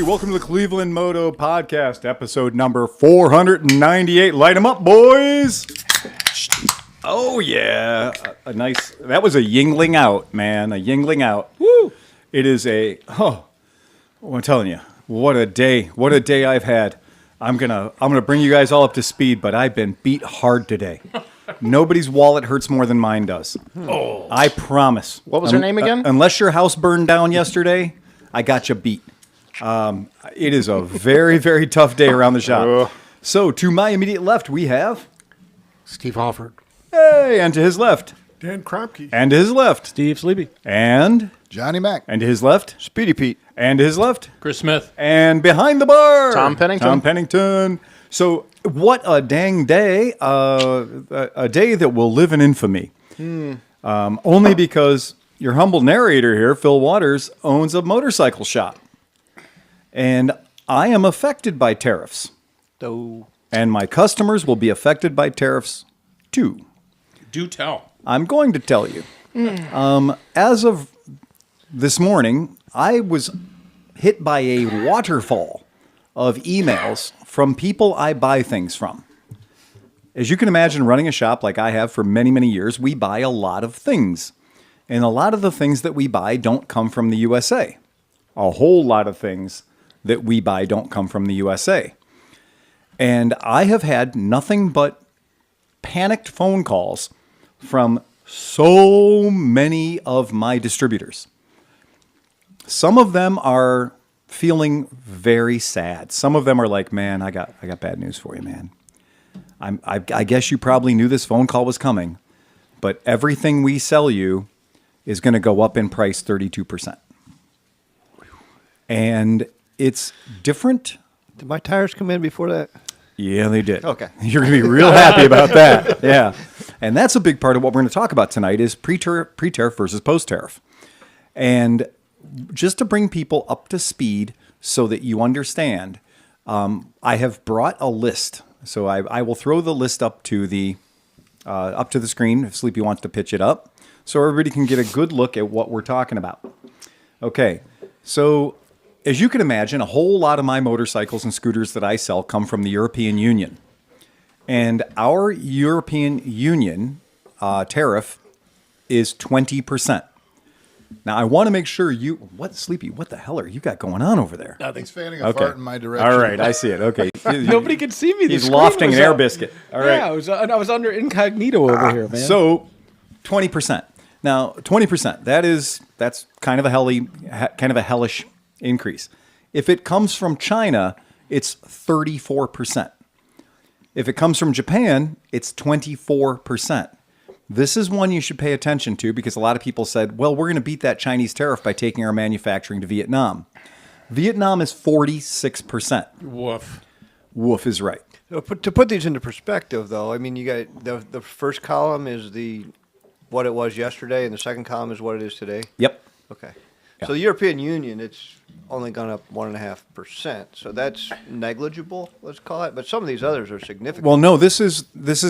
welcome to the ClevelandMoto Podcast, episode number 498. Light them up, boys! Oh, yeah. A nice, that was a yingling out, man. A yingling out. Woo! It is I'm telling you, what a day I've had. I'm gonna bring you guys all up to speed, but I've been beat hard today. Nobody's wallet hurts more than mine does. Oh. I promise. What was her name again? Unless your house burned down yesterday, I got you beat. It is a very, very tough day around the shop. So, to my immediate left, we have Steve Hofford. Hey, and to his left, Dan Krapke. and to his left, Steve Sleepy. and Johnny Mac. to his left, Speedy Pete. and to his left, Chris Smith. and behind the bar, Tom Pennington. So, what a dang day! A day that will live in infamy. Only because your humble narrator here, Phil Waters, owns a motorcycle shop. And I am affected by tariffs. And my customers will be affected by tariffs too. Do tell. I'm going to tell you. As of this morning, I was hit by a waterfall of emails from people I buy things from. As you can imagine, running a shop like I have for many, many years, we buy a lot of things. And a lot of the things that we buy don't come from the USA. A whole lot of things that we buy don't come from the USA. And I have had nothing but panicked phone calls from so many of my distributors. Some of them are feeling very sad. Some of them are like, man, I got bad news for you, man. I guess you probably knew this phone call was coming, but everything we sell you is going to go up in price 32%. And it's different. Did my tires come in before that? Yeah, they did. Okay. You're going to be real happy about that. Yeah. And that's a big part of what we're going to talk about tonight is pre-tariff versus post-tariff. And just to bring people up to speed so that you understand, I have brought a list. So I will throw the list up to the screen if Sleepy wants to pitch it up so everybody can get a good look at what we're talking about. Okay. So as you can imagine, a whole lot of my motorcycles and scooters that I sell come from the European Union. And our European Union tariff is 20%. Now, I want to make sure Sleepy, what the hell are you got going on over there? He's fanning a fart in my direction. All right, I see it. Okay. Nobody could see me. He's lofting an air biscuit. All right. Yeah, I was under incognito over here, man. So, 20%. Now, 20%, that's kind of a hellish increase. If it comes from China, it's 34%. If it comes from Japan, it's 24%. This is one you should pay attention to because a lot of people said, well, we're going to beat that Chinese tariff by taking our manufacturing to Vietnam. Vietnam is 46%. Woof. Woof is right. So to put these into perspective, though, I mean, you got the first column is what it was yesterday, and the second column is what it is today. Yep. Okay. Yeah. So the European Union, it's only gone up 1.5%. So that's negligible, let's call it. But some of these others are significant. Well, no, this is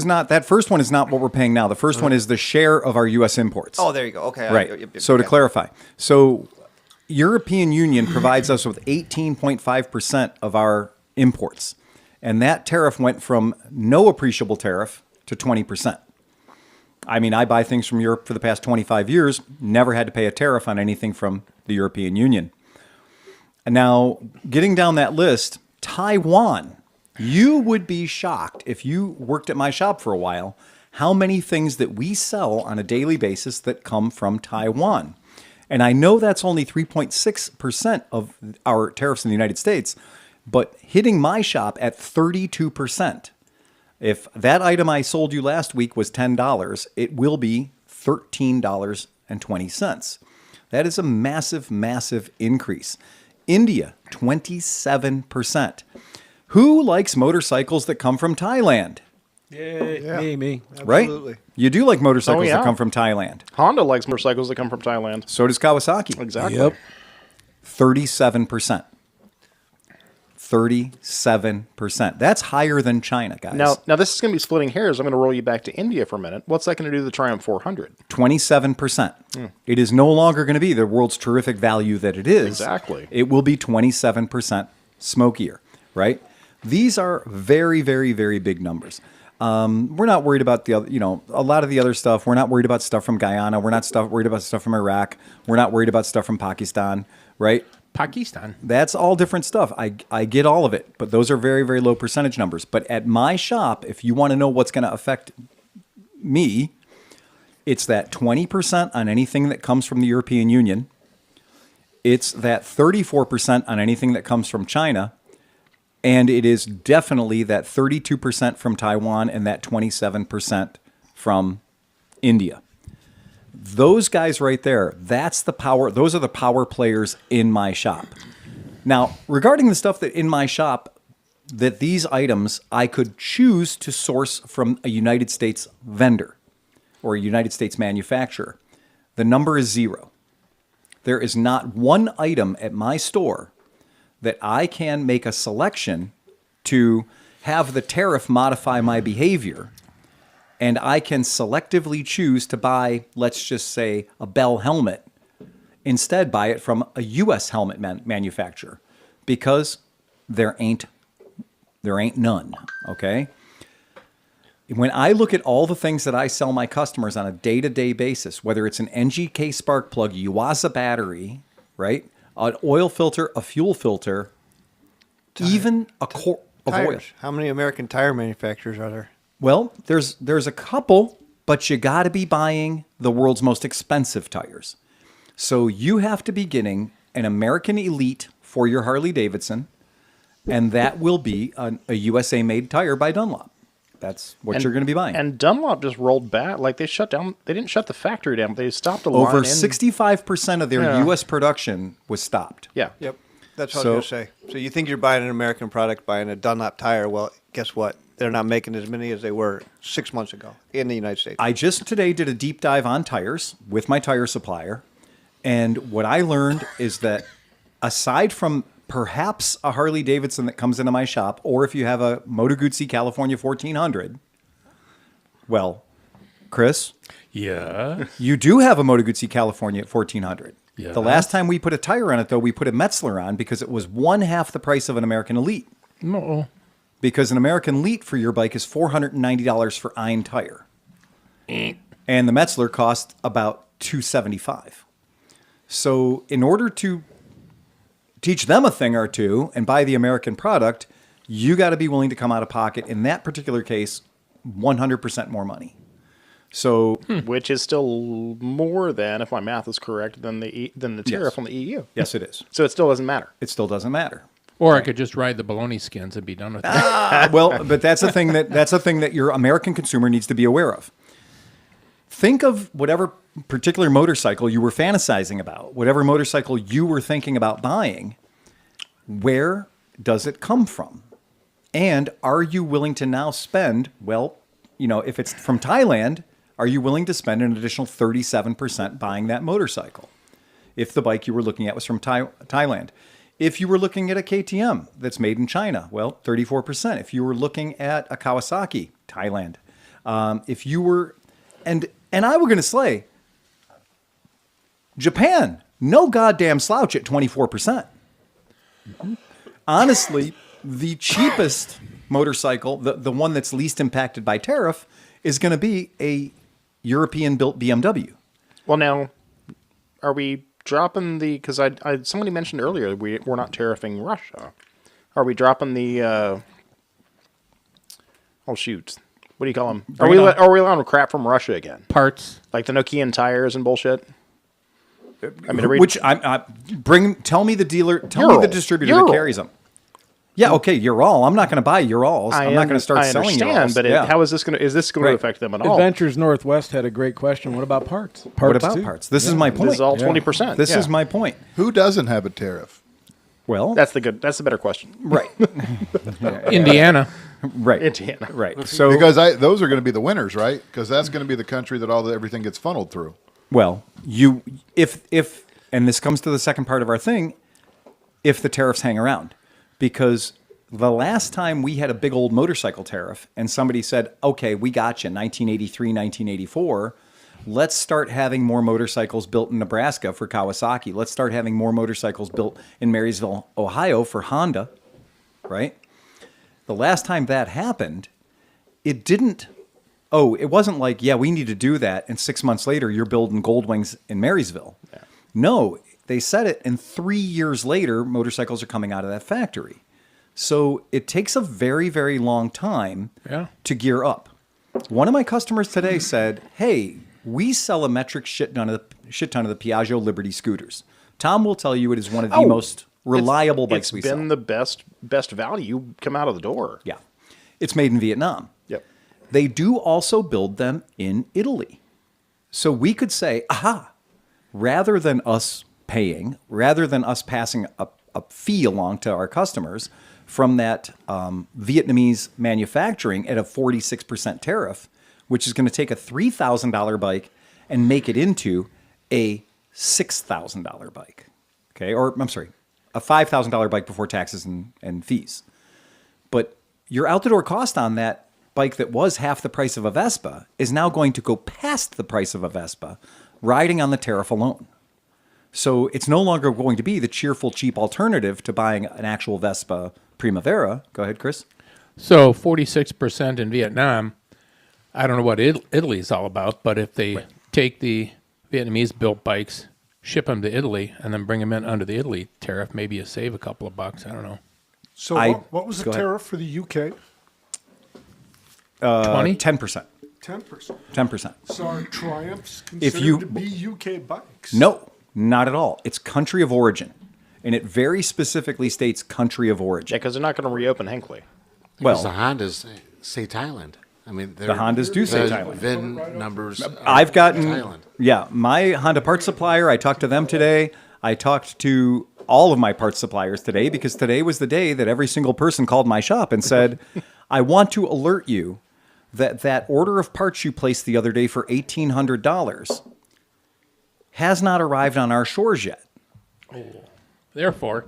not, that first one is not what we're paying now. The first one is the share of our U.S. imports. Oh, there you go. Okay. Right. Yep, So to clarify, European Union provides us with 18.5% of our imports. And that tariff went from no appreciable tariff to 20%. I mean, I buy things from Europe for the past 25 years, never had to pay a tariff on anything from the European Union. And now, getting down that list, Taiwan. You would be shocked if you worked at my shop for a while, how many things that we sell on a daily basis that come from Taiwan. And I know that's only 3.6% of our tariffs in the United States, but hitting my shop at 32%. If that item I sold you last week was $10, it will be $13.20. That is a massive, massive increase. India, 27%. Who likes motorcycles that come from Thailand? Yay, Yeah. me. Right? Absolutely. You do like motorcycles Oh, yeah. that come from Thailand. Honda likes motorcycles that come from Thailand. So does Kawasaki. Exactly. Yep. 37%. 37%. That's higher than China, guys. Now this is going to be splitting hairs. I'm going to roll you back to India for a minute. What's that going to do to the Triumph 400? 27%. It is no longer going to be the world's terrific value that it is. Exactly. It will be 27% smokier, right? These are very, very, very big numbers. We're not worried about the other, a lot of the other stuff. We're not worried about stuff from Guyana. We're not worried about stuff from Iraq. We're not worried about stuff from Pakistan, right? Pakistan. That's all different stuff. I get all of it, but those are very, very low percentage numbers. But at my shop, if you want to know what's going to affect me, it's that 20% on anything that comes from the European Union. It's that 34% on anything that comes from China. And it is definitely that 32% from Taiwan and that 27% from India. Those guys right there, that's the power. Those are the power players in my shop. Now, regarding the stuff that in my shop, that these items I could choose to source from a United States vendor or a United States manufacturer, the number is 0. There is not one item at my store that I can make a selection to have the tariff modify my behavior, and I can selectively choose to buy, let's just say, a Bell helmet, instead buy it from a U.S. helmet manufacturer, because there ain't none, okay? When I look at all the things that I sell my customers on a day-to-day basis, whether it's an NGK spark plug, Yuasa battery, right? An oil filter, a fuel filter, even a quart of oil. Tires. How many American tire manufacturers are there? Well, there's a couple, but you got to be buying the world's most expensive tires. So you have to be getting an American Elite for your Harley Davidson, and that will be a USA-made tire by Dunlop. That's what you're going to be buying. And Dunlop just rolled back. Like, they shut down. They didn't shut the factory down. They stopped a line. Over 65% of their U.S. production was stopped. Yeah. Yep. That's what I was going to say. So you think you're buying an American product, buying a Dunlop tire. Well, guess what? They're not making as many as they were 6 months ago in the United States. I just today did a deep dive on tires with my tire supplier. And what I learned is that aside from perhaps a Harley Davidson that comes into my shop, or if you have a Moto Guzzi California 1400, well, Chris, Yeah. you do have a Moto Guzzi California 1400. Yeah. The last time we put a tire on it, though, we put a Metzler on because it was 1/2 the price of an American Elite. No. Because an American Elite for your bike is $490 for Ein tire. And the Metzler cost about $275. So in order to teach them a thing or two and buy the American product, you got to be willing to come out of pocket, in that particular case, 100% more money. So, Which is still more than, if my math is correct, than the tariff Yes. on the EU. yes, it is. So it still doesn't matter. It still doesn't matter. Or I could just ride the bologna skins and be done with it. Well, but that's a thing that your American consumer needs to be aware of. Think of whatever particular motorcycle you were fantasizing about, whatever motorcycle you were thinking about buying. Where does it come from? And are you willing to now spend, well, if it's from Thailand, are you willing to spend an additional 37% buying that motorcycle? If the bike you were looking at was from Thailand. If you were looking at a KTM that's made in China, well, 34%. If you were looking at a Kawasaki, Thailand. If you were, and I were going to say, Japan, no goddamn slouch at 24%. Honestly, the cheapest motorcycle, the one that's least impacted by tariff, is going to be a European-built BMW. Well, now, are we dropping the... Because somebody mentioned earlier we're not tariffing Russia. Are we dropping the... oh, shoot. What do you call them? Are we allowing crap from Russia again? Parts. Like the Nokian tires and bullshit? I mean, tell me the dealer, tell me the distributor that carries them. Yeah, okay, Ural. I'm not going to buy Urals. I'm not going to start selling Urals. But how is this going to? Is this going to affect them at all? Adventures Northwest had a great question. What about parts? What about parts? This is my point. This is all 20%. This is my point. Who doesn't have a tariff? Well, That's the better question. right, Indiana. right, Indiana. right. So Because those are going to be the winners, right? Because that's going to be the country that everything gets funneled through. well, if and this comes to the second part of our thing, if the tariffs hang around. because the last time we had a big old motorcycle tariff and somebody said, okay, we got you, 1983, 1984, let's start having more motorcycles built in Nebraska for Kawasaki. Let's start having more motorcycles built in Marysville, Ohio for Honda, right? The last time that happened, it wasn't like, yeah, we need to do that, and 6 months later, you're building Goldwings in Marysville. Yeah. No, they said it, and 3 years later, motorcycles are coming out of that factory. So it takes a very, very long time to gear up. One of my customers today said, hey, we sell a metric shit ton of the Piaggio Liberty scooters. Tom will tell you it is one of the most reliable bikes we sell. It's been the best value come out of the door. Yeah. It's made in Vietnam. Yep. They do also build them in Italy. So we could say, rather than us passing a fee along to our customers from that Vietnamese manufacturing at a 46% tariff, which is going to take a $3,000 bike and make it into a $6,000 bike. Okay, or I'm sorry, a $5,000 bike before taxes and fees. But your out-the-door cost on that bike that was half the price of a Vespa is now going to go past the price of a Vespa riding on the tariff alone. So it's no longer going to be the cheerful, cheap alternative to buying an actual Vespa Primavera. Go ahead, Chris. So 46% in Vietnam. I don't know what Italy's all about, but if they take the Vietnamese-built bikes, ship them to Italy, and then bring them in under the Italy tariff, maybe you save a couple of bucks. I don't know. So what was the go ahead. tariff for the UK? 20? 10%. 10%. 10%. So are Triumphs If considered you- to be UK bikes? No, not at all. It's country of origin. And it very specifically states country of Yeah, origin. because they're not going to reopen Hinckley. Because the Well, Hondas say Thailand. I mean, the Hondas do say the Thailand. VIN numbers. Are I've gotten, Thailand. my Honda parts supplier, I talked to them today. I talked to all of my parts suppliers today because today was the day that every single person called my shop and said, I want to alert you that order of parts you placed the other day for $1,800 has not arrived on our shores yet. Therefore,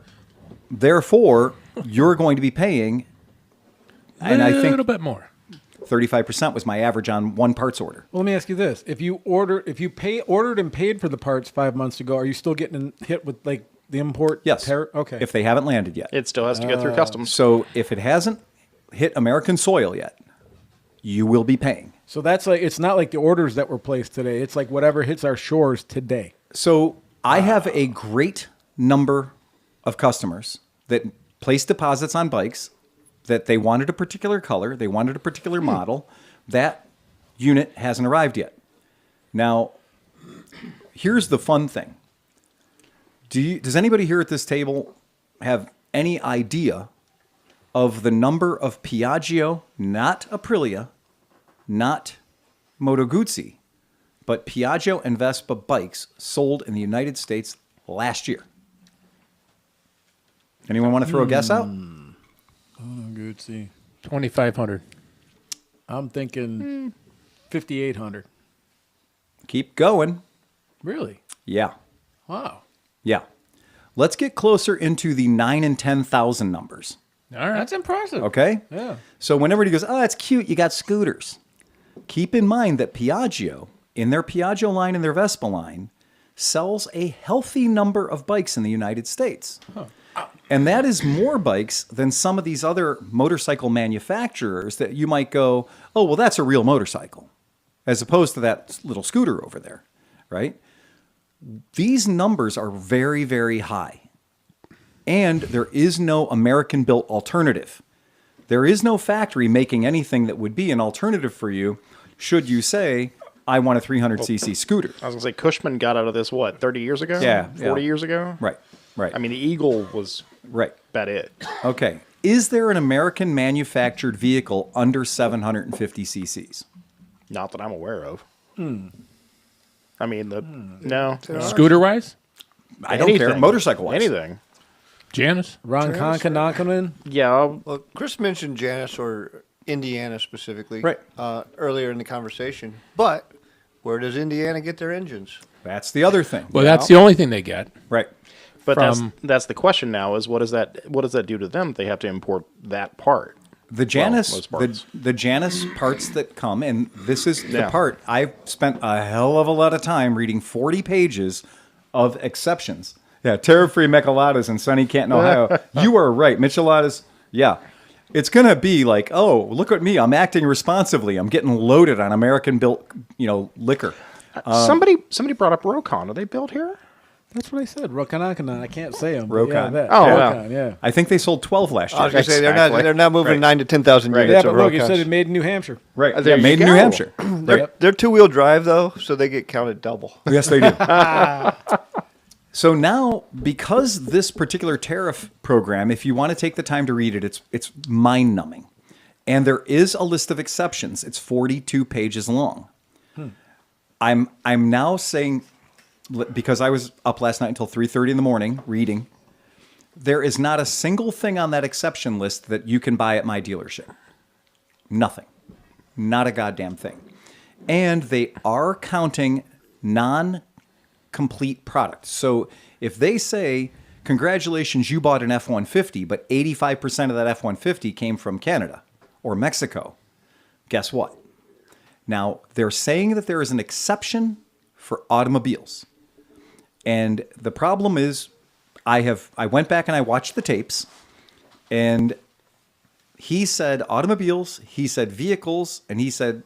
you're going to be paying, a and I little think bit more. 35% was my average on one parts order. Well, let me ask you this: if you ordered and paid for the parts 5 months ago, are you still getting hit with like the import? Yes. Okay. If they haven't landed yet. It still has to go through customs. So if it hasn't hit American soil yet, you will be paying. So that's like, it's not like the orders that were placed today. It's like whatever hits our shores today. So I have a great number of customers that place deposits on bikes that they wanted a particular color, they wanted a particular model. That unit hasn't arrived yet. Now, here's the fun thing. Does anybody here at this table have any idea of the number of Piaggio, not Aprilia, not Moto Guzzi, but Piaggio and Vespa bikes sold in the United States last year? Anyone want to throw a guess out? Good. See, 2,500. I'm thinking 5,800. Keep going. Really? Yeah. Wow. Yeah. Let's get closer into the 9,000 and 10,000 numbers. All right. That's impressive. Okay? Yeah. So when everybody goes, oh, that's cute, you got scooters. Keep in mind that Piaggio, in their Piaggio line and their Vespa line, sells a healthy number of bikes in the United States. And that is more bikes than some of these other motorcycle manufacturers that you might go, oh, well, that's a real motorcycle, as opposed to that little scooter over there, right? These numbers are very, very high. And there is no American-built alternative. There is no factory making anything that would be an alternative for you should you say, I want a 300cc scooter. I was going to say, Cushman got out of this, 30 years ago? Yeah, 40 years ago? Right. I mean, the Eagle was right. about it. Okay. Is there an American manufactured vehicle under 750 cc's? Not that I'm aware of. I mean, no. Scooter-wise? I don't care. Anything. Motorcycle-wise. Anything. Janice? Ron Conkanon. Yeah. Well, Chris mentioned Janice or Indiana specifically Right. Earlier in the conversation. But where does Indiana get their engines? That's the other thing. Well, that's the only thing they get. Right. But from that's the question now: is what does that do to them? They have to import that part. The Janus, most parts. the Janus parts that come, and this is the Yeah. part I've spent a hell of a lot of time reading 40 pages of exceptions. Yeah, tariff-free Micheladas in sunny Canton, Ohio. You are right, Micheladas. Yeah, it's gonna be like, oh, look at me, I'm acting responsibly. I'm getting loaded on American-built, liquor. Somebody brought up Rokon. Are they built here? That's what I said. Rokanakana. I can't say them. Rokon. Yeah, that. Oh, Rokon, yeah. I think they sold 12 last year. I was going to say Exactly. they're not moving Right. 9 to 10,000 Right. units. Yeah, of but look, you Rokons. said it made in New Hampshire. Right, There you made in go. New Hampshire. They're 2-wheel drive though, so they get counted double. Yes, they do. So now, because this particular tariff program, if you want to take the time to read it, it's mind-numbing. And there is a list of exceptions. It's 42 pages long. I'm now saying, because I was up last night until 3:30 in the morning reading, there is not a single thing on that exception list that you can buy at my dealership. Nothing. Not a goddamn thing. And they are counting non-complete products. So if they say, congratulations, you bought an F-150, but 85% of that F-150 came from Canada or Mexico, guess what? Now, they're saying that there is an exception for automobiles. And the problem is, I went back and I watched the tapes, and he said automobiles, he said vehicles, and he said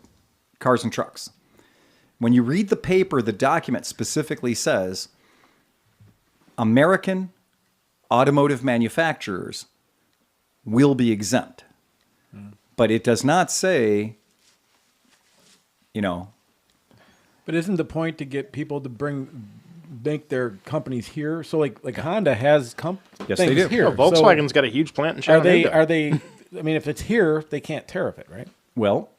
cars and trucks. When you read the paper, the document specifically says American automotive manufacturers will be exempt. But it does not say, But isn't the point to get people to make their companies here? So like Honda has Yes, things they do. here. Oh, Volkswagen's got a huge plant in So Chattanooga. are they? I mean, if it's here, they can't tariff it, right? well,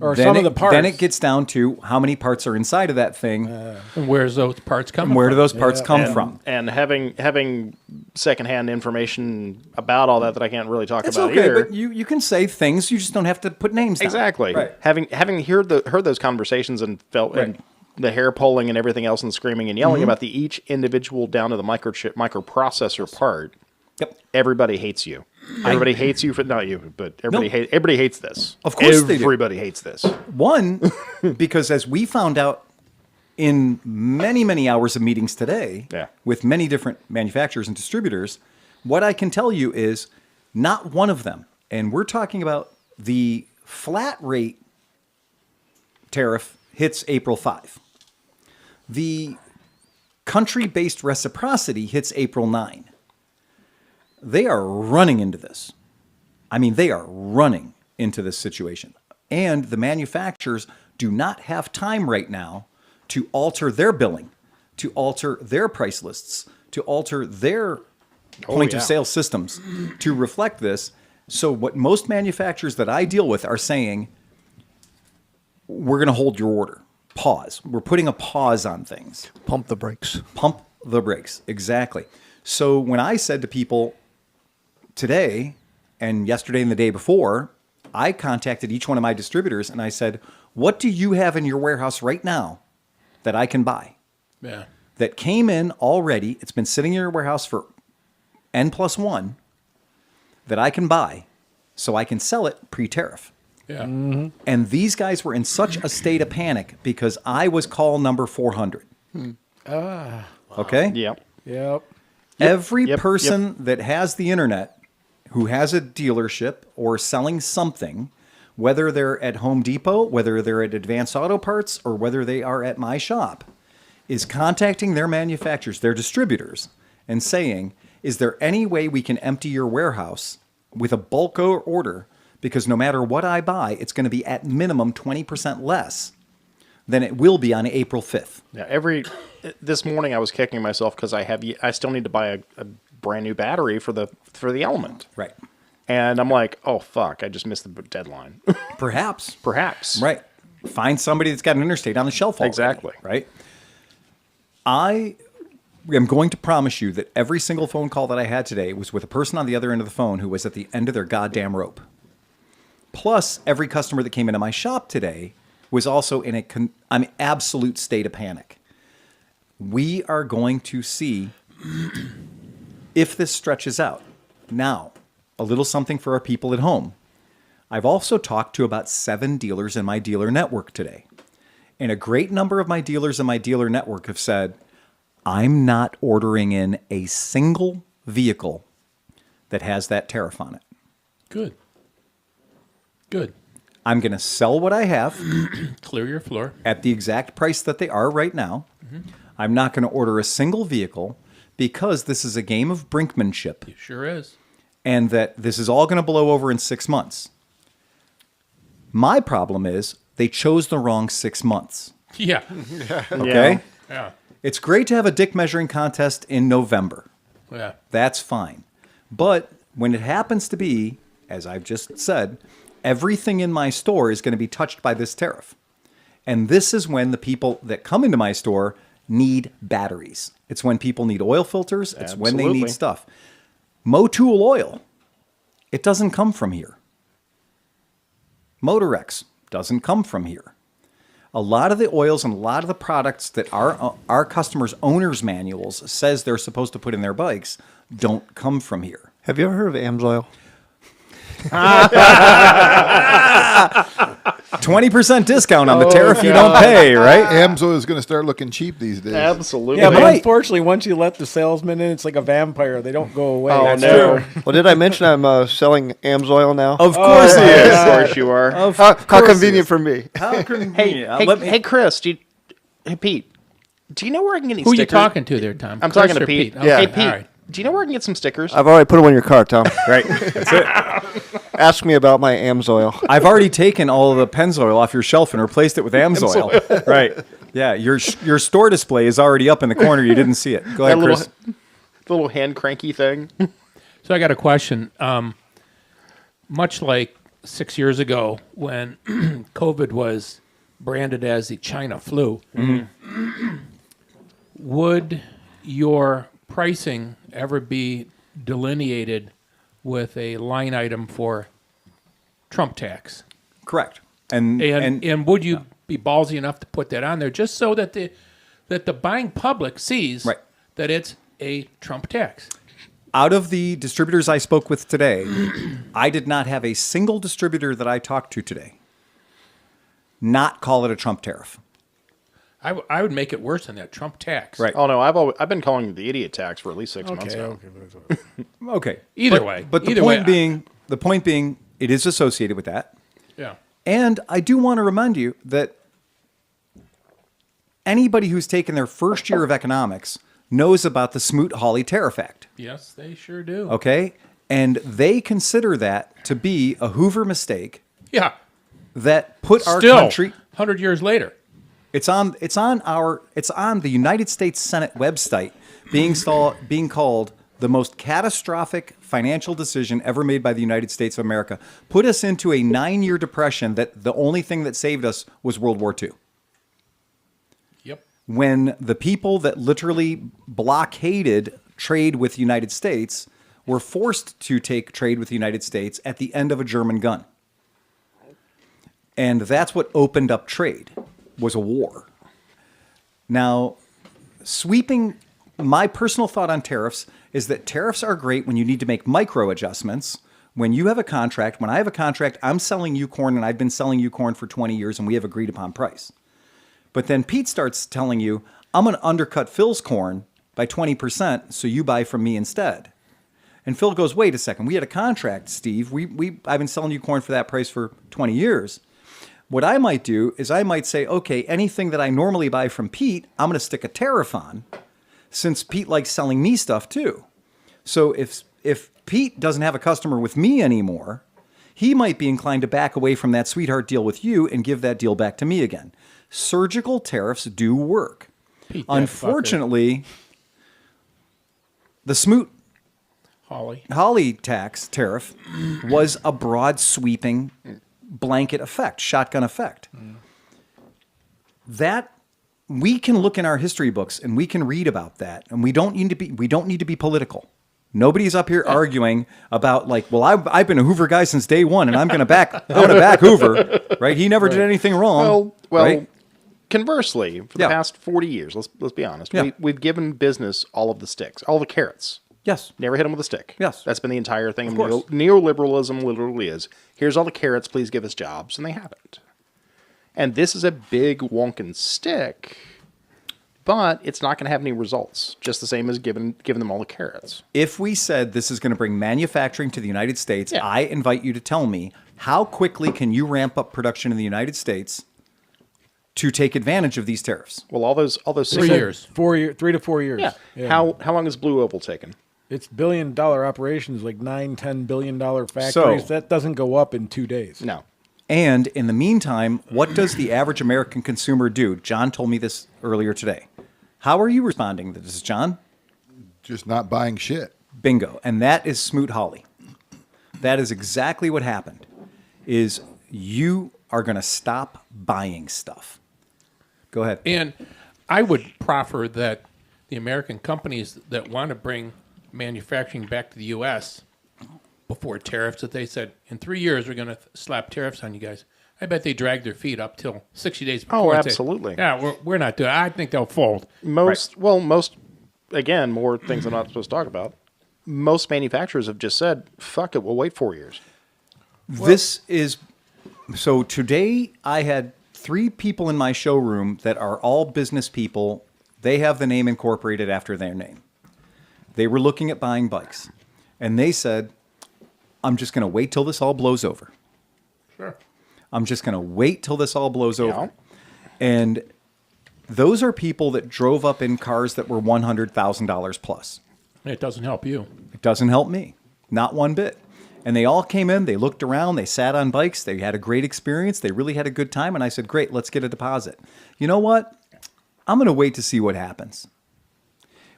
Or then some of it- the parts. Then it gets down to how many parts are inside of that thing, and where's those parts coming and where do from? those parts come from. And having secondhand information about all that I can't really talk It's about okay, either. but you can say things, you just don't have to put names down. Exactly. Right. Having heard those conversations and felt and the hair pulling and everything else and screaming and yelling about each individual down to the microprocessor part. Yep. Everybody hates you. Everybody hates you for not you, but everybody No. everybody hates this. Of course they do. Everybody hates this. One, because as we found out in many, many hours of meetings today Yeah. with many different manufacturers and distributors, what I can tell you is not one of them, and we're talking about the flat rate tariff hits April 5. The country-based reciprocity hits April 9. They are running into this. I mean, they are running into this situation. And the manufacturers do not have time right now to alter their billing, to alter their price lists, to alter their point of sale systems to reflect this. So what most manufacturers that I deal with are saying, we're going to hold your order. Pause. We're putting a pause on things. Pump the brakes. Pump the brakes. Exactly. So when I said to people today and yesterday and the day before, I contacted each one of my distributors and I said, what do you have in your warehouse right now that I can buy? Yeah. That came in already. It's been sitting in your warehouse for N+1 that I can buy so I can sell it pre-tariff. Yeah. And these guys were in such a state of panic because I was call number 400. Okay? Yep. Yep. Every yep, person that has the internet who has a dealership or selling something, whether they're at Home Depot, whether they're at Advanced Auto Parts, or whether they are at my shop, is contacting their manufacturers, their distributors, and saying, is there any way we can empty your warehouse with a bulk order? Because no matter what I buy, it's going to be at minimum 20% less than it will be on April 5th. Yeah. This morning I was kicking myself because I still need to buy a brand new battery for the Element. Right. And I'm like, oh fuck, I just missed the deadline. Perhaps. Perhaps. Right. Find somebody that's got an Interstate on the shelf already. Exactly. Right. I am going to promise you that every single phone call that I had today was with a person on the other end of the phone who was at the end of their goddamn rope. Plus, every customer that came into my shop today was also in an absolute state of panic. We are going to see if this stretches out. Now, a little something for our people at home. I've also talked to about 7 dealers in my dealer network today. And a great number of my dealers in my dealer network have said, I'm not ordering in a single vehicle that has that tariff on it. Good. Good. I'm going to sell what I have Clear your floor. at the exact price that they are right now. I'm not going to order a single vehicle because this is a game of brinkmanship It sure is. and that this is all going to blow over in 6 months. My problem is they chose the wrong 6 months. Yeah. Okay? Yeah. It's great to have a dick measuring contest in November. Yeah. That's fine. But when it happens to be, as I've just said, everything in my store is going to be touched by this tariff. And this is when the people that come into my store need batteries. It's when people need oil filters. It's when they Absolutely. need stuff. Motul oil, it doesn't come from here. Motorex doesn't come from here. A lot of the oils and a lot of the products that our customers' owners' manuals says they're supposed to put in their bikes don't come from here. Have you ever heard of Amsoil? 20% discount on the tariff you don't pay, right? Amsoil is going to start looking cheap these days. Absolutely. Yeah, but Right. unfortunately, once you let the salesman in, it's like a vampire. They don't go away. Oh, That's no. true. Well, did I mention I'm selling Amsoil now? Of course he is. Of course you are. How convenient for me. How convenient. Hey, Chris. Hey, Pete. Do you know where I can get any Who are you stickers? talking to there, Tom? I'm Chris talking to or Pete. Okay, Hey, Pete. all right. Do you know where I can get some stickers? I've already put them on your car, Tom. Right. That's it. Ask me about my Amsoil. I've already taken all of the Pennzoil off your shelf and replaced it with Amsoil. Right. Yeah. Your store display is already up in the corner. You didn't see it. Go ahead, that Chris. little hand cranky thing. So I got a question. Much like 6 years ago when COVID was branded as the China flu, would your pricing ever be delineated with a line item for Trump tax? Correct. And And would you be ballsy enough to put that on there just so that the buying public sees Right. that it's a Trump tax? out of the distributors I spoke with today, I did not have a single distributor that I talked to today not call it a Trump tariff. I would make it worse than that Trump tax. Right. Oh no, I've been calling it the idiot tax for at least 6 months now. Okay. Either way. But the Either point way, being, it is associated with that. Yeah. And I do want to remind you that anybody who's taken their first year of economics knows about the Smoot-Hawley Tariff Act. Yes, they sure do. Okay? And they consider that to be a Hoover mistake Yeah. that put our Still, country. 100 years later. It's on the United States Senate website being called the most catastrophic financial decision ever made by the United States of America. Put us into a 9-year depression that the only thing that saved us was World War II. Yep. When the people that literally blockaded trade with the United States were forced to take trade with the United States at the end of a German gun. And that's what opened up trade, was a war. Now, my personal thought on tariffs is that tariffs are great when you need to make micro adjustments. When you have a contract, when I have a contract, I'm selling you corn and I've been selling you corn for 20 years and we have agreed upon price. But then Pete starts telling you, I'm going to undercut Phil's corn by 20% so you buy from me instead. And Phil goes, wait a second, we had a contract, Steve. I've been selling you corn for that price for 20 years. What I might do is I might say, okay, anything that I normally buy from Pete, I'm going to stick a tariff on, since Pete likes selling me stuff too. So if Pete doesn't have a customer with me anymore, he might be inclined to back away from that sweetheart deal with you and give that deal back to me again. Surgical tariffs do work. Pete, that Unfortunately, the Smoot-Hawley tax tariff was a broad sweeping blanket effect, shotgun effect. That we can look in our history books and we can read about that, and we don't need to be political. Nobody's up here arguing about like, well, I've been a Hoover guy since day one, and I'm gonna back Hoover, right? He never did anything wrong. Well, right? Conversely, for the past 40 years, let's be honest, Yeah. we've given business all of the sticks, all the carrots. Yes. Never hit them with a stick. Yes. That's been the entire thing. Of course. Neoliberalism literally is, here's all the carrots, please give us jobs, and they haven't. And this is a big wonkin' stick, but it's not going to have any results, just the same as giving them all the carrots. If we said this is going to bring manufacturing to the United States, Yeah. I invite you to tell me, how quickly can you ramp up production in the United States to take advantage of these tariffs? Well, all those 3 years. 3 to 4 years. Yeah. How long is Blue Oval taken? It's $1 billion operations, like $9-10 billion factories. So- that doesn't go up in 2 days. No. And in the meantime, what does the average American consumer do? John told me this earlier today. How are you responding to this, John? Just not buying shit. Bingo. And that is Smoot Hawley. That is exactly what happened, is you are going to stop buying stuff. Go ahead. And I would proffer that the American companies that want to bring manufacturing back to the U.S. before tariffs, that they said, in 3 years, we're going to slap tariffs on you guys. I bet they dragged their feet up till 60 days before. and say, absolutely. Yeah, we're not doing it. I think they'll fold. Most, again, more things I'm not supposed to talk about. Most manufacturers have just said, fuck it, we'll wait 4 years. So today I had 3 people in my showroom that are all business people. They have the name incorporated after their name. They were looking at buying bikes, and they said, I'm just going to wait till this all blows over. Sure. I'm just going to wait till this all blows Yeah. over. And those are people that drove up in cars that were $100,000 plus. It doesn't help you. It doesn't help me, not one bit. And they all came in, they looked around, they sat on bikes, they had a great experience, they really had a good time, and I said, great, let's get a deposit. You know what? I'm going to wait to see what happens.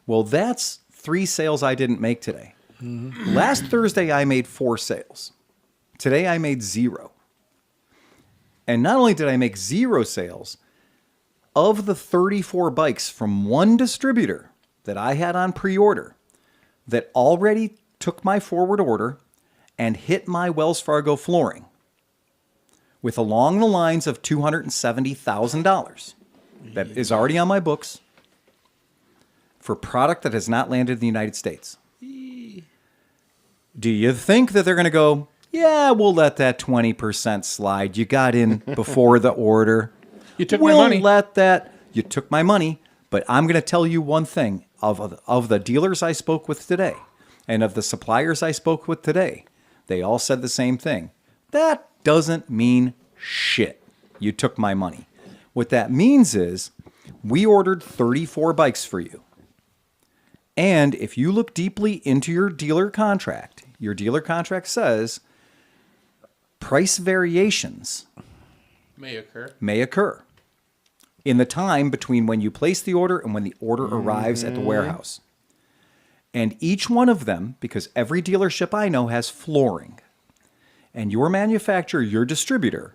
Well, that's 3 sales I didn't make today. Last Thursday, I made 4 sales. Today, I made 0. And not only did I make 0 sales, of the 34 bikes from one distributor that I had on pre-order that already took my forward order and hit my Wells Fargo flooring with along the lines of $270,000 that is already on my books for product that has not landed in the United States. Do you think that they're going to go, yeah, we'll let that 20% slide. You got in before the order. You took we'll my money. let that. You took my money, but I'm going to tell you one thing. Of the dealers I spoke with today and of the suppliers I spoke with today, they all said the same thing. That doesn't mean shit. You took my money. What that means is we ordered 34 bikes for you. And if you look deeply into your dealer contract says price variations May occur in the time between when you place the order and when the order arrives at the warehouse. And each one of them, because every dealership I know has flooring, and your manufacturer, your distributor,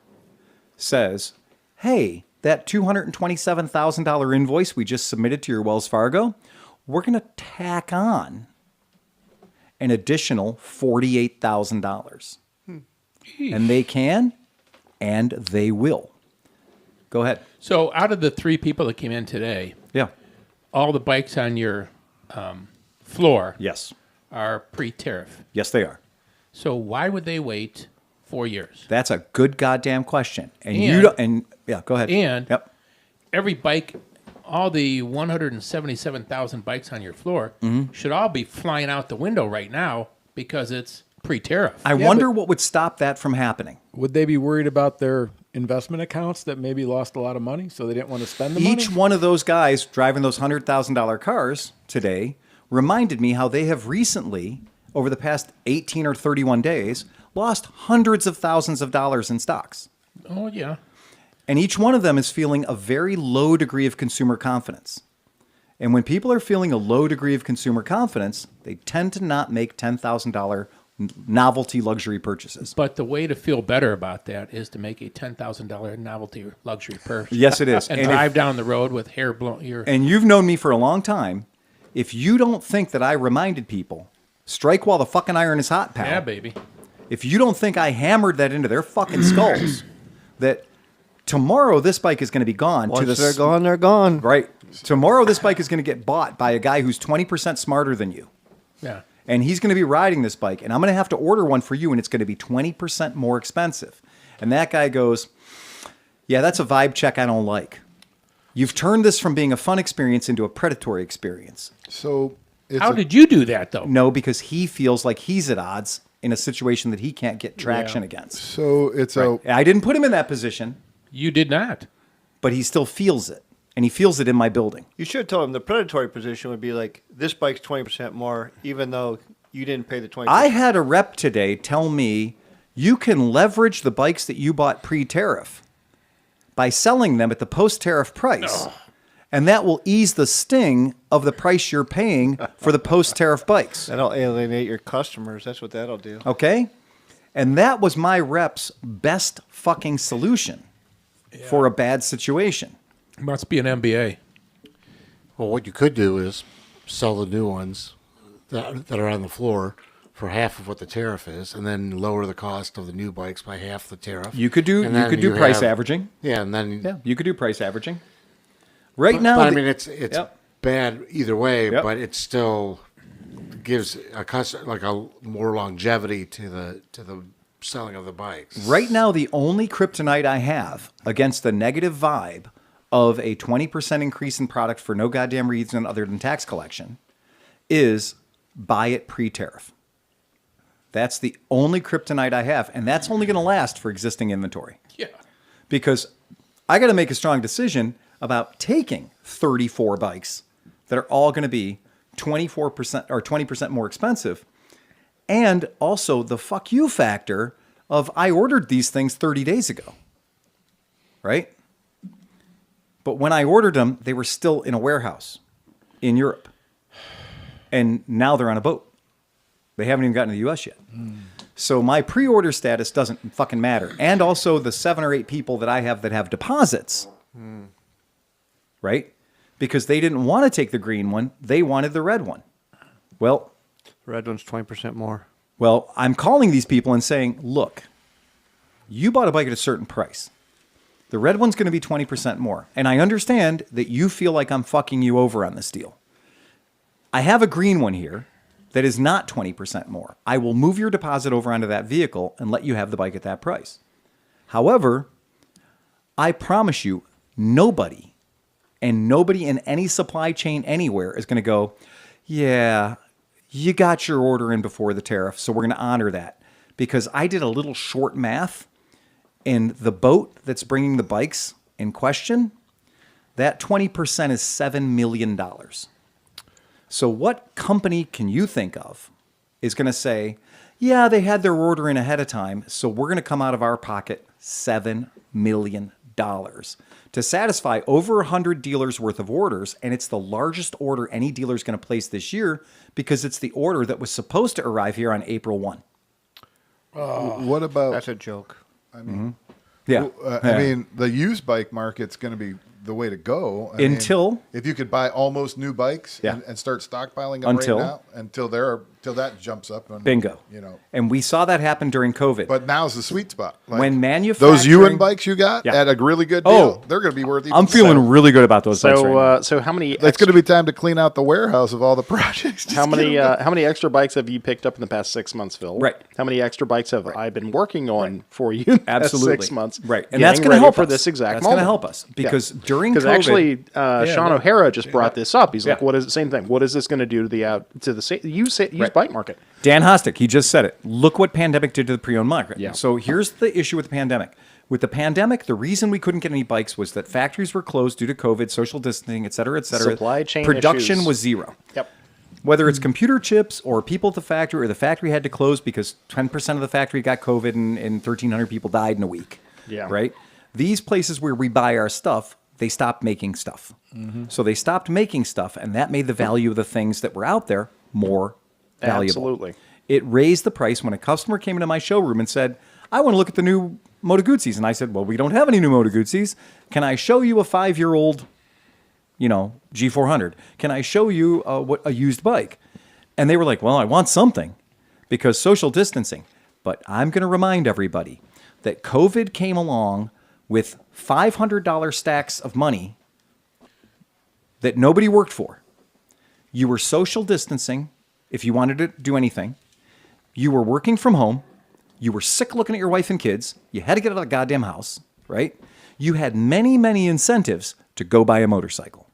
says, hey, that $227,000 invoice we just submitted to your Wells Fargo, we're going to tack on an additional $48,000. And they can, and they will. Go ahead. So out of the 3 people that came in today, Yeah. all the bikes on your floor Yes. are pre-tariff. Yes, they are. So why would they wait 4 years? That's a good goddamn question. And And- you don't, and yeah, go ahead. And Yep. every bike, all the 177,000 bikes on your floor Mm-hmm. should all be flying out the window right now because it's pre-tariff. I wonder what would stop that from happening. Would they be worried about their investment accounts that maybe lost a lot of money, so they didn't want to spend the money? Each one of those guys driving those $100,000 cars today reminded me how they have recently, over the past 18 or 31 days, lost hundreds of thousands of dollars in stocks. Oh, yeah. And each one of them is feeling a very low degree of consumer confidence. And when people are feeling a low degree of consumer confidence, they tend to not make $10,000 novelty luxury purchases. But the way to feel better about that is to make a $10,000 novelty luxury purchase. Yes, it is. And if- drive down the road with hair blown. and you've known me for a long time. If you don't think that I reminded people, strike while the fucking iron is hot, pal. Yeah, baby. If you don't think I hammered that into their fucking skulls, that tomorrow this bike is going to be gone. Once they're gone, they're gone. Right. Tomorrow this bike is going to get bought by a guy who's 20% smarter than you. Yeah. And he's going to be riding this bike, and I'm going to have to order one for you, and it's going to be 20% more expensive. And that guy goes, yeah, that's a vibe check I don't like. You've turned this from being a fun experience into a predatory experience. So it's How did you do that, though? No, because he feels like he's at odds in a situation that he can't get traction against. so it's I didn't put him in that position, You did not. but he still feels it. And he feels it in my building. You should have told him the predatory position would be like, this bike's 20% more, even though you didn't pay the 20%. I had a rep today tell me you can leverage the bikes that you bought pre-tariff by selling them at the post-tariff price. And that will ease the sting of the price you're paying for the post-tariff bikes. That'll alienate your customers. That's what that'll do. Okay? And that was my rep's best fucking solution for a bad situation. Must be an MBA. Well, what you could do is sell the new ones that are on the floor for half of what the tariff is, and then lower the cost of the new bikes by half the tariff. You could do And then price have- averaging. Yeah, and then Yeah, you could do price averaging. Right But, now, but I the- mean, it's Yep. bad either way, Yep. but it still gives a like a more longevity to the selling of the bikes. right now, the only kryptonite I have against the negative vibe of a 20% increase in product for no goddamn reason other than tax collection is buy it pre-tariff. That's the only kryptonite I have, and that's only going to last for existing inventory. Yeah. Because I got to make a strong decision about taking 34 bikes that are all going to be 24% or 20% more expensive. And also the fuck you factor of I ordered these things 30 days ago. Right? But when I ordered them, they were still in a warehouse in Europe. And now they're on a boat. They haven't even gotten to the US yet. So my pre-order status doesn't fucking matter. And also the 7 or 8 people that I have that have deposits. Right? Because they didn't want to take the green one. They wanted the red one. Well, The red one's 20% more. I'm calling these people and saying, look, you bought a bike at a certain price. The red one's going to be 20% more. And I understand that you feel like I'm fucking you over on this deal. I have a green one here that is not 20% more. I will move your deposit over onto that vehicle and let you have the bike at that price. However, I promise you, nobody in any supply chain anywhere is going to go, yeah, you got your order in before the tariff, so we're going to honor that. Because I did a little short math, and the boat that's bringing the bikes in question, that 20% is $7 million. So what company can you think of is going to say, yeah, they had their order in ahead of time, so we're going to come out of our pocket $7 million to satisfy over 100 dealers worth of orders, and it's the largest order any dealer is going to place this year because it's the order that was supposed to arrive here on April 1. what about? That's a joke. Yeah. I mean, the used bike market's going to be the way to go. I mean, Until- if you could buy almost new bikes Yeah. and start stockpiling them Until- right now, until that jumps up. And, Bingo. You know, And we saw that happen during COVID. but now's the sweet spot. Like, When those manufacturing- Ewan bikes you got Yeah. at a really good Oh, deal, they're going to be worth even I'm feeling really good about those bikes right now. So how many? It's going to be time to clean out the warehouse of all the projects. Just How get many? them- How many extra bikes have you picked up in the past 6 months, Phil? Right. How many extra bikes have I been working on for you? In the past Absolutely. 6 months. Right. And that's getting going to ready help for us. this exact That's moment. going to help us because during Because COVID, actually, Sean O'Hara just brought this up. He's like, Yeah. "What is same thing? What is this going to do to the used Right. bike market?" Dan Hostick, he just said it. Look what pandemic did to the pre-owned market. Yeah. So here's the issue with the pandemic. With the pandemic, the reason we couldn't get any bikes was that factories were closed due to COVID, social distancing, et cetera, et cetera. Supply chain Production issues. was zero. Yep. Whether it's computer chips or people at the factory, or the factory had to close because 10% of the factory got COVID and 1,300 people died in a week. Yeah. Right? These places where we buy our stuff, they stopped making stuff. So they stopped making stuff, and that made the value of the things that were out there more valuable. Absolutely. It raised the price when a customer came into my showroom and said, I want to look at the new Moto Guzzi's. And I said, well, we don't have any new Moto Guzzi's. Can I show you a 5-year-old, G400? Can I show you a used bike? And they were like, well, I want something because social distancing. But I'm going to remind everybody that COVID came along with $500 stacks of money that nobody worked for. You were social distancing if you wanted to do anything, you were working from home, you were sick looking at your wife and kids, you had to get out of the goddamn house, right? You had many, many incentives to go buy a motorcycle.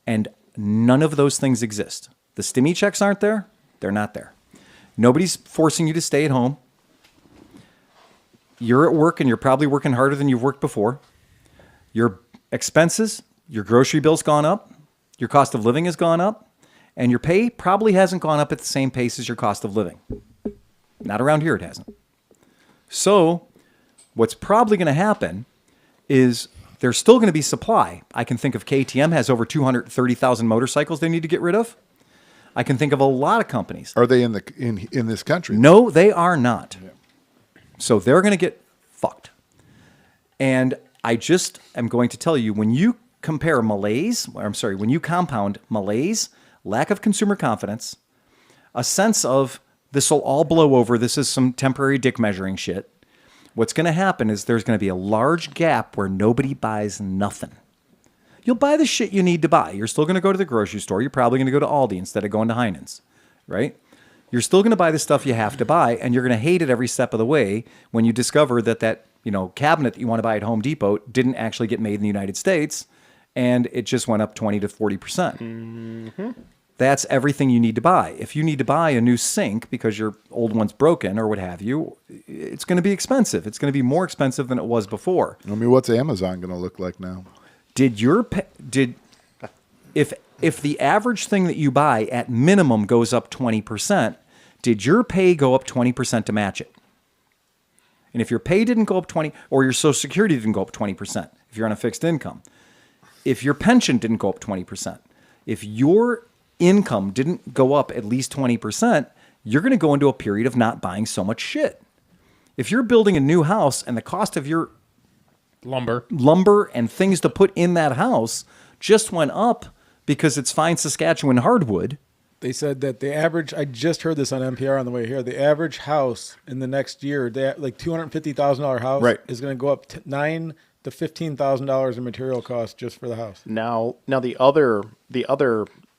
And none of those things exist. The stimmy checks aren't there. They're not there. Nobody's forcing you to stay at home. You're at work and you're probably working harder than you've worked before. Your expenses, your grocery bill's gone up. Your cost of living has gone up. And your pay probably hasn't gone up at the same pace as your cost of living. Not around here, it hasn't. So what's probably going to happen is there's still going to be supply. I can think of KTM has over 230,000 motorcycles they need to get rid of. I can think of a lot of companies. Are they in this country? No, they are not. Yeah. So they're going to get fucked. And I just am going to tell you, when you compare when you compound malaise, lack of consumer confidence, a sense of this will all blow over, this is some temporary dick measuring shit, what's going to happen is there's going to be a large gap where nobody buys nothing. You'll buy the shit you need to buy. You're still going to go to the grocery store. You're probably going to go to Aldi instead of going to Heinen's, right? You're still going to buy the stuff you have to buy, and you're going to hate it every step of the way when you discover that cabinet that you want to buy at Home Depot didn't actually get made in the United States, and it just went up 20 to 40%. Mm-hmm. That's everything you need to buy. If you need to buy a new sink because your old one's broken or what have you, it's going to be expensive. It's going to be more expensive than it was before. I mean, what's Amazon going to look like now? If the average thing that you buy at minimum goes up 20%, did your pay go up 20% to match it? And if your pay didn't go up 20, or your Social Security didn't go up 20%, if you're on a fixed income, if your pension didn't go up 20%, if your income didn't go up at least 20%, you're going to go into a period of not buying so much shit. If you're building a new house and the cost of your lumber and things to put in that house just went up because it's fine Saskatchewan hardwood. They said that the average, I just heard this on NPR on the way here, the average house in the next year, like $250,000 house, right, is going to go up $9,000 to $15,000 in material costs just for the house. Now the other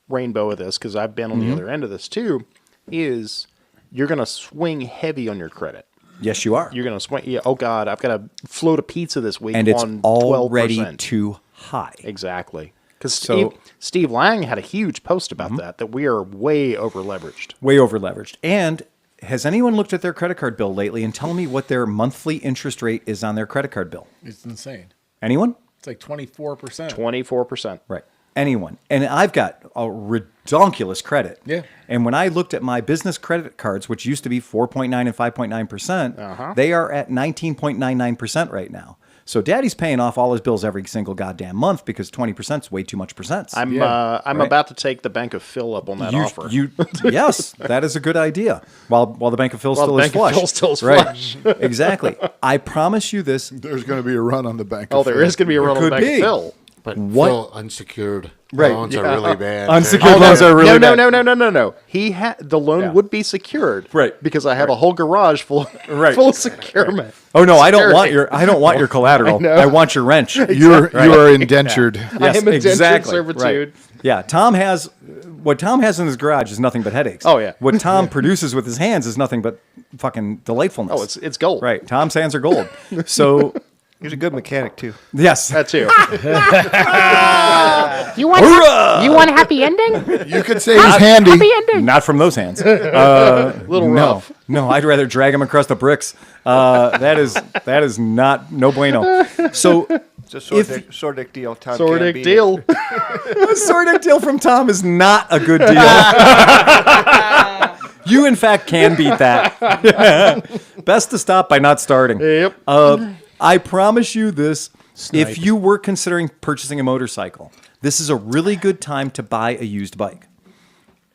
rainbow of this, because I've been on the other end of this too, is you're going to swing heavy on your credit. Yes, you are. You're going to swing. Yeah, oh God, I've got to float a pizza this week, and it's on already 12%. Too high. Exactly. Because Steve Lang had a huge post about that we are way over leveraged. Way over leveraged. And has anyone looked at their credit card bill lately and tell me what their monthly interest rate is on their credit card bill? It's insane. Anyone? It's like 24%. 24%. Right. Anyone. And I've got a redonkulous credit. Yeah. And when I looked at my business credit cards, which used to be 4.9 and 5.9%, they are at 19.99% right now. So Daddy's paying off all his bills every single goddamn month because 20% is way too much percents. I'm about to take the Bank of Phil up on that offer. Yes, that is a good idea. While the Bank of Phil still is flush. Phil still is flush. Exactly. I promise you this. There's going to be a run on the Bank of Phil. There is going to be a run on the Bank of Phil. But Phil, unsecured loans are really bad. Unsecured loans are really bad. No. The loan would be secured, right? Because I have a whole garage full of securement. Oh no, I don't want your collateral. I want your wrench. You are indentured. Yes, I am indentured Right. servitude. Yeah, what Tom has in his garage is nothing but headaches. Oh yeah. What Tom produces with his hands is nothing but fucking delightfulness. Oh, it's gold. Right. Tom's hands are gold. So. He's a good mechanic too. Yes, that too. You want a happy ending? You could say he's handy. Happy ending. Not from those hands. Little rough. No, I'd rather drag him across the bricks. That is not no bueno. So it's a Sordic deal. Tom Sordic deal. A Sordic deal from Tom is not a good deal. You, in fact, can beat that. Best to stop by not starting. Yep. I promise you this. Snipe. If you were considering purchasing a motorcycle, this is a really good time to buy a used bike.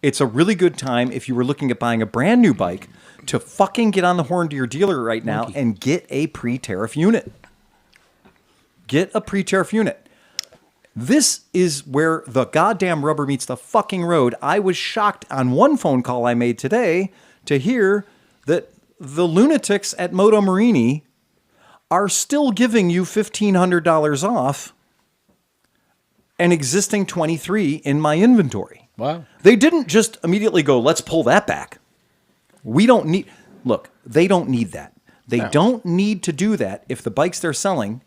It's a really good time if you were looking at buying a brand new bike to fucking get on the horn to your dealer right now and get a pre-tariff unit. Get a pre-tariff unit. This is where the goddamn rubber meets the fucking road. I was shocked on one phone call I made today to hear that the lunatics at Moto Morini are still giving you $1,500 off an existing 23 in my inventory. Wow. They didn't just immediately go, let's pull that back. We don't need, look, they don't need that. They don't need to do that if the bikes they're selling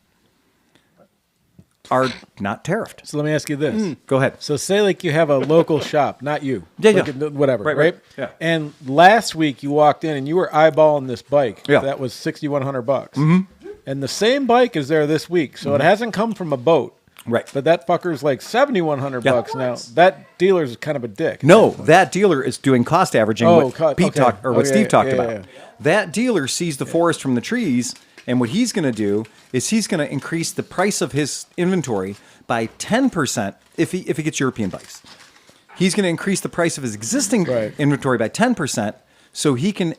are not tariffed. So let me ask you this. Go ahead. So say like you have a local shop, not you. Yeah, like yeah. Whatever, Right, right? right. Yeah. And last week you walked in and you were eyeballing this bike. Yeah. That was $6,100. Mm-hmm. And the same bike is there this week. So it hasn't come from a boat. Right. But that fucker's like $7,100 now. That dealer's kind of a dick. No, that dealer is doing cost averaging. Oh, what Pete okay. talked, or what Oh, Steve yeah, talked yeah, about. yeah. That dealer sees the forest from the trees, and what he's going to do is he's going to increase the price of his inventory by 10% if he gets European bikes. He's going to increase the price of his existing inventory by 10%, so he can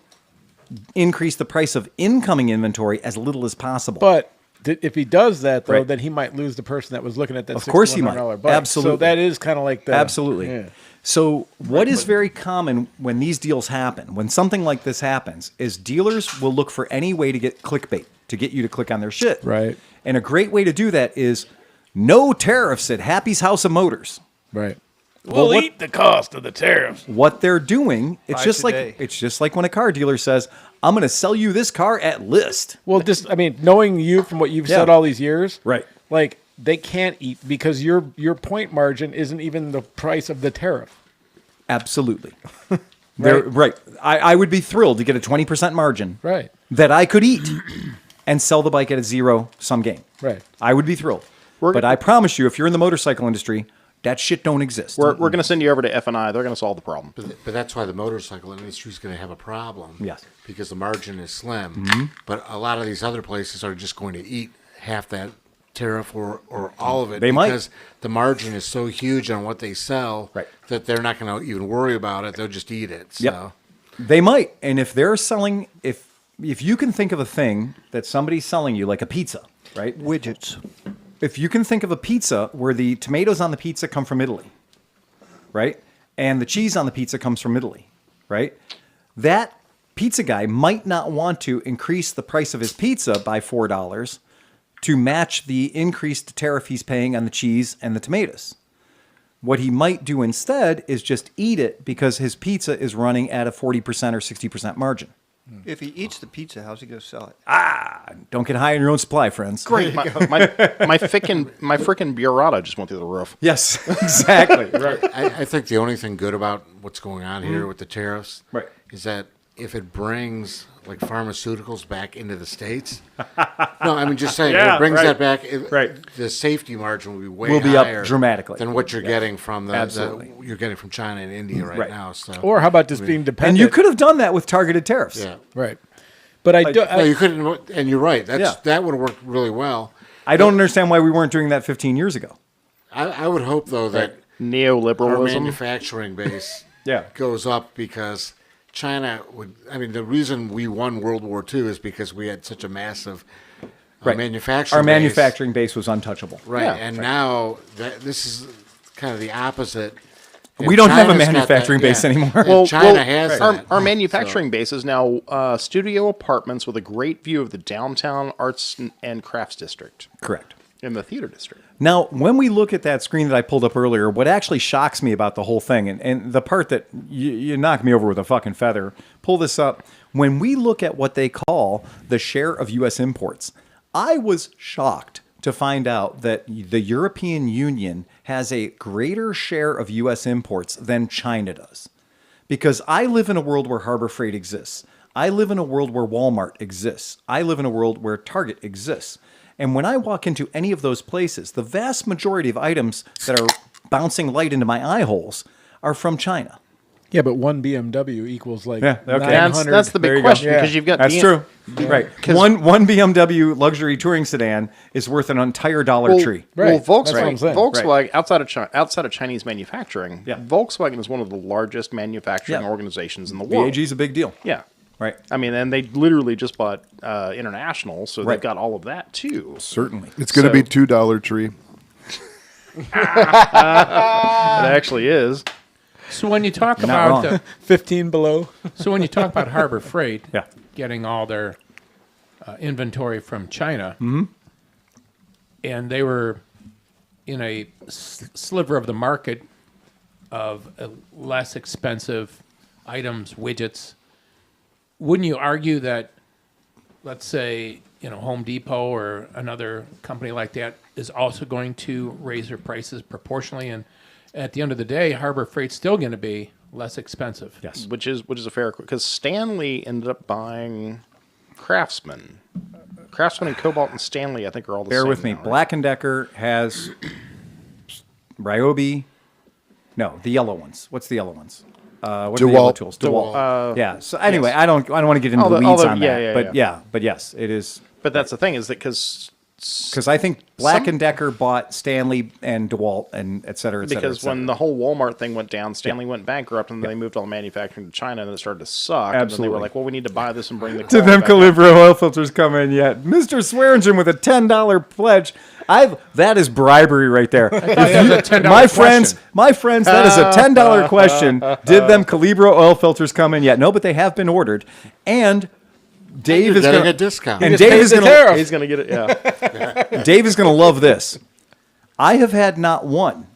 increase the price of incoming inventory as little as possible. But if he does that, though, Right. then he might lose the person that was looking at that Of course he might. $6,100 bike. Absolutely. So that is kind of like the... Absolutely. Yeah. So what is very common when these deals happen, when something like this happens, is dealers will look for any way to get clickbait, to get you to click on their shit. Right. And a great way to do that is no tariffs at Happy's House of Motors. Right. We'll eat the cost of the tariffs. What they're doing, Buy today. it's just like when a car dealer says, I'm going to sell you this car at list. Well, just, I mean, knowing you from what you've said Yeah. all these years, Right. like, they can't eat because your point margin isn't even the price of the tariff. Absolutely. Right. I would be thrilled to get a 20% margin Right. that I could eat and sell the bike at a zero-sum game. Right. I would be thrilled. But I promise you, if you're in the motorcycle industry, that shit don't exist. We're going to send you over to F&I. They're going to solve the problem. But that's why the motorcycle industry is going to have a problem. Yes. Because the margin is slim. But a lot of these other places are just going to eat half that tariff or all of it. They might. Because the margin is so huge on what they sell Right. that they're not going to even worry about it. They'll just eat it. So. Yep. They might. And if they're selling, if you can think of a thing that somebody's selling you, like a pizza, right? Widgets. If you can think of a pizza where the tomatoes on the pizza come from Italy, right? And the cheese on the pizza comes from Italy, right? That pizza guy might not want to increase the price of his pizza by $4 to match the increased tariff he's paying on the cheese and the tomatoes. What he might do instead is just eat it because his pizza is running at a 40% or 60% margin. If he eats the pizza, how's he going to sell it? Don't get high on your own supply, friends. Great. My frickin' burrata just went through the roof. Yes, exactly. Right. I think the only thing good about what's going on here with the tariffs Right. is that if it brings like pharmaceuticals back into the States, no, I mean just saying, if Yeah, it brings right. that back, Right. the safety margin will be way Will be up higher dramatically. than what you're getting from Absolutely. you're getting from China and India right, Right. now. So Or how about just being dependent? And you could have done that with targeted tariffs. yeah. Right. But I do. No, you couldn't, and you're right. Yeah. That would have worked really well. I don't understand why we weren't doing that 15 years ago. I would hope though that our Neoliberalism. manufacturing base Yeah. goes up because China would. I mean, the reason we won World War II is because we had such a massive manufacturing. Our base. manufacturing base was untouchable. right? Yeah. And now this is kind of the opposite. And We don't have a China's got manufacturing that- base anymore. And China has our, that. our manufacturing base is now studio apartments with a great view of the downtown arts and crafts district Correct. and the theater district. Now, when we look at that screen that I pulled up earlier, what actually shocks me about the whole thing, and the part that you knocked me over with a fucking feather, pull this up. When we look at what they call the share of U.S. imports, I was shocked to find out that the European Union has a greater share of U.S. imports than China does. Because I live in a world where Harbor Freight exists. I live in a world where Walmart exists. I live in a world where Target exists. And when I walk into any of those places, the vast majority of items that are bouncing light into my eye holes are from China. Yeah, but one BMW equals like Yeah, okay. 900. That's the There big you go. question because you've got That's the- true. Right. One BMW luxury touring sedan is worth an entire dollar tree. Right. Well, That's what I'm saying. Volkswagen outside of Chinese manufacturing, Yeah. Volkswagen is one of the largest manufacturing Yeah. organizations in the world. VAG is a big deal. Yeah. Right. I mean, and they literally just bought International, so Right. they've got all of that too. Certainly. It's going to So- be $2 tree. It actually is. So when you talk Not about wrong. 15 below. so when you talk about Harbor Freight, Yeah. getting all their inventory from China, and they were in a sliver of the market of less expensive items, widgets, wouldn't you argue that, let's say, Home Depot or another company like that is also going to raise their prices proportionally? And at the end of the day, Harbor Freight's still going to be less expensive. Yes. Which is a fair, because Stanley ended up buying Craftsman. Craftsman and Cobalt and Stanley, I think, are all the same. Bear with me. now, right? Black & Decker has Ryobi. No, the yellow ones. What's the yellow ones? What are the yellow DeWalt. tools? DeWalt. Yeah. So anyway, I don't want to get into All the the- weeds all the- on yeah, that. yeah, but yeah. but yes, it is. But that's the thing, is that because Because I think Black & Decker bought Stanley and DeWalt and et cetera, et cetera. Because et cetera. when the whole Walmart thing went down, Stanley went bankrupt, and then they moved all the manufacturing to China, and it started to suck. And then they Absolutely. were like, well, we need to buy this and bring the Did quality them back up. Calibro oil filters come in yet? Mr. Swearingen with a $10 pledge. That is bribery right there. That was a $10 my question. friends, that is a $10 question. Did them Calibro oil filters come in yet? No, but they have been ordered. And Dave You're is getting gonna, a discount. And just Dave paid is the gonna tariff. He's going to get it, yeah. Dave is gonna love this. I have had not one,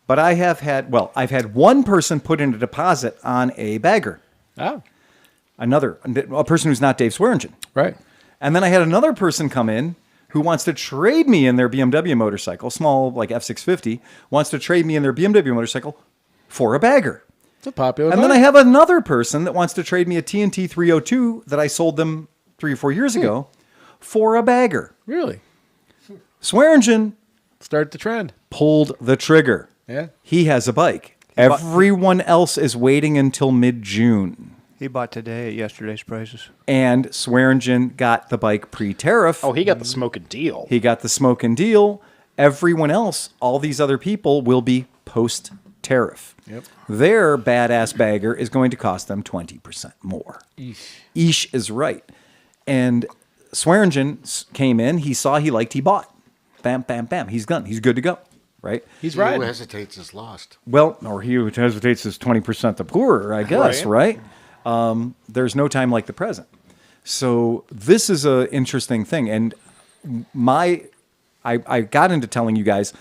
but I've had one person put in a deposit on a bagger. Oh, A person who's not Dave Swearingen. right. And then I had another person come in who wants to trade me in their BMW motorcycle, small like F650, wants to trade me in their BMW motorcycle for a bagger. It's a popular. And then I bike. have another person that wants to trade me a TNT 302 that I sold them 3 or 4 years ago for a bagger. Really Swearingen start the trend. pulled the trigger. Yeah. He has a bike. Everyone else is waiting until mid-June. He bought today at yesterday's prices. And Swearingen got the bike pre-tariff. Oh, he got the smoking deal. He got the smoke and deal. Everyone else, all these other people, will be post-tariff. Yep. Their badass bagger is going to cost them 20% more. Eesh is right. And Swearingen came in. He saw, he liked, he bought. Bam, bam, bam. He's done. He's good to go. Right? He's Who right. hesitates is lost. Well, or he who hesitates is 20% the poorer, I guess, right? There's no time like the present. So this is an interesting thing. And I got into telling you guys,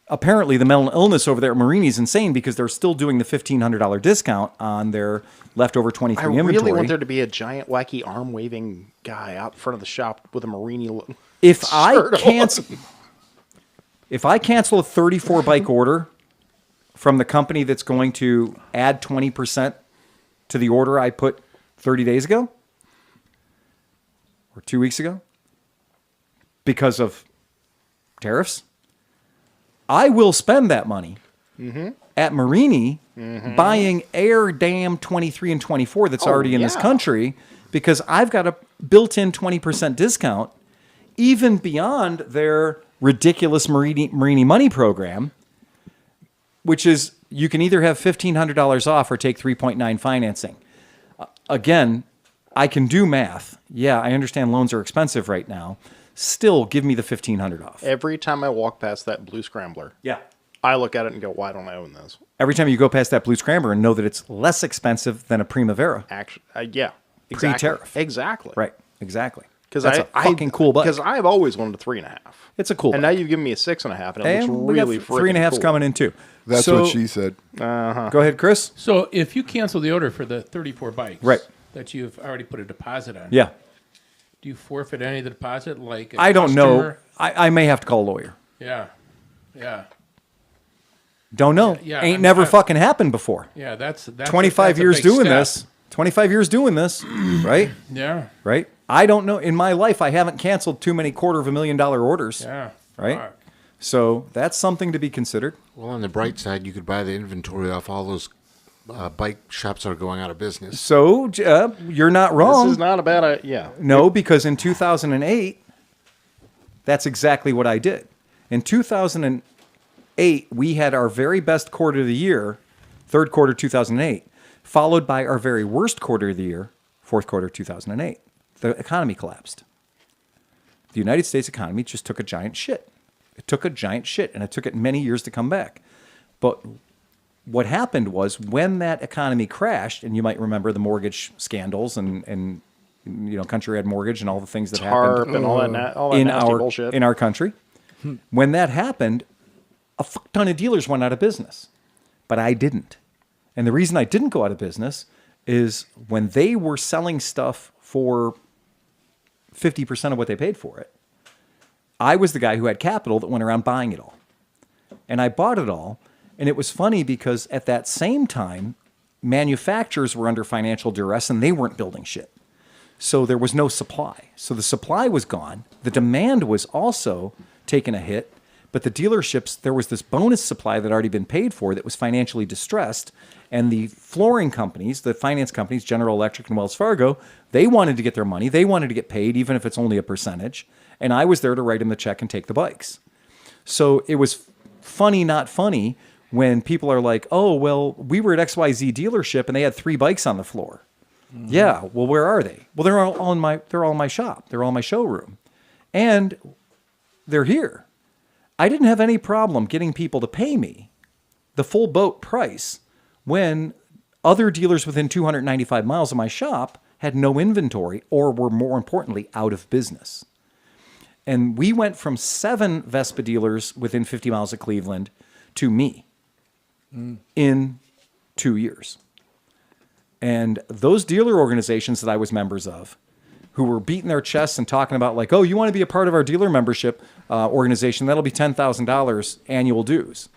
apparently the mental illness over there at Marini is insane because they're still doing the $1,500 discount on their leftover 23 I inventory. really want there to be a giant, wacky, arm-waving guy out in front of the shop with a Marini If I shirt on. cancel a 34 bike order from the company that's going to add 20% to the order I put 30 days ago or 2 weeks ago because of tariffs, I will spend that money at Marini buying Air Dam 23 and 24 that's already in this yeah. country because I've got a built-in 20% discount even beyond their ridiculous Marini money program, which is you can either have $1,500 off or take 3.9 financing. Again, I can do math. Yeah, I understand loans are expensive right now. Still, give me the $1,500 off. Every time I walk past that blue scrambler, Yeah. I look at it and go, why don't I own this? Every time you go past that blue scrambler and know that it's less expensive than a Primavera. Actually, yeah. Exactly. Pre-tariff. Exactly. Right, exactly. Because That's a fucking cool bike. Because I've always wanted a 3.5. It's a cool And bike. now you've given me a 6.5, and it And looks we got really 3.5's cool. coming in too. That's So- what she said. Go ahead, Chris. So if you cancel the order for the 34 bikes Right. that you've already put a deposit on, Yeah. do you forfeit any of the deposit? Like a I don't know. customer? I may have to call a lawyer. Yeah. Yeah. Don't know. Yeah, Ain't I'm never not- fucking happened before. Yeah, that's 25 that's a years big doing step. this. 25 years doing this, right? Yeah. Right? I don't know. In my life, I haven't canceled too many $250,000 orders. Yeah. Right? Fuck. So that's something to be considered. Well, on the bright side, you could buy the inventory off all those bike shops that are going out of business. So you're not wrong. This is not a bad yeah. No, because in 2008, that's exactly what I did. In 2008, we had our very best quarter of the year, third quarter 2008, followed by our very worst quarter of the year, fourth quarter 2008. The economy collapsed. The United States economy just took a giant shit. It took a giant shit, and it took it many years to come back. But what happened was when that economy crashed, and you might remember the mortgage scandals and Country Red Mortgage and all the things that Tarp happened and all that in nasty our bullshit. in our country. When that happened, a fuck ton of dealers went out of business, but I didn't. And the reason I didn't go out of business is when they were selling stuff for 50% of what they paid for it, I was the guy who had capital that went around buying it all. And I bought it all. And it was funny because at that same time, manufacturers were under financial duress and they weren't building shit. So there was no supply. So the supply was gone. The demand was also taking a hit. But the dealerships, there was this bonus supply that had already been paid for that was financially distressed. And the flooring companies, the finance companies, General Electric and Wells Fargo, they wanted to get their money. They wanted to get paid, even if it's only a percentage. And I was there to write them the check and take the bikes. So it was funny, not funny, when people are like, oh, well, we were at XYZ dealership and they had 3 bikes on the floor. Mm-hmm. Yeah, well, where are they? Well, they're all in my shop. They're all in my showroom. And they're here. I didn't have any problem getting people to pay me the full boat price when other dealers within 295 miles of my shop had no inventory or were, more importantly, out of business. And we went from 7 Vespa dealers within 50 miles of Cleveland to me in 2 years. And those dealer organizations that I was members of, who were beating their chests and talking about like, oh, you want to be a part of our dealer membership organization, that'll be $10,000 annual dues.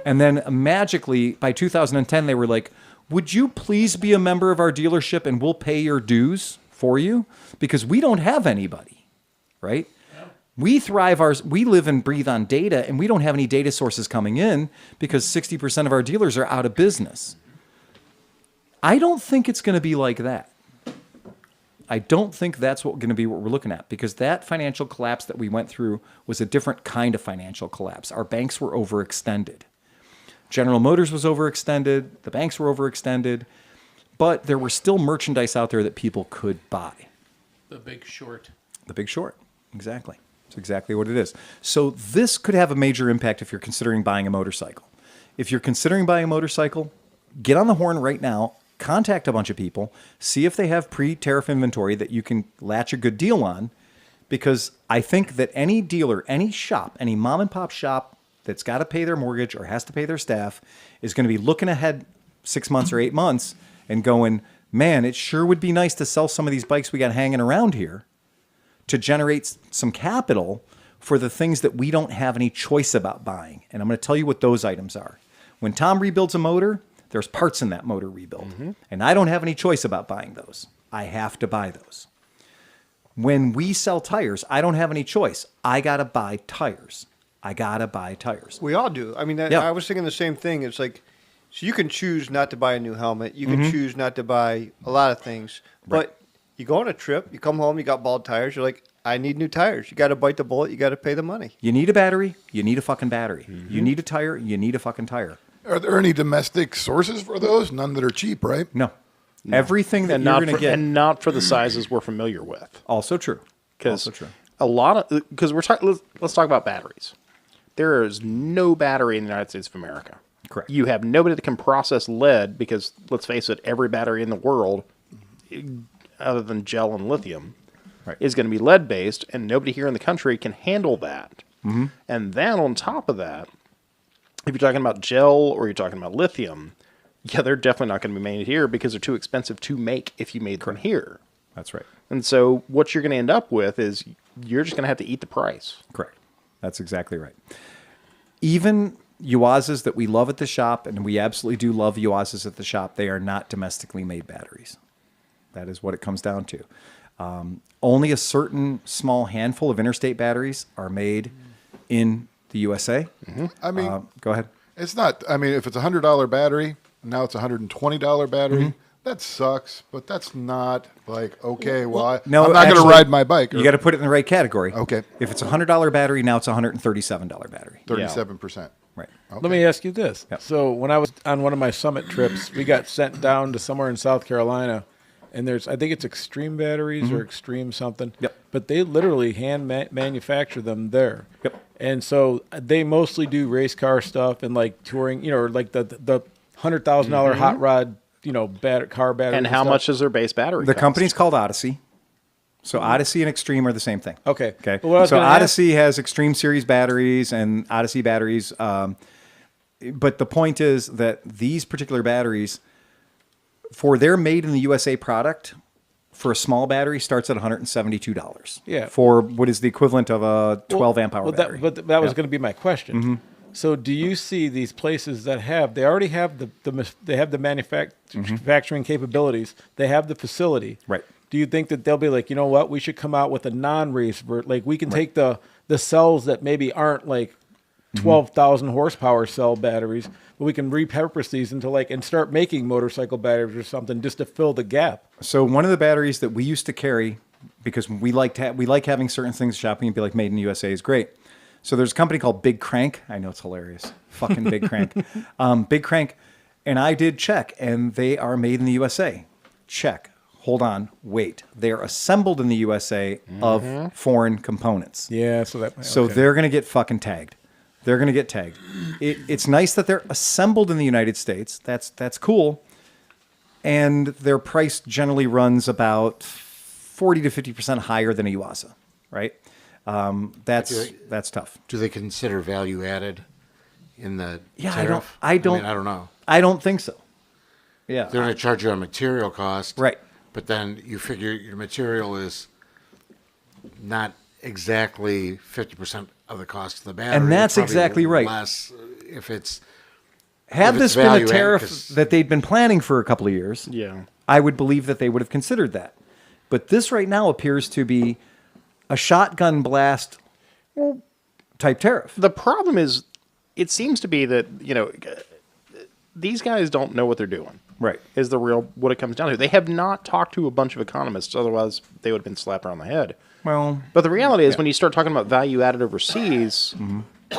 And then magically, by 2010, they were like, would you please be a member of our dealership and we'll pay your dues for you? Because we don't have anybody, right? We live and breathe on data, and we don't have any data sources coming in because 60% of our dealers are out of business. I don't think it's going to be like that. I don't think that's going to be what we're looking at, because that financial collapse that we went through was a different kind of financial collapse. Our banks were overextended. General Motors was overextended. The banks were overextended. But there were still merchandise out there that people could buy. The Big Short. The Big Short. Exactly. That's exactly what it is. So this could have a major impact if you're considering buying a motorcycle. If you're considering buying a motorcycle, get on the horn right now. Contact a bunch of people, see if they have pre-tariff inventory that you can latch a good deal on, because I think that any dealer, any shop, any mom and pop shop that's got to pay their mortgage or has to pay their staff is going to be looking ahead 6 months or 8 months and going, man, it sure would be nice to sell some of these bikes we got hanging around here to generate some capital for the things that we don't have any choice about buying. And I'm going to tell you what those items are. When Tom rebuilds a motor, there's parts in that motor rebuild. Mm-hmm. And I don't have any choice about buying those. I have to buy those. When we sell tires, I don't have any choice. I got to buy tires. We all do. I mean, I was thinking the same thing. It's like, so you can choose not to buy a new helmet. You can choose not to buy a lot of things. Right. But you go on a trip, you come home, you got bald tires. You're like, I need new tires. You got to bite the bullet. You got to pay the money. You need a battery. You need a fucking battery. Mm-hmm. You need a tire. You need a fucking tire. Are there any domestic sources for those? None that are cheap, right? No. Everything that you're going to get. And not for the sizes we're familiar with. Also true. Because let's talk about batteries. There is no battery in the United States of America. Correct. You have nobody that can process lead because, let's face it, every battery in the world, other than gel and lithium, is going to be lead-based, and nobody here in the country can handle that. Mm-hmm. And then on top of that, if you're talking about gel or you're talking about lithium, yeah, they're definitely not going to be made here because they're too expensive to make if you made them here. That's right. And so what you're going to end up with is you're just going to have to eat the price. Correct. That's exactly right. Even Yuazas that we love at the shop, and we absolutely do love Yuazas at the shop, they are not domestically made batteries. That is what it comes down to. Only a certain small handful of interstate batteries are made in the USA. Mm-hmm. I mean, go ahead. It's not. I mean, if it's $100 battery, now it's $120 battery. Mm-hmm. That sucks, but that's not like, okay, well, I'm not going to ride my bike. You got to put it in the right category. Okay. If it's a $100 battery, now it's a $137 battery. 37%. Right. Okay. Let me ask you this. Yep. So when I was on one of my summit trips, we got sent down to somewhere in South Carolina, and I think it's Extreme Batteries or Extreme something. Yep. But they literally hand manufacture them there. Yep. And so they mostly do race car stuff and like touring, or like the $100,000 hot rod, car battery. And how much is their base battery The cost? company's called Odyssey. So Odyssey and Extreme are the same thing. Okay. Okay. Well, so Odyssey has Extreme Series batteries, and Odyssey batteries But the point is that these particular batteries, for their made in the USA product, for a small battery starts at $172. Yeah. For what is the equivalent of a 12 amp hour battery. But that was going to be my question. So do you see these places that they already have the manufacturing capabilities, they have the facility. Right. Do you think that they'll be like, you know what, we should come out with a non-race like we can take the cells that maybe aren't like 12,000 horsepower cell batteries, but we can repurpose these into and start making motorcycle batteries or something just to fill the gap. So one of the batteries that we used to carry, because we like having certain things shopping and be like made in USA is great. So there's a company called Big Crank. I know it's hilarious. Fucking Big Crank. Big Crank. And I did check, and they are made in the USA. Check. Hold on. Wait. They are assembled in the USA of foreign components. Yeah, so they're going to get fucking tagged. They're going to get tagged. It's nice that they're assembled in the United States. That's cool. And their price generally runs about 40 to 50% higher than a Yuasa, right? That's tough. Do they consider value added in the Yeah, tariff? I don't know. I don't think so. Yeah. They're going to charge you a material cost. Right. But then you figure your material is not exactly 50% of the cost of the battery. And that's Probably exactly right. Less if it's Had if this it's been a value added, tariff 'cause- that they'd been planning for a couple of years, I would believe that they would have considered that. But this right now appears to be a shotgun blast type tariff. The problem is, it seems to be that, these guys don't know what they're doing. Right. Is what it comes down to. They have not talked to a bunch of economists, otherwise they would have been slapped around the head. Well, but the reality is when you start talking about value added overseas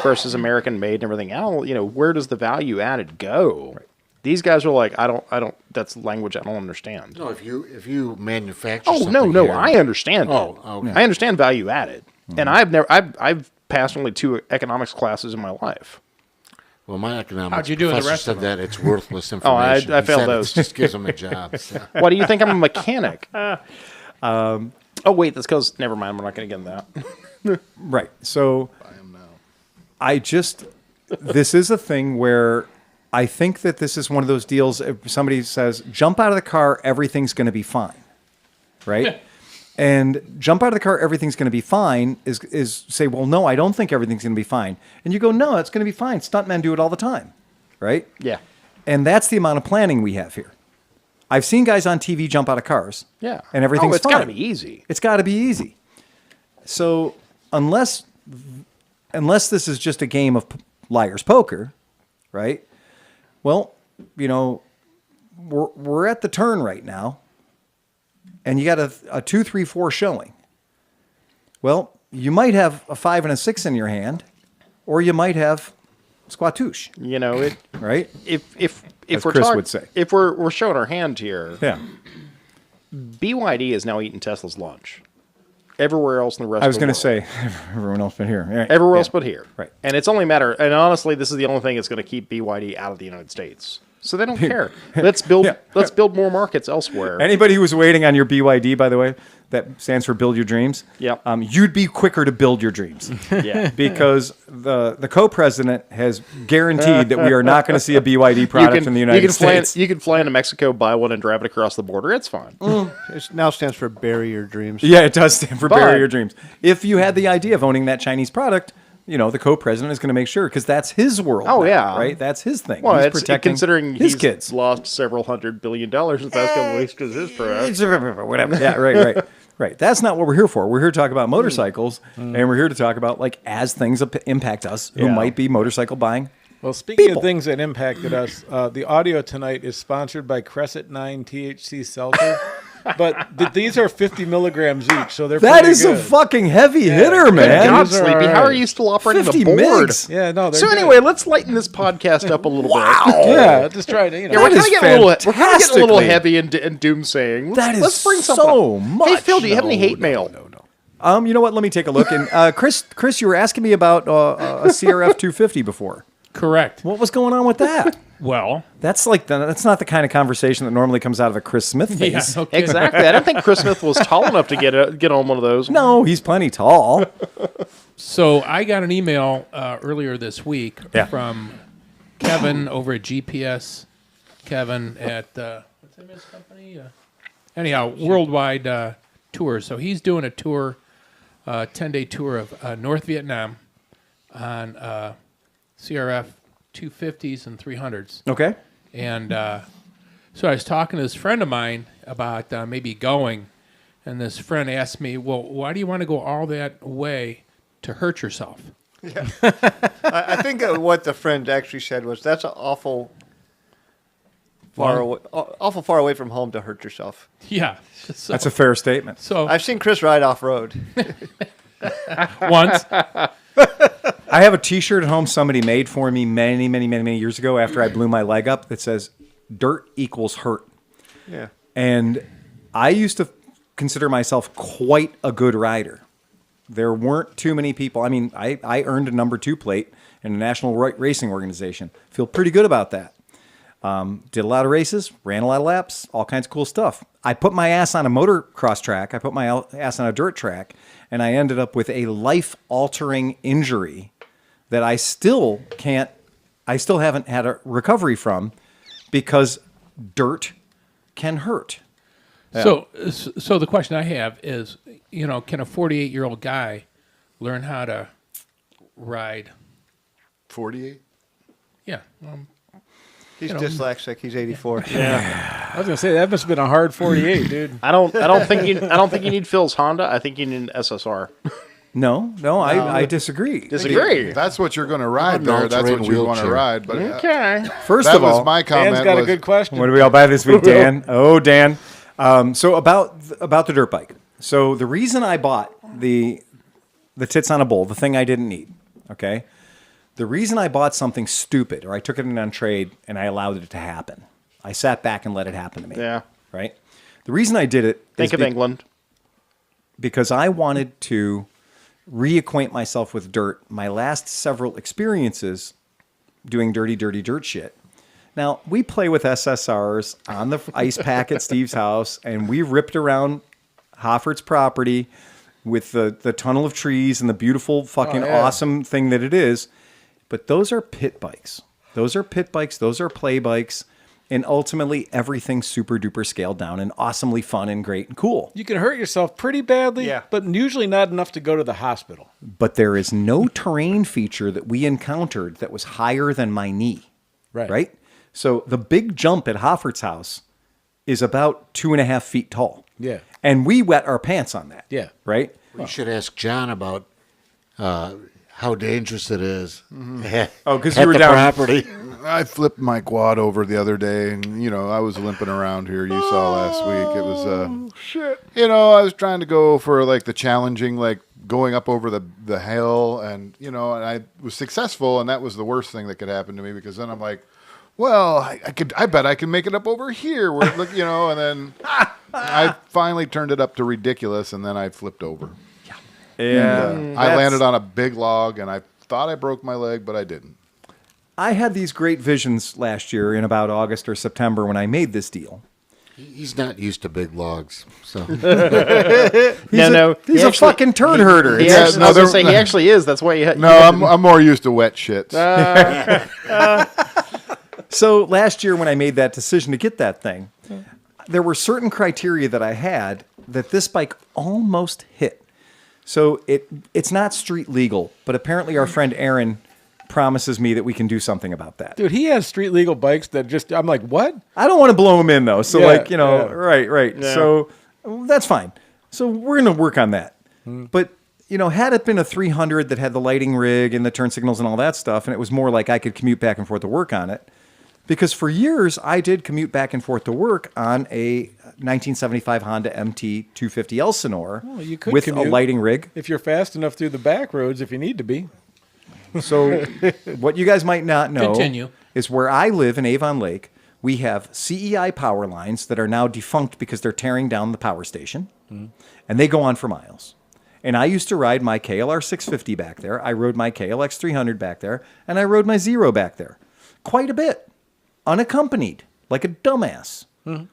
versus American made and everything else, where does the value added go? Right. These guys are like, I don't, that's language I don't understand. No, if you manufacture no, here, I understand. Oh, okay. I understand value added. And I've passed only 2 economics classes in my life. Well, my economics How'd you do in the professor rest said of them? that it's worthless information. I He failed said those. It just gives them a job. So. Why do you think I'm a mechanic? Oh, wait, that's because, never mind, we're not going to get into that. Right. So this is a thing where I think that this is one of those deals. If somebody says, jump out of the car, everything's going to be fine. Right. And jump out of the car, everything's going to be fine is say, well, no, I don't think everything's going to be fine. And you go, no, it's going to be fine. Stuntmen do it all the time. Right. Yeah. And that's the amount of planning we have here. I've seen guys on TV jump out of cars. Yeah. And everything's it's fine. got to be easy. It's got to be easy. So unless this is just a game of liar's poker, right? Well, we're at the turn right now, and you got a 2, 3, 4 showing. Well, you might have a 5 and a 6 in your hand, or you might have squatouche. Right? If As we're Chris would say. if we're showing our hand here, Yeah. BYD is now eating Tesla's lunch. Everywhere else in the rest I was of the going to world. say everyone else but here. Yeah. Everywhere Yeah. else but here. Right. And it's only a matter, and honestly, this is the only thing that's going to keep BYD out of the United States. So they don't care. Let's build more markets elsewhere. Anybody who was waiting on your BYD, by the way, that stands for Build Your Dreams. Yep. You'd be quicker to build your dreams. Yeah. Because the co-president has guaranteed that we are not going to see a BYD product in the United States. You can fly into Mexico, buy one, and drive it across the border. It's fine. It now stands for bury your dreams. Yeah, it does stand for But- bury your dreams. If you had the idea of owning that Chinese product, the co-president is going to make sure, because that's his world. Oh, now, yeah. right? That's his thing. Well, He's it's protecting considering his he's kids. lost several $100 billion in the past couple of weeks because of his product. Whatever. Yeah, right. That's not what we're here for. We're here to talk about motorcycles, and we're here to talk about as things impact us, who might be motorcycle buying. Well, speaking of things that impacted us, the audio tonight is sponsored by Crescent 9 THC Seltzer. But these are 50 milligrams each, so they're That pretty is good. a fucking heavy hitter, Good man. God, these are Sleepy, all how are right. you still operating 50 the board? migs. Yeah, no, they're So good. anyway, let's lighten this podcast up a little bit. Yeah, just try to, Yeah, we're That kind is of getting a little fantastically- heavy and doomsaying. That is let's bring so something up. much. Hey, Phil, do you have any hate mail? You know what? Let me take a look. And Chris, you were asking me about a CRF 250 before. Correct. What was going on with that? Well, That's that's not the kind of conversation that normally comes out of a Chris Smith face. yeah, no kidding. Exactly. I don't think Chris Smith was tall enough to get on one of those. No, he's plenty tall. So I got an email earlier this week Yeah. from Kevin over at GPS, Kevin at what's the name of his company? Anyhow, worldwide tour. So he's doing a tour, 10-day tour of North Vietnam on CRF 250s and 300s. Okay. And so I was talking to this friend of mine about maybe going, and this friend asked me, well, why do you want to go all that way to hurt yourself? Yeah. I think what the friend actually said was, that's an awful far away from home to hurt yourself. Yeah. So, That's a fair statement. So I've seen Chris ride off-road. once. I have a T-shirt at home somebody made for me many years ago after I blew my leg up that says, dirt equals hurt. Yeah. And I used to consider myself quite a good rider. There weren't too many people. I mean, I earned a number 2 plate in a national racing organization. Feel pretty good about that. Did a lot of races, ran a lot of laps, all kinds of cool stuff. I put my ass on a motocross track. I put my ass on a dirt track, and I ended up with a life-altering injury that I still haven't had a recovery from because dirt can hurt. Yeah. So the question I have is, can a 48-year-old guy learn how to ride? 48? Yeah. He's dyslexic. He's 84. Yeah. I was gonna say that must have been a hard 48, dude. I don't think you need Phil's Honda. I think you need an SSR. No, I disagree. Disagree. That's what you're going to ride there. That's what you want to ride. But Okay. First that of all, was my comment. Dan's got a good question. what do we all buy this week, Dan? Oh, Dan. So about the dirt bike. So the reason I bought the tits on a bull, the thing I didn't need, okay? The reason I bought something stupid, or I took it in on trade and I allowed it to happen. I sat back and let it happen to me. Yeah. Right? The reason I did it Think of England. because I wanted to reacquaint myself with dirt. My last several experiences doing dirty dirt shit. Now, we play with SSRs on the ice pack at Steve's house, and we ripped around Hoffert's property with the tunnel of trees and the beautiful fucking awesome thing that it is. But those are pit bikes. Those are pit bikes. Those are play bikes. And ultimately, everything's super duper scaled down and awesomely fun and great and cool. You can hurt yourself pretty badly, but usually not enough to go to the hospital. But there is no terrain feature that we encountered that was higher than my knee. Right? So the big jump at Hoffert's house is about 2.5 feet tall. Yeah. And we wet our pants on that. Yeah. Right? You should ask John about how dangerous it is. Oh, because at you were the down. property. I flipped my quad over the other day, and I was limping around here. You saw last week. It was shit. I was trying to go for like the challenging, like going up over the hill, and and I was successful, and that was the worst thing that could happen to me because then I'm like, well, I bet I can make it up over here. Where and then I finally turned it up to ridiculous, and then I flipped over. Yeah. And, I landed on a big log, and I thought I broke my leg, but I didn't. I had these great visions last year in about August or September when I made this deal. He's not used to big logs, so He's a fucking turd herder. He actually is. That's why I'm more used to wet shit. So last year when I made that decision to get that thing, there were certain criteria that I had that this bike almost hit. So it's not street legal, but apparently our friend Aaron promises me that we can do something about that. Dude, he has street legal bikes that I'm like, what? I don't want to blow him in though. So right. Yeah. So that's fine. So we're going to work on that. But had it been a 300 that had the lighting rig and the turn signals and all that stuff, and it was more like I could commute back and forth to work on it, because for years I did commute back and forth to work on a 1975 Honda MT 250 Elsinore with commute a lighting rig. If you're fast enough through the back roads, if you need to be. So what you guys might not know is where I live in Avon Lake, we have CEI power lines that are now defunct because they're tearing down the power station, and they go on for miles. And I used to ride my KLR 650 back there. I rode my KLX 300 back there, and I rode my Zero back there quite a bit, unaccompanied, like a dumbass,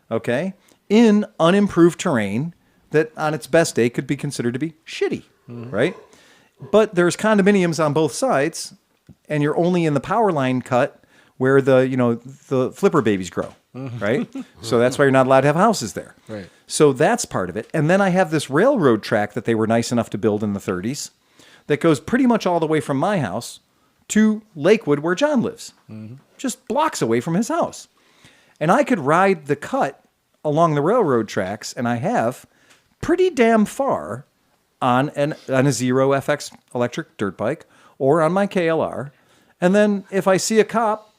okay, in unimproved terrain that on its best day could be considered to be shitty, right? But there's condominiums on both sides, and you're only in the power line cut where the flipper babies grow, right? So that's why you're not allowed to have houses there. Right. So that's part of it. And then I have this railroad track that they were nice enough to build in the 30s that goes pretty much all the way from my house to Lakewood where John lives, just blocks away from his house. And I could ride the cut along the railroad tracks, and I have pretty damn far on a Zero FX electric dirt bike or on my KLR. And then if I see a cop,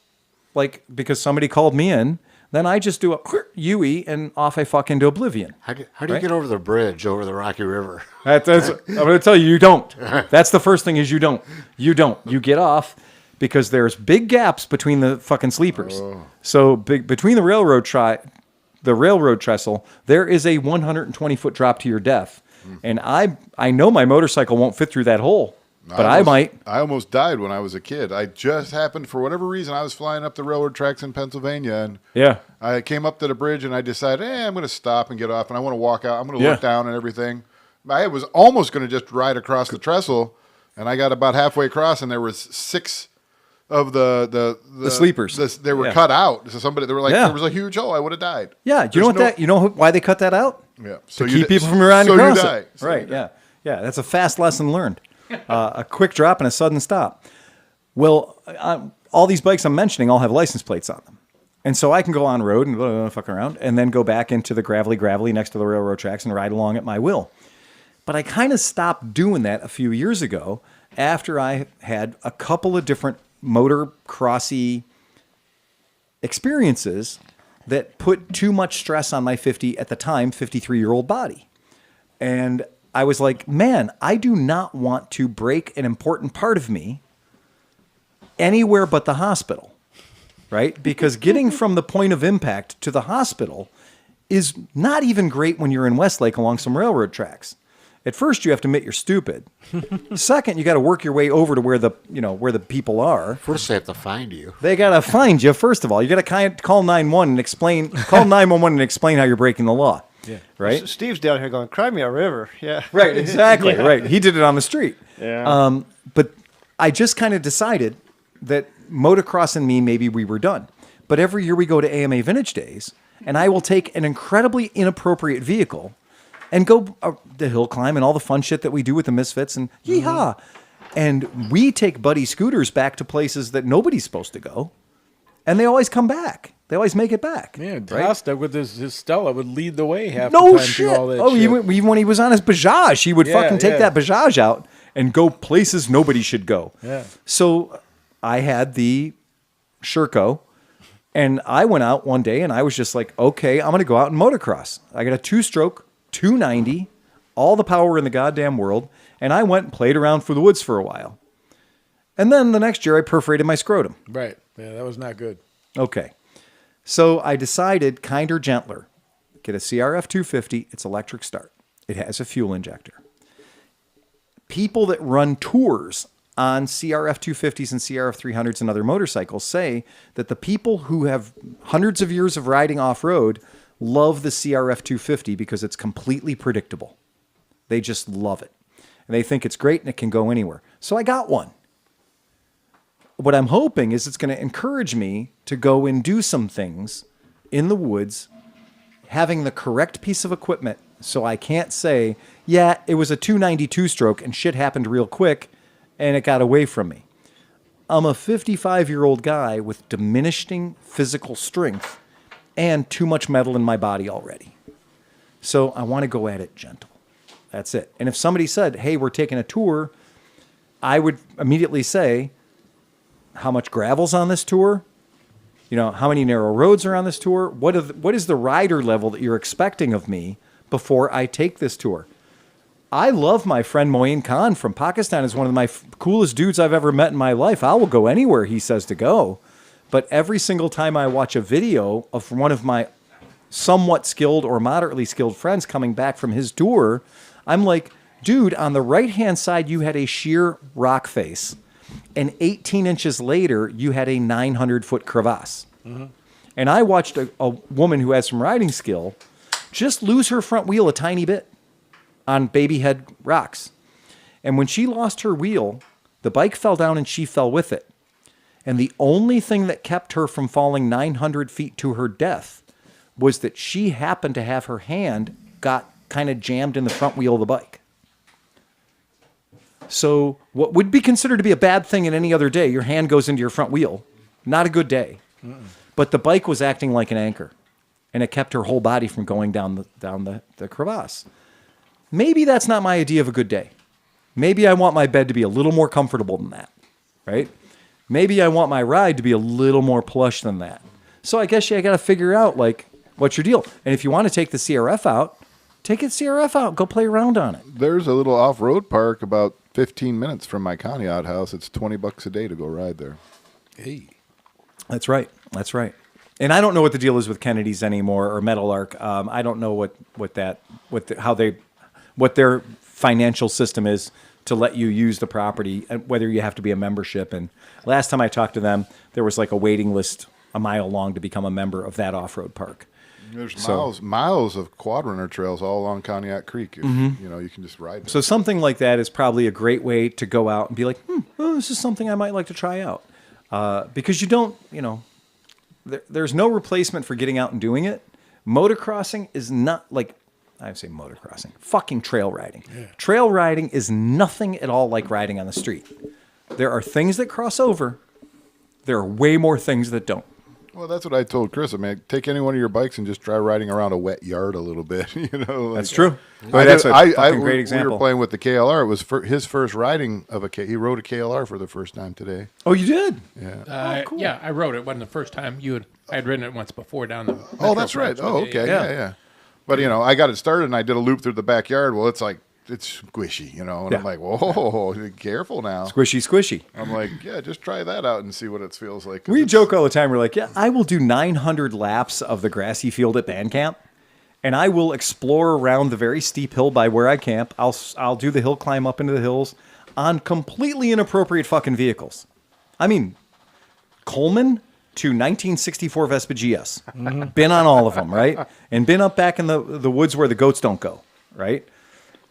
like because somebody called me in, then I just do a UE and off I fuck into oblivion. How do you get over the bridge over the Rocky River? I'm going to tell you, you don't. That's the first thing is you don't. You don't. You get off because there's big gaps between the fucking sleepers. So between the railroad trestle, there is a 120-foot drop to your death. And I know my motorcycle won't fit through that hole, but I might. I almost died when I was a kid. I just happened, for whatever reason, I was flying up the railroad tracks in Pennsylvania, and I came up to the bridge, and I decided, I'm going to stop and get off, and I want to walk out. I'm going to look down and everything. I was almost going to just ride across the trestle, and I got about halfway across, and there was 6 of the sleepers. They were cut out. So they were like, there was a huge hole. I would have died. Yeah, you know why they cut that out? Yeah, so to keep people from riding across it. So right? Yeah. That's a fast lesson learned. A quick drop and a sudden stop. Well, all these bikes I'm mentioning all have license plates on them, and so I can go on road and fuck around, and then go back into the gravelly next to the railroad tracks and ride along at my will. But I kind of stopped doing that a few years ago after I had a couple of different motocrossy experiences that put too much stress on my 53-year-old body. And I was like, man, I do not want to break an important part of me anywhere but the hospital, right? Because getting from the point of impact to the hospital is not even great when you're in Westlake along some railroad tracks. At first, you have to admit you're stupid. Second, you got to work your way over to where the people are. First, they have to find you. They got to find you. First of all, you got to call 911 and explain. Call 911 and explain how you're breaking the law. Yeah. Right. Steve's down here going, "Cry me a river." Yeah. Right. Exactly. Right. He did it on the street. Yeah. But I just kind of decided that motocross and me, maybe we were done. But every year we go to AMA Vintage Days, and I will take an incredibly inappropriate vehicle and go the hill climb and all the fun shit that we do with the Misfits and yeehaw. And we take buddy scooters back to places that nobody's supposed to go. And they always come back. They always make it back. Yeah, right? Costa with his Stella would lead the way half the time shit. through all that shit. Even when he was on his Bajaj, he would fucking take that Bajaj out and go places nobody should go. Yeah. So I had the Sherco, and I went out one day and I was just like, okay, I'm going to go out and motocross. I got a 2-stroke 290, all the power in the goddamn world, and I went and played around for the woods for a while. And then the next year I perforated my scrotum. Right. Yeah, that was not good. Okay. So I decided kinder, gentler. Get a CRF 250. It's electric start. It has a fuel injector. People that run tours on CRF 250s and CRF 300s and other motorcycles say that the people who have hundreds of years of riding off-road love the CRF 250 because it's completely predictable. They just love it. And they think it's great and it can go anywhere. So I got one. What I'm hoping is it's going to encourage me to go and do some things in the woods, having the correct piece of equipment so I can't say, yeah, it was a 292 stroke and shit happened real quick and it got away from me. I'm a 55-year-old guy with diminishing physical strength and too much metal in my body already. So I want to go at it gentle. That's it. And if somebody said, hey, we're taking a tour, I would immediately say, how much gravel's on this tour? You know, how many narrow roads are on this tour? What is the rider level that you're expecting of me before I take this tour? I love my friend Moeen Khan from Pakistan. Is one of my coolest dudes I've ever met in my life. I will go anywhere he says to go. But every single time I watch a video of one of my somewhat skilled or moderately skilled friends coming back from his tour, I'm like, dude, on the right-hand side, you had a sheer rock face. And 18 inches later, you had a 900-foot crevasse. Mm-hmm. And I watched a woman who has some riding skill just lose her front wheel a tiny bit on baby head rocks. And when she lost her wheel, the bike fell down and she fell with it. And the only thing that kept her from falling 900 feet to her death was that she happened to have her hand got kind of jammed in the front wheel of the bike. So what would be considered to be a bad thing in any other day, your hand goes into your front wheel. Not a good day. But the bike was acting like an anchor, and it kept her whole body from going down the crevasse. Maybe that's not my idea of a good day. Maybe I want my bed to be a little more comfortable than that, right? Maybe I want my ride to be a little more plush than that. So I guess you got to figure out, like, what's your deal? And if you want to take the CRF out, take the CRF out. Go play around on it. There's a little off-road park about 15 minutes from my Conneaut house. It's $20 a day to go ride there. Hey. That's right. That's right. And I don't know what the deal is with Kennedy's anymore or Metal Arc. I don't know what their financial system is to let you use the property, and whether you have to be a membership. And last time I talked to them, there was like a waiting list a mile long to become a member of that off-road park. There's miles of quad runner trails all along Conneaut Creek. If, you can just ride them. So something like that is probably a great way to go out and be like, this is something I might like to try out. Because you don't, there's no replacement for getting out and doing it. Motocrossing is not like, I say motocrossing, fucking trail riding. Yeah. Trail riding is nothing at all like riding on the street. There are things that cross over. There are way more things that don't. Well, that's what I told Chris. I mean, take any one of your bikes and just try riding around a wet yard a little bit. That's true. But that's a fucking great example. We were playing with the KLR. It was his first riding of he rode a KLR for the first time today. Oh, you did? Yeah. Cool. Yeah, I rode it. It wasn't the first time. I had ridden it once before down the. Oh, that's right. Oh, okay. Yeah. But I got it started and I did a loop through the backyard. Well, it's squishy, and I'm like, whoa, be careful now. Squishy. I'm like, yeah, just try that out and see what it feels like. We joke all the time. We're like, yeah, I will do 900 laps of the grassy field at band camp, and I will explore around the very steep hill by where I camp. I'll do the hill climb up into the hills on completely inappropriate fucking vehicles. I mean, Coleman to 1964 Vespa GS. Been on all of them, right? And been up back in the woods where the goats don't go, right?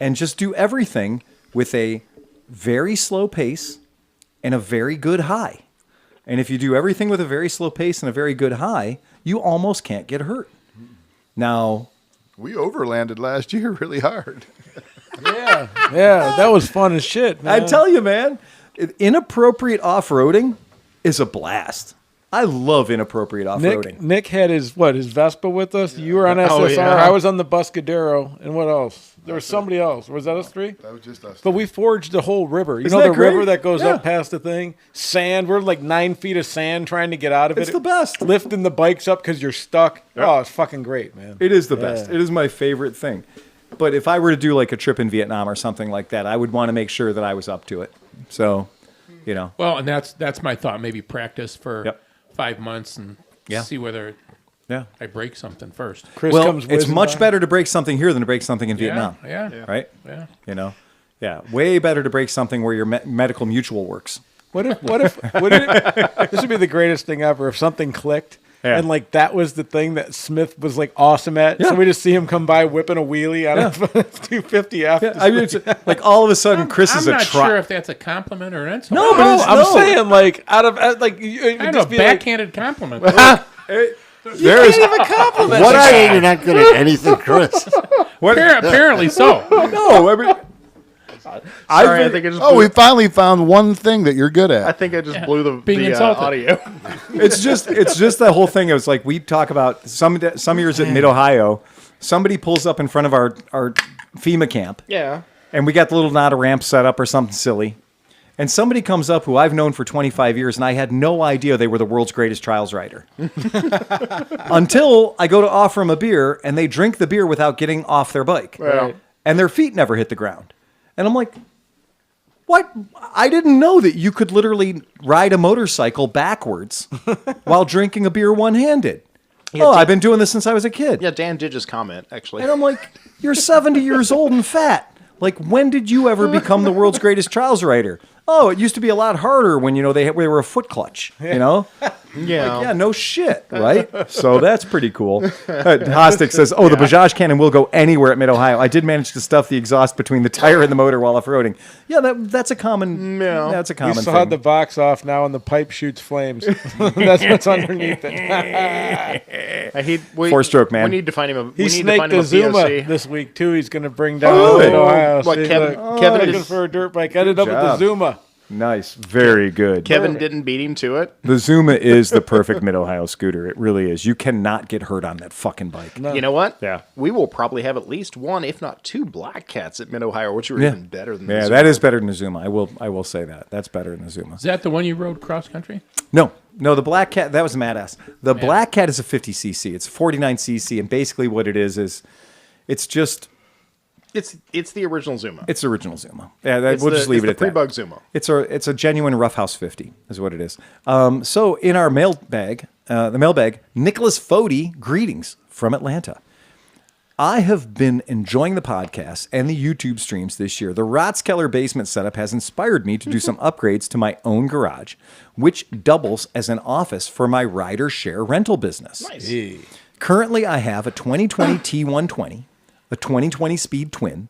And just do everything with a very slow pace and a very good high. And if you do everything with a very slow pace and a very good high, you almost can't get hurt. Now, we overlanded last year really hard. Yeah, that was fun as shit, man. I tell you, man, inappropriate off-roading is a blast. I love inappropriate off-roading. Nick had his Vespa with us. You were on SSR. Oh, yeah. I was on the Buscadero. And what else? There was somebody else. Was that us three? That was just us. But we forged the whole river. You Isn't know that the great? river that goes up past the thing? Sand. We're like 9 feet of sand trying to get out of it. It's the best. Lifting the bikes up because you're stuck. Yep. Oh, it's fucking great, man. It is the best. It is my favorite thing. But if I were to do like a trip in Vietnam or something like that, I would want to make sure that I was up to it. So, Well, and that's my thought. Maybe practice for 5 months and see whether I break something first. Chris well, comes it's much by. better to break something here than to break something in Vietnam. Yeah. Right? Yeah. Way better to break something where your medical mutual works. What if this would be the greatest thing ever if something clicked and like that was the thing that Smith was like awesome at. So we just see him come by whipping a wheelie out of 250F. Yeah, I mean, it's like all of a sudden Chris is a I'm not truck. sure if that's a compliment or an insult. No, but it's, I'm saying like out of like you I just know, be backhanded compliment. There's a compliment. What saying you're not good at anything, Chris? Apparently so. no, I mean, Sorry, I think I just blew, we finally found one thing that you're good at. I think I just blew the Being insulted. audio. it's just the whole thing. It was like we talk about some years at Mid Ohio, somebody pulls up in front of our FEMA camp. Yeah. And we got the little Nada ramp set up or something silly. And somebody comes up who I've known for 25 years, and I had no idea they were the world's greatest trials rider. Until I go to offer them a beer, and they drink the beer without getting off their bike. Right. And their feet never hit the ground. And I'm like, what? I didn't know that you could literally ride a motorcycle backwards while drinking a beer one-handed. I've been doing this since I was a kid. Yeah, Dan did just comment, actually. And I'm like, you're 70 years old and fat. Like, when did you ever become the world's greatest trials rider? oh, it used to be a lot harder when, they were a foot clutch, Yeah. Yeah, no shit, right? So that's pretty cool. Hostic says, the Bajaj Cannon will go anywhere at Mid-Ohio. I did manage to stuff the exhaust between the tire and the motor while off-roading. Yeah, that's a common that's a common You thing. saw the box off now and the pipe shoots flames. That's what's underneath it. Four-stroke, man. We need to find him a He we need to snaked find him the a Zuma POC. this week, too. He's going to bring down Ohio. What, So he's Kevin looking is- for a dirt bike. Ended up with the job. Zuma. Nice. Very good. Kevin didn't beat him to it. The Zuma is the perfect Mid-Ohio scooter. It really is. You cannot get hurt on that fucking bike. No. You know what? Yeah. We will probably have at least one, if not two, Black Cats at Mid-Ohio, which are Yeah. even better than the Yeah, Zuma. that is better than the Zuma. I will say that. That's better than the Zuma. Is that the one you rode cross country? No, the Black Cat, that was a Mad-Ass. The Black Cat is a 50cc. It's 49cc, and basically what it is it's just... It's the original Zuma. It's the original Zuma. Yeah, we'll just leave it at that. Pre-bug Zuma. It's a genuine Roughhouse 50 is what it is. So in our mailbag, Nicholas Fody, greetings from Atlanta. I have been enjoying the podcast and the YouTube streams this year. The Ratskeller basement setup has inspired me to do some upgrades to my own garage, which doubles as an office for my rider share rental business. Nice. Currently, I have a 2020 T120, a 2020 Speed Twin,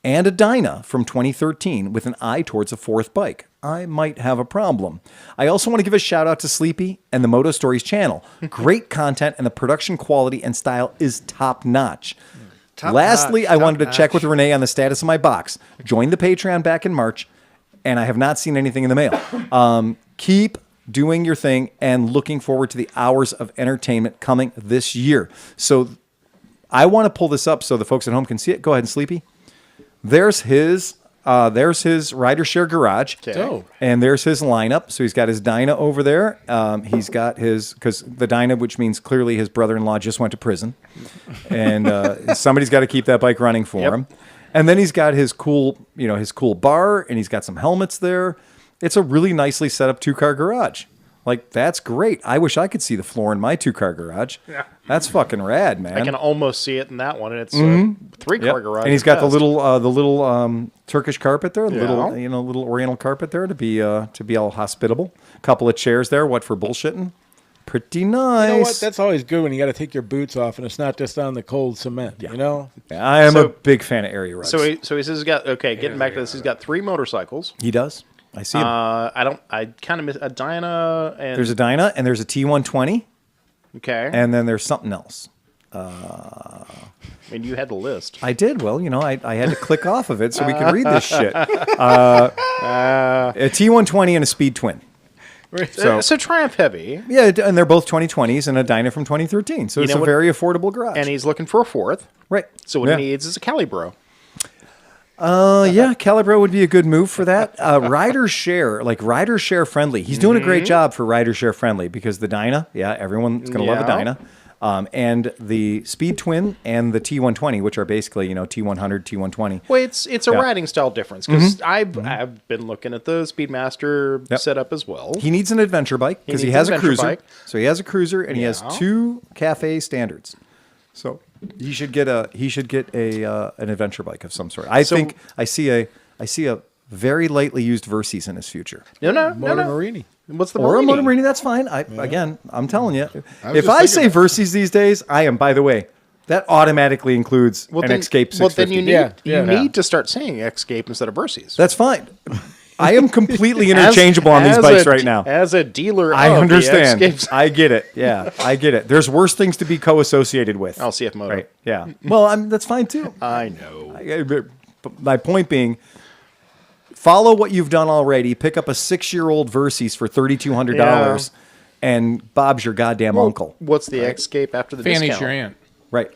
and a Dyna from 2013 with an eye towards a fourth bike. I might have a problem. I also want to give a shout out to Sleepy and the Moto Stories channel. Great content, and the production quality and style is top notch. Lastly, I wanted to check with Renee on the status of my box. Joined the Patreon back in March, and I have not seen anything in the mail. Keep doing your thing, and looking forward to the hours of entertainment coming this year. So I want to pull this up so the folks at home can see it. Go ahead and Sleepy. There's his rider share garage. Dope. And there's his lineup. So he's got his Dyna over there. He's got because the Dyna, which means clearly his brother-in-law just went to prison. And somebody's got to keep that bike running for him. And then he's got his cool bar, and he's got some helmets there. It's a really nicely set up 2-car garage. Like, that's great. I wish I could see the floor in my 2-car garage. Yeah. That's fucking rad, man. I can almost see it in that one, and it's a 3-car garage. And he's got the little Turkish carpet there, the Yeah. little Oriental carpet there to be all hospitable. Couple of chairs there. What for bullshitting? Pretty nice. You know what? That's always good when you got to take your boots off and it's not just on the cold cement. You know. Yeah, I am a big fan of area rugs. So he says he's got getting back to this. He's got 3 motorcycles. He does. I see him. I kind of miss a Dyna, and There's a Dyna and there's a T120, okay, and then there's something else. I mean, you had the list. I did. Well, I had to click off of it so we could read this shit. A T120 and a Speed Twin. So Triumph heavy, Yeah, and they're both 2020s and a Dyna from 2013. So it's a very affordable garage. and he's looking for a 4th. Right. So what he needs is a Calibro. Yeah, Calibro would be a good move for that. Rider share friendly. He's doing a great job for rider share friendly because the Dyna, everyone's going to love a Dyna. And the Speed Twin and the T120, which are basically, T100, T120. Well, it's a riding style difference because I've been looking at the Speedmaster setup as well. He needs an adventure bike because he needs has an a adventure cruiser. bike. So he has a cruiser and he has 2 cafe standards. So he should get an adventure bike of some sort. I think I see a very lightly used Versys in his future. No. Marini. What's the Or a Marini? Moto Marini, that's fine. Again, I'm telling you. If just I say thinking- Versys these days, I am, by the way, that automatically includes an Escape 650. Well, then you Yeah. need to start saying Escape instead of Versys. That's fine. I am completely interchangeable on these bikes right now. As a dealer, I of the understand. Escapes. I get it. Yeah, I get it. There's worse things to be co-associated with. LCF Moto. Right. Yeah. Well, that's fine too. I know. But my point being, follow what you've done already. Pick up a 6-year-old Versys for $3,200, and Bob's your goddamn uncle. What's the Escape after the Fanny's discount? your aunt. Right.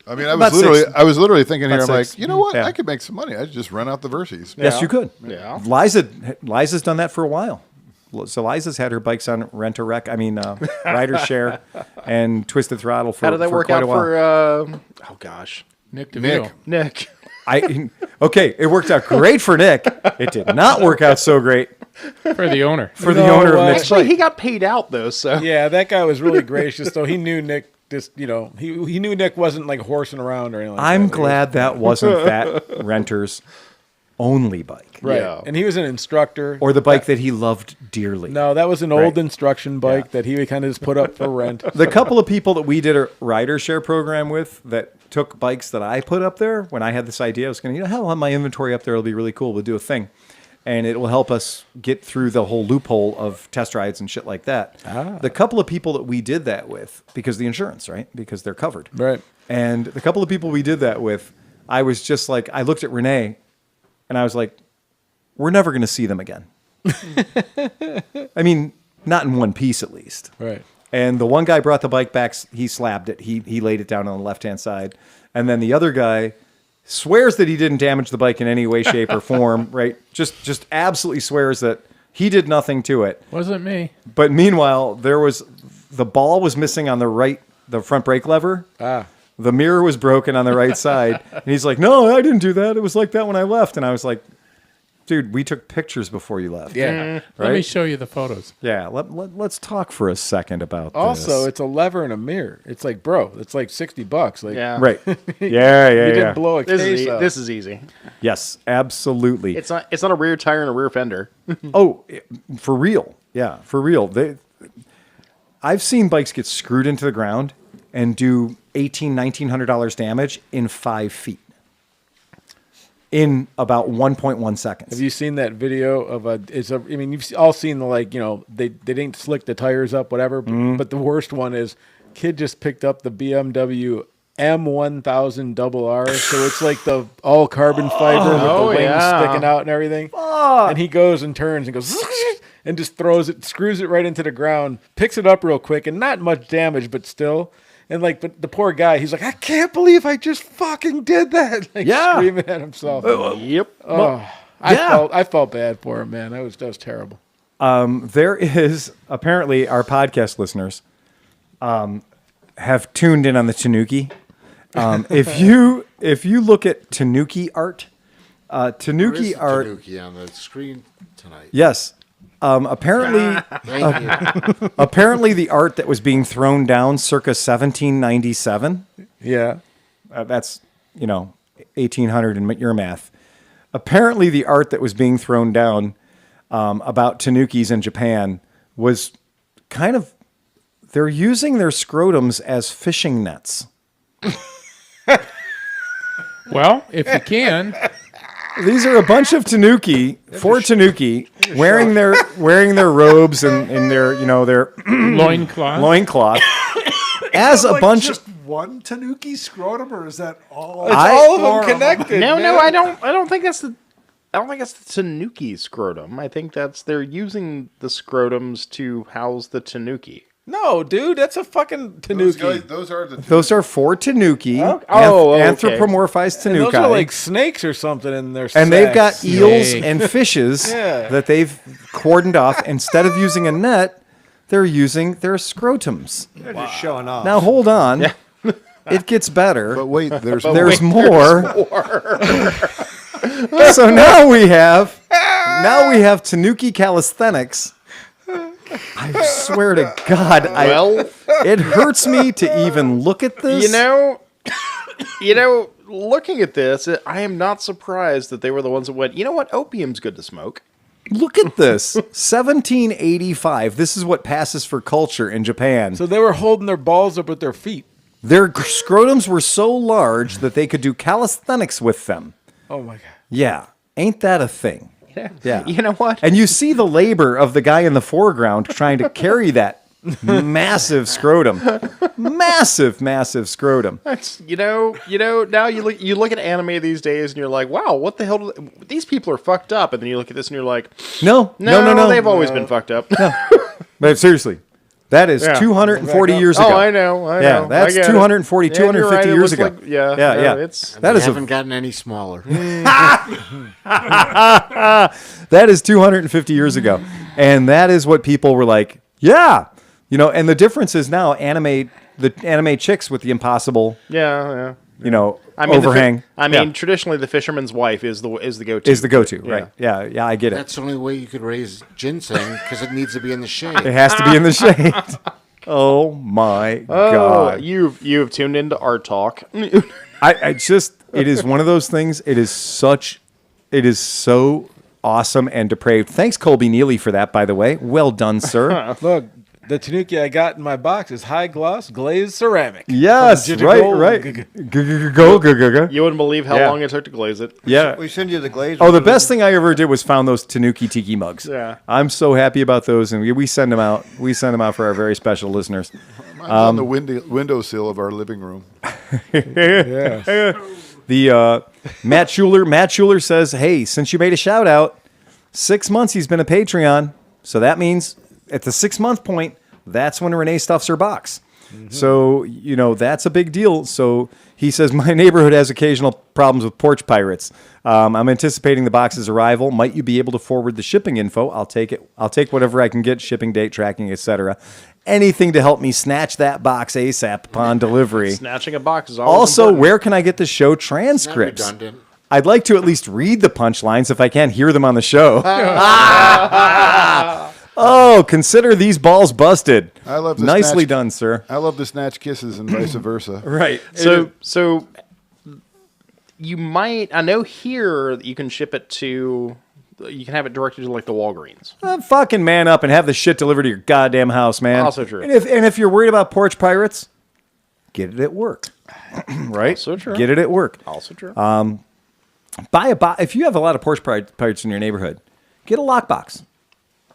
I mean, I About was literally thinking here. About I'm like, 6. you know what? Yeah. I could make some money. I just rent out the Versys. Yes, you could. Yeah. Liza's done that for a while. So Liza's had her bikes on rent-a-wreck. I mean, rider share and Twisted Throttle for How did that work quite out a while. for? Oh gosh, Nick DeVito. Nick. Okay, it worked out great for Nick. It did not work out so great For the owner. for the owner of Nick's Actually, bike. he got paid out though. So Yeah, that guy was really gracious, though. He knew Nick just, he knew Nick wasn't like horsing around or anything like I'm that. glad that wasn't that renters. only bike. Right. Yeah. And he was an instructor. Or the bike that he loved dearly. No, that was an old Right. instruction bike that he kind of just put up for rent. The couple of people that we did a rider share program with that took bikes that I put up there when I had this idea, I was going to, hell, have my inventory up there. It'll be really cool. We'll do a thing. And it will help us get through the whole loophole of test rides and shit like that. The couple of people that we did that with, because the insurance, right? Because they're covered. Right. And the couple of people we did that with, I was just like, I looked at Renee and I was like, we're never going to see them again. I mean, not in one piece at least. Right. And the one guy brought the bike back. He slabbed it. He laid it down on the left-hand side. And then the other guy swears that he didn't damage the bike in any way, shape, or form, right? Just absolutely swears that he did nothing to it. Wasn't me. But meanwhile, the ball was missing on the front brake lever. The mirror was broken on the right side. And he's like, no, I didn't do that. It was like that when I left. And I was like, dude, we took pictures before you left. Yeah. Let me Right? show you the photos. Yeah, let's talk for a second about Also, this. it's a lever and a mirror. It's like, bro, it's like $60. Like, Yeah. Right. Yeah. you didn't blow a This case is, out. this is easy. Yes, absolutely. It's not a rear tire and a rear fender. Oh, for real. Yeah, for real. I've seen bikes get screwed into the ground and do $1,900 damage in 5 feet. In about 1.1 seconds. Have you seen that video of I mean, you've all seen the, they didn't slick the tires up, whatever. But the worst one is kid just picked up the BMW M1000RR. So it's like the all carbon fiber with the wings sticking out and everything. And he goes and turns and goes and just screws it right into the ground, picks it up real quick, and not much damage, but still. And but the poor guy, he's like, I can't believe I just fucking did that. Screaming at himself. Yep. I felt bad for him, man. That was terrible. There is apparently our podcast listeners have tuned in on the Tanuki. If you look at Tanuki art, Tanuki art. Tanuki on the screen tonight. Yes. Apparently, Thank you. apparently the art that was being thrown down circa 1797. Yeah. That's 1800 in your math. Apparently, the art that was being thrown down about Tanukis in Japan was kind of they're using their scrotums as fishing nets. Well, if you can, These are a bunch of Tanuki, wearing their robes and their their loincloth. loincloth as a bunch just one Tanuki scrotum, or is that all? It's all of them connected. No, man. I don't think that's the Tanuki scrotum. I think they're using the scrotums to house the Tanuki. No, dude, that's a fucking Tanuki. Those are the. Those are for Tanuki. okay. Anthropomorphized And Tanuki. those are like snakes or something in their And they've got sacks. eels Snake. and fishes Yeah. that they've cordoned off. Instead of using a net, they're using their scrotums. They're just showing off. Now hold on. It gets better. But wait, there's There's more. So now we have Tanuki calisthenics. I swear to God, it hurts me to even look at this. Looking at this, I am not surprised that they were the ones that went, you know what, opium's good to smoke. Look at this. 1785. This is what passes for culture in Japan. So they were holding their balls up with their feet. Their scrotums were so large that they could do calisthenics with them. Oh my god. Yeah. Ain't that a thing? Yeah. You know what? And you see the labor of the guy in the foreground trying to carry that massive scrotum. Massive scrotum. That's, now you look at anime these days and you're like, wow, what the hell? These people are fucked up. And then you look at this and you're like, No. they've always been fucked up. But seriously, that is 240 years ago. Oh, I know. Yeah, that's I get it. 240, Yeah, you're 250 right, it years looks ago. like- yeah. That They is haven't gotten any smaller. that is 250 years ago. And that is what people were like, yeah. And the difference is now the anime chicks with the impossible, Yeah. overhang. Traditionally the fisherman's wife is the go-to. Is the go-to, right? Yeah, I get it. That's the only way you could raise ginseng because it needs to be in the shade. It has to be in the shade. Oh my God. You've tuned into Art Talk. It is one of those things. It is such It is so awesome and depraved. Thanks, Colby Neely, for that, by the way. Well done, sir. Look, the Tanuki I got in my box is high gloss glazed ceramic. Yes, right. Go. You wouldn't believe how long it took to glaze it. Yeah. We send you the glaze. Oh, the best thing I ever did was found those Tanuki Tiki mugs. Yeah. I'm so happy about those, and we send them out. We send them out for our very special listeners. Mine's on the windowsill of our living room. The Matt Schuler says, hey, since you made a shout out, 6 months he's been a Patreon. So that means at the 6 month point, that's when Renee stuffs her box. So, that's a big deal. So he says, my neighborhood has occasional problems with porch pirates. I'm anticipating the box's arrival. Might you be able to forward the shipping info? I'll take it. I'll take whatever I can get, shipping date, tracking, etc. Anything to help me snatch that box ASAP upon delivery. Snatching a box is always Also, important. where can I get the show transcripts? redundant. I'd like to at least read the punchlines if I can't hear them on the show. Oh, consider these balls busted. I love the Nicely snatch- done, sir. I love to snatch kisses and vice versa. Right. So you might. I know here that you can ship it to. You can have it directed to like the Walgreens. Fucking man up and have the shit delivered to your goddamn house, man. Also true. And if you're worried about porch pirates, get it at work. Right? Also true. Get it at work. Also true. If you have a lot of porch pirates in your neighborhood, get a lockbox.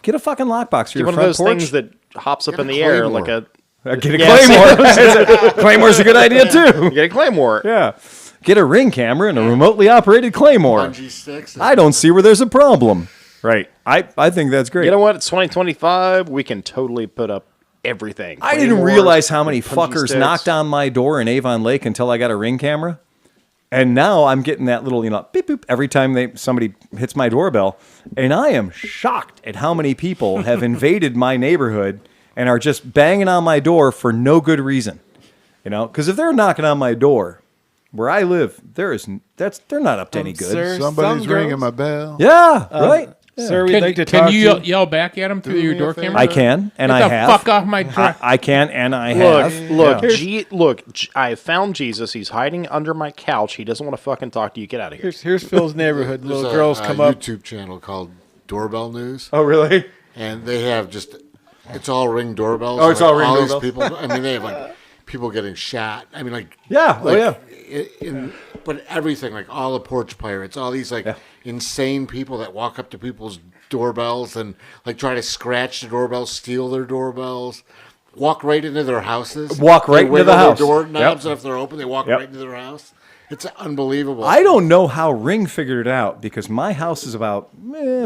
Get a fucking lockbox for Get your one of front those porch. things that hops up Get in a the air Claymore. like a. Get a Yeah, Claymore. Claymore's a good idea too. Get a Claymore. Yeah. Get a Ring camera and a remotely operated Claymore. Bungee sticks. I don't see where there's a problem. Right. I think that's great. You know what? It's 2025. We can totally put up everything. I didn't Claymores, realize how many punji fuckers sticks. knocked on my door in Avon Lake until I got a Ring camera. And now I'm getting that little, beep, boop, every time somebody hits my doorbell. And I am shocked at how many people have invaded my neighborhood and are just banging on my door for no good reason. Because if they're knocking on my door where I live, they're not up to any good. Sir, Somebody's some ringing girls- my bell. Yeah, right. Sir, we'd like to talk Can you to you. yell back at him through your me a door favor. camera? I can, and Get I the have. fuck off my truck. I can, and I have. Look, I found Jesus. He's hiding under my couch. He doesn't want to fucking talk to you. Get out of here. Here's Phil's neighborhood. There's Little a girls come up. YouTube channel called Doorbell News, Oh, really? and they have it's all Ring doorbells. Oh, it's all Ring these doorbells. people. I mean, they have people getting shot. I mean, Yeah. Oh, yeah. But everything, like all the porch pirates, all these insane people that walk up to people's doorbells and try to scratch the doorbells, steal their doorbells, walk right into their houses. Walk right They into wiggle the their house. door knobs, Yep. and if they're open, they walk Yep. right into their house. It's unbelievable. I don't know how Ring figured it out because my house is about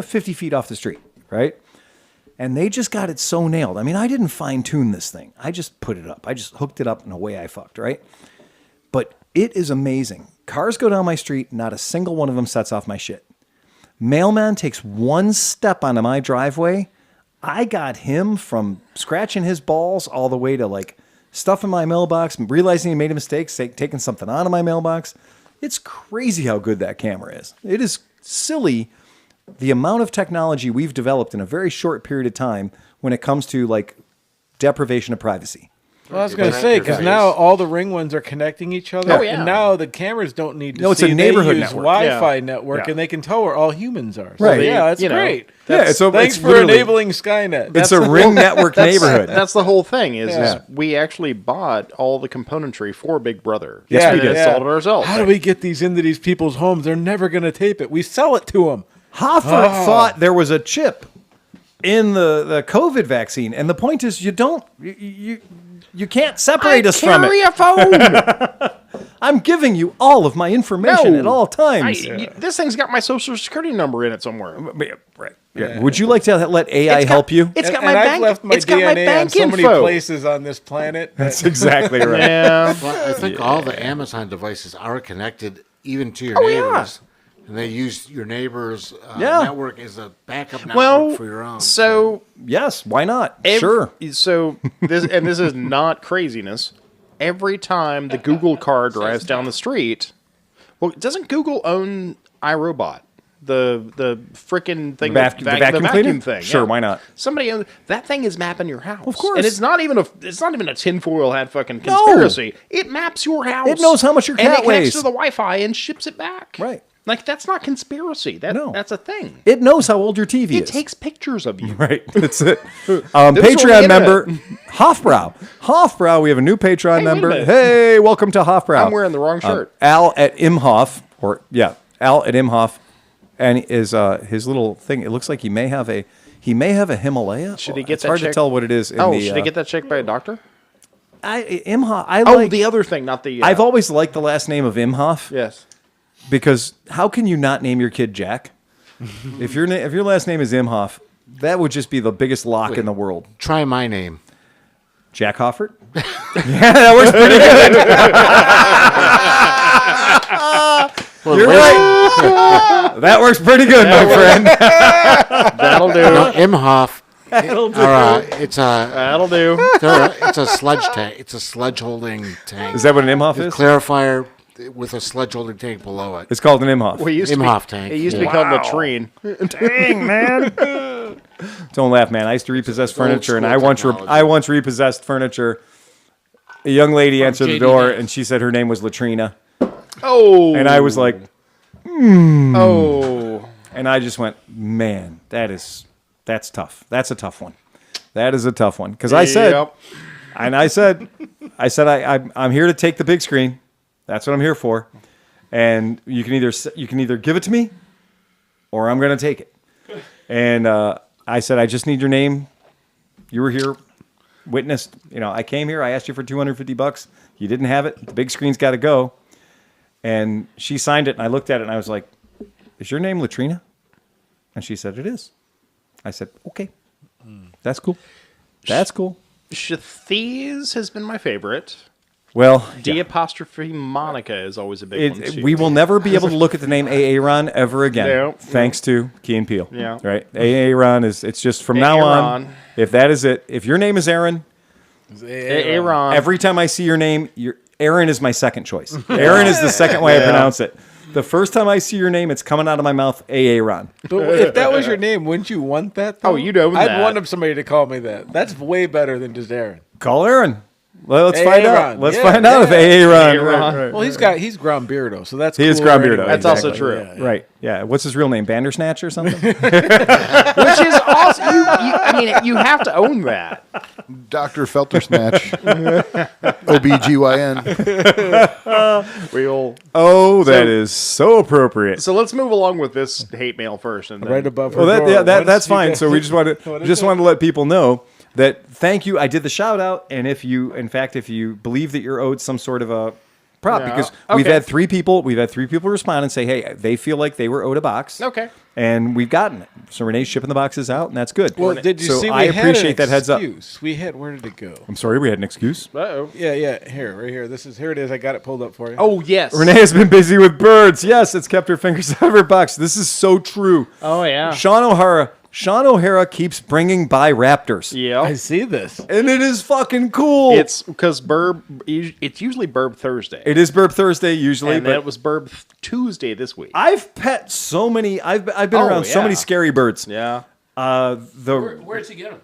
50 feet off the street, right? And they just got it so nailed. I mean, I didn't fine tune this thing. I just put it up. I just hooked it up in a way I fucked, right? But it is amazing. Cars go down my street, not a single one of them sets off my shit. Mailman takes one step onto my driveway. I got him from scratching his balls all the way to stuffing my mailbox, realizing he made a mistake, taking something out of my mailbox. It's crazy how good that camera is. It is silly the amount of technology we've developed in a very short period of time when it comes to deprivation of privacy. Well, I was going to say, because now all the Ring ones are connecting each other. Oh, yeah. And now the cameras don't need to No, it's a see. neighborhood they use network. Wi-Fi network, Yeah. and they can tell where all humans are. So, Right. yeah, that's You know, great. Thanks Thanks for literally- enabling Skynet. It's a Ring network neighborhood. That's the whole thing. Is Yeah. we actually bought all the componentry for Big Brother. Yes, we did. Installed it ourselves. How do we get these into these people's homes? They're never going to tape it. We sell it to them. Hoffert thought there was a chip in the COVID vaccine, and the point is you can't separate us from it. a phone. I'm giving you all of my information No. at all times. This thing's got my social security number in it somewhere. Right. Yeah. Would you like to let AI help you? It's got And my I've bank. left my It's got my DNA on bank so many info. places on this planet. That's exactly right. Yeah. Well, I think all the Amazon devices are connected even to your Oh, yeah. neighbors. And they use your neighbor's Yeah. network as a backup network Well, for your own. so Yes, why not? Ev- Sure. So this is not craziness. Every time the Google car drives down the street, well, doesn't Google own iRobot? The frickin' thing, The vacuum cleaner? thing. Sure, why not? Somebody owns that thing is mapping your house. Of course. and it's not even a tinfoil hat fucking conspiracy. It maps your house. It knows how much your and cat it connects weighs. to the Wi-Fi and ships it back. Right. Like, that's not conspiracy. That's a thing. It knows how old your TV is. It takes pictures of you. Right. That's it. Patreon member, Hoffbrow. We have a new Patreon member. Hey, welcome to Hoffbrow. I'm wearing the wrong shirt. Al at Imhoff, Al at Imhoff, and his little thing. It looks like he may have a Himalaya. Should he get it's that hard checked? to tell what it is. Should he get that checked by a doctor? Imhoff. The other thing, not the. I've always liked the last name of Imhoff. Yes. Because how can you not name your kid Jack? if your last name is Imhoff, that would just be the biggest lock in the world. Try my name. Jack Hoffert? Yeah, that works pretty good. You're right. That works pretty good, my friend. That'll do. No, Imhoff. That'll do. That'll do. It's a sledge tank. It's a sledge holding tank. Is that what an Imhoff is? Clarifier with a sledge holding tank below it. It's called an Imhoff. Well, Imhoff tank. It used to be called latrine. Dang, man. Don't laugh, man. I used to repossess furniture, and I once repossessed furniture. A young lady answered the door, and she said her name was Latrina. Oh. And I was like, Oh. And I just went, man, that's tough. That's a tough one. That is a tough one. Because I said, I'm here to take the big screen. That's what I'm here for. And you can either give it to me, or I'm going to take it. And I said, I just need your name. You were here, witnessed. I came here. I asked you for $250. You didn't have it. The big screen's got to go. And she signed it, and I looked at it, and I was like, is your name Latrina? And she said, it is. I said, okay. That's cool. That's cool. Shathiz has been my favorite. Well, D apostrophe Monica is always a big one, too. We will never be able to look at the name Aaron ever again, thanks to Key and Peele. Yeah. Right? Aaron it's just from now on, if that is it, if your name is Aaron, Aaron. every time I see your name, Aaron is my second choice. Aaron is the second way I pronounce it. The first time I see your name, it's coming out of my mouth, Aaron. But if that was your name, wouldn't you want that, though? Oh, you'd own that. I'd want somebody to call me that. That's way better than just Aaron. Call Aaron. Let's find out. Let's find out if Aaron. Right. Well, he's Ground Beardo, so that's he cool is Ground Beardo. That's exactly. also true. Yeah. Right. Yeah. What's his real name? Bandersnatch or something? Which is awesome. You have to own that. Dr. Feltersnatch. OBGYN. That is so appropriate. So let's move along with this hate mail first. And then, Right above her Well, door. that's fine. So we just wanted to let people know that thank you. I did the shout out, and if you believe that you're owed some sort of a prop, because we've had three people respond and say, hey, they feel like they were owed a box. Okay. And we've gotten it. So Renee's shipping the boxes out, and that's good. Well, did you see? I appreciate that heads up. We had. Where did it go? I'm sorry, we had an excuse. Uh-oh. Yeah. Here, here. Here it is. I got it pulled up for you. Oh, yes. Renee has been busy with birds. Yes, it's kept her fingers out of her box. This is so true. Oh, yeah. Sean O'Hara keeps bringing by raptors. Yeah. I see this. And it is fucking cool. It's because it's usually Burb Thursday. It is Burb Thursday usually, and but it was Burb Tuesday this week. I've pet so many. I've been around so many scary birds. Yeah. Where's he get them?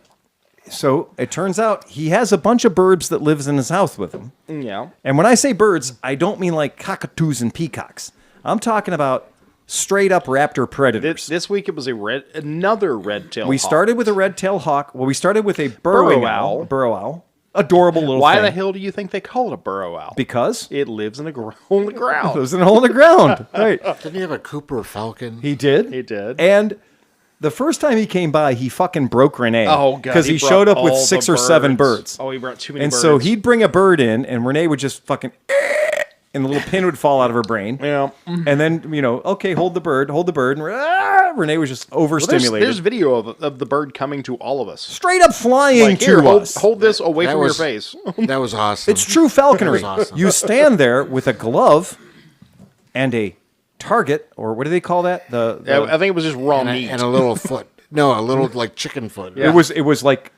So it turns out he has a bunch of birds that lives in his house with him. Yeah. And when I say birds, I don't mean like cockatoos and peacocks. I'm talking about straight up raptor predators. This week it was another red-tailed We hawk. started with a red-tailed hawk. Well, we started with a burrow owl. Adorable little Why thing. the hell do you think they call it a burrow owl? Because it lives in a hole in the ground. It lives in a hole in the ground. Right. Didn't he have a Cooper Falcon? He did. He did. And the first time he came by, he fucking broke Renee. Oh, God. Because he showed up with all 6 the or 7 birds. Oh, he brought too many and birds. so he'd bring a bird in, and Renee would just fucking... and the little pin would fall out of her brain. Yeah. And then, okay, hold the bird. And Renee was just overstimulated. There's video of the bird coming to all of us. Straight up flying to us. Hold this away from your face. That was awesome. It's true falconry. That was awesome. You stand there with a glove and a target, or what do they call that? I think it was just raw meat. And a little foot. No, a little like chicken foot. Yeah. It was like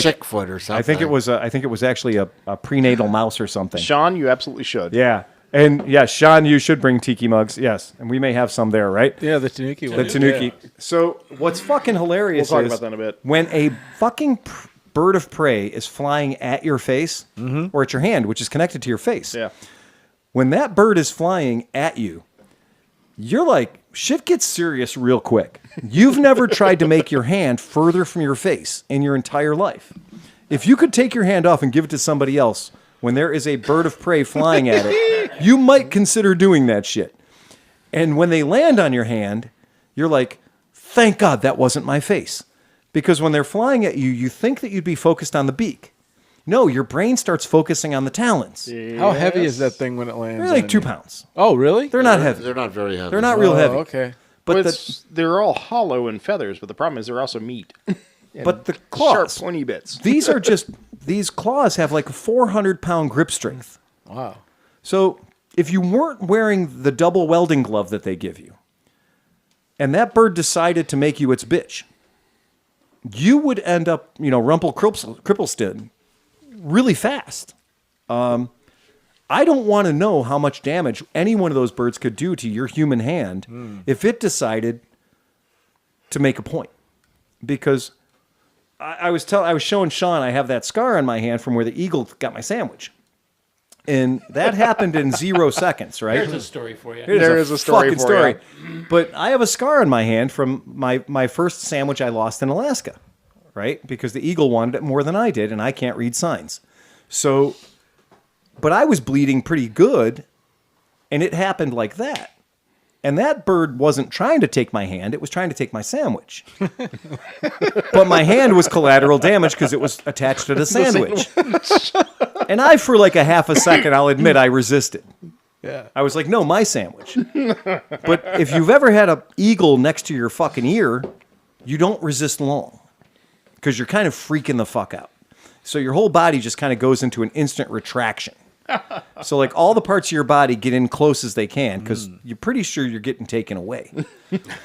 chick foot or something. I think it was actually a prenatal mouse or something. Sean, you absolutely should. Yeah. And yeah, Sean, you should bring tiki mugs. Yes. And we may have some there, right? Yeah, the Tanuki one. The Tanuki. Yeah. So what's fucking hilarious We'll talk about that in a bit. When a fucking bird of prey is flying at your face or at your hand, which is connected to your face. Yeah. When that bird is flying at you, you're like, shit gets serious real quick. You've never tried to make your hand further from your face in your entire life. If you could take your hand off and give it to somebody else when there is a bird of prey flying at it, you might consider doing that shit. And when they land on your hand, you're like, thank God that wasn't my face. Because when they're flying at you, you think that you'd be focused on the beak. No, your brain starts focusing on the talons. How heavy is that thing when it lands? They're like on 2 you? pounds. Oh, really? They're not heavy. They're not very heavy. They're not real heavy. Okay. But they're all hollow and feathers, but the problem is they're also meat. but the claws, Sharp, pointy bits. these claws have like a 400-pound grip strength. Wow. So if you weren't wearing the double welding glove that they give you, and that bird decided to make you its bitch, you would end up, Cripplestead really fast. I don't want to know how much damage any one of those birds could do to your human hand if it decided to make a point. Because I was showing Sean I have that scar on my hand from where the eagle got my sandwich. And that happened in 0 seconds, right? There's a story for you. There is a story fucking for story. you. But I have a scar on my hand from my first sandwich I lost in Alaska, right? Because the eagle wanted it more than I did, and I can't read signs. So, but I was bleeding pretty good, and it happened like that. And that bird wasn't trying to take my hand, it was trying to take my sandwich. But my hand was collateral damage because it was attached to the sandwich. And for like a half a second, I'll admit, I resisted. Yeah. I was like, no, my sandwich. But if you've ever had an eagle next to your fucking ear, you don't resist long because you're kind of freaking the fuck out. So your whole body just kind of goes into an instant retraction. So like all the parts of your body get in close as they can because you're pretty sure you're getting taken away.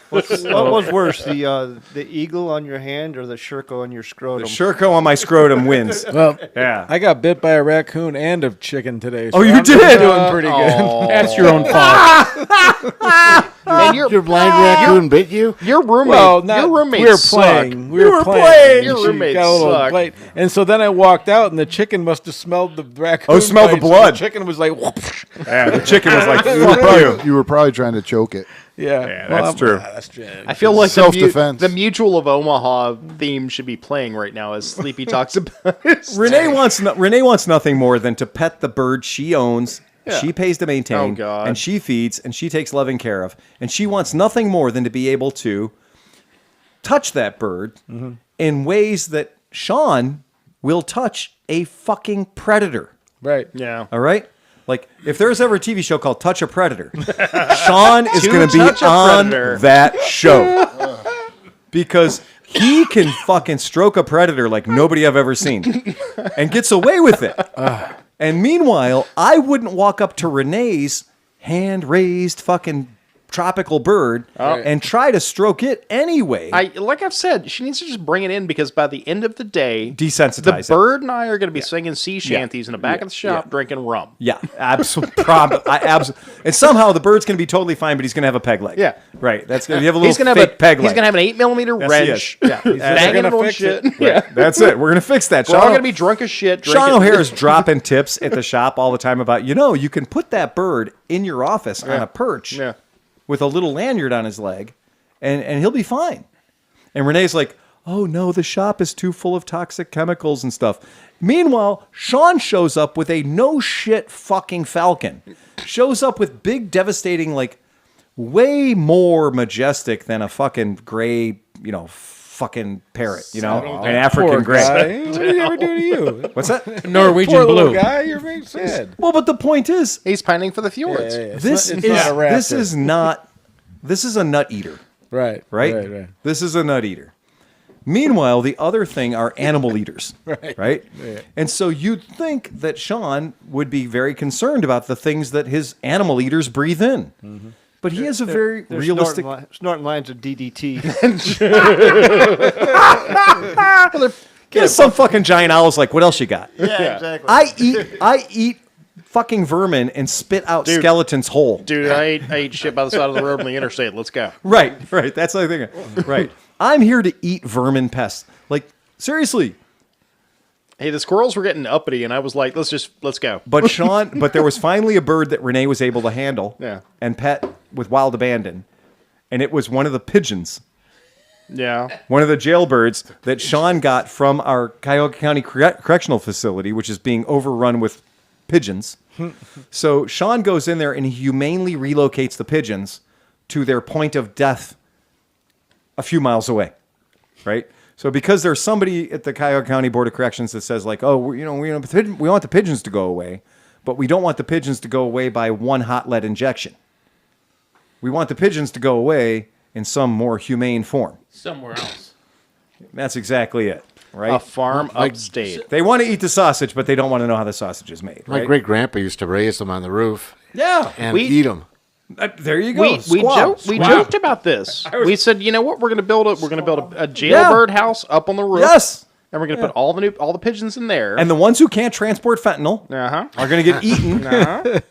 What was worse, the eagle on your hand or the shirko on your scrotum? The shirko on my scrotum wins. Well, Yeah. I got bit by a raccoon and a chicken today. Oh, you I'm did? Doing pretty good. That's your own fault. And Your blind raccoon bit you? Your roommate. Well, not, your roommate we were suck. playing. We You were were playing. playing. Your She roommate got a little sucked. bite. And so then I walked out, and the chicken must have smelled the raccoon. Oh, smelled the bites, and blood. The chicken was like, whoosh. Yeah, the chicken was like, fuck you. You were probably trying to choke it. Yeah, that's true. That's true. I feel like Self-defense. the Mutual of Omaha theme should be playing right now as Sleepy talks about it. Renee wants nothing more than to pet the bird she owns, she pays to maintain, Oh, God. and she feeds, and she takes loving care of. And she wants nothing more than to be able to touch that bird in ways that Sean will touch a fucking predator. Right. Yeah. All right? Like, if there's ever a TV show called Touch a Predator, Sean is To going to be touch a on predator. that show. Because he can fucking stroke a predator like nobody I've ever seen and gets away with it. And meanwhile, I wouldn't walk up to Renee's hand-raised fucking tropical bird and try to stroke it anyway. Like I've said, she needs to just bring it in because by the end of the day, Desensitize the bird and I are going to be singing sea shanties in the back of the shop, Yeah. drinking rum. Yeah, absolutely. And somehow the bird's going to be totally fine, but he's going to have a peg leg. Yeah. Right. That's going to have a little He's going to fake have peg He's leg. going to have an 8mm Yes, wrench. he is. Yeah, banging it on fix shit. it. Yeah. That's it. We're going to fix that. We're all going to be drunk as shit. Sean drinking- O'Hare is dropping tips at the shop all the time about, you can put that bird in your office on a perch Yeah. with a little lanyard on his leg, and he'll be fine. And Renee's like, oh no, the shop is too full of toxic chemicals and stuff. Meanwhile, Sean shows up with a no shit fucking falcon. Shows up with big, devastating, like, way more majestic than a fucking gray, fucking parrot, an African Poor gray. guy. What did he ever do to you? What's that? Norwegian Poor little blue. guy. You're very sad. Well, but the point is, He's pining for the fjords. this It's not a raptor. this is a nut eater, Right. right? This is a nut eater. Meanwhile, the other thing are animal eaters, right? And so you'd think that Sean would be very concerned about the things that his animal eaters breathe in. But he has a very They're realistic... snorting lines of DDT. Some fucking giant owl's like, what else you got? Yeah, exactly. I eat fucking vermin and spit out skeletons whole. Dude, I ate shit by the side of the road on the interstate. Let's go. Right. That's the thing. Right. I'm here to eat vermin pests. Like, seriously. Hey, the squirrels were getting uppity, and I was like, let's go. But there was finally a bird that Renee was able to handle Yeah. and pet with wild abandon, and it was one of the pigeons. Yeah. One of the jailbirds that Sean got from our Cuyahoga County Correctional Facility, which is being overrun with pigeons. So Sean goes in there and he humanely relocates the pigeons to their point of death a few miles away, right? So because there's somebody at the Cuyahoga County Board of Corrections that says like, oh, we want the pigeons to go away, but we don't want the pigeons to go away by one hot lead injection. We want the pigeons to go away in some more humane form. Somewhere else. That's exactly it, right? A farm upstate. They want to eat the sausage, but they don't want to know how the sausage is made. My Right? great grandpa used to raise them on the roof Yeah. and eat them. There you go. We joked about this. We said, you know what? We're going to build a jailbird house up on the roof. Yes. And we're going to put all the pigeons in there. And the ones who can't transport fentanyl are going to get eaten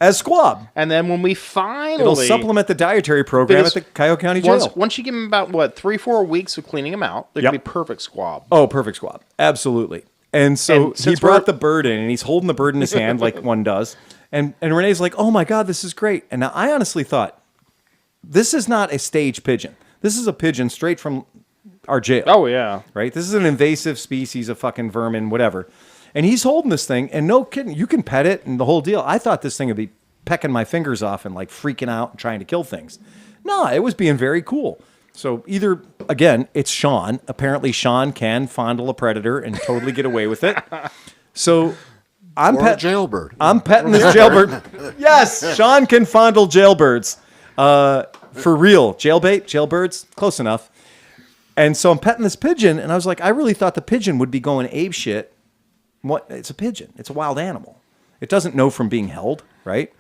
as squab. And then when we finally... It'll supplement the dietary program at the Cuyahoga County Jail. Once you give them about, 3-4 weeks of cleaning them out, they're going to be perfect squab. Oh, perfect squab. Absolutely. And so he brought the bird in, and he's holding the bird in his hand like one does. And Renee's like, oh, my God, this is great. And now I honestly thought, this is not a stage pigeon. This is a pigeon straight from our jail. Oh, yeah. Right? This is an invasive species of fucking vermin, whatever. And he's holding this thing, and no kidding, you can pet it and the whole deal. I thought this thing would be pecking my fingers off and like freaking out and trying to kill things. No, it was being very cool. So either, again, it's Sean. Apparently Sean can fondle a predator and totally get away with it. So I'm Or a jailbird. I'm petting this jailbird. Yes, Sean can fondle jailbirds. For real. Jailbirds, close enough. And so I'm petting this pigeon, and I was like, I really thought the pigeon would be going ape shit. What? It's a pigeon. It's a wild animal. It doesn't know from being held, right?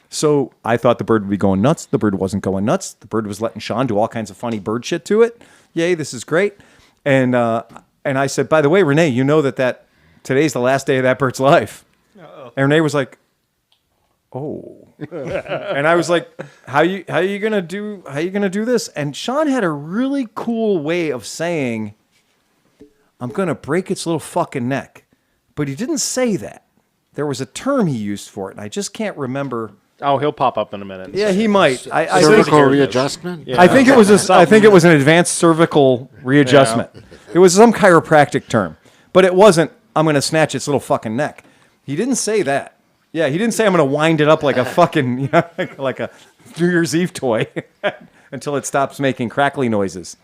So I thought the bird would be going nuts. The bird wasn't going nuts. The bird was letting Sean do all kinds of funny bird shit to it. Yay, this is great. And I said, by the way, Renee, you know that today's the last day of that bird's life. Uh-oh. And Renee was like, oh. And I was like, how you gonna do this? And Sean had a really cool way of saying, I'm gonna break its little fucking neck. But he didn't say that. There was a term he used for it, and I just can't remember. Oh, he'll pop up in a minute. Yeah, he might. I Cervical readjustment? Yeah. I think it was an advanced cervical readjustment. Yeah. It was some chiropractic term. But it wasn't, I'm gonna snatch its little fucking neck. He didn't say that. Yeah, he didn't say I'm going to wind it up like a fucking, like a New Year's Eve toy until it stops making crackly noises.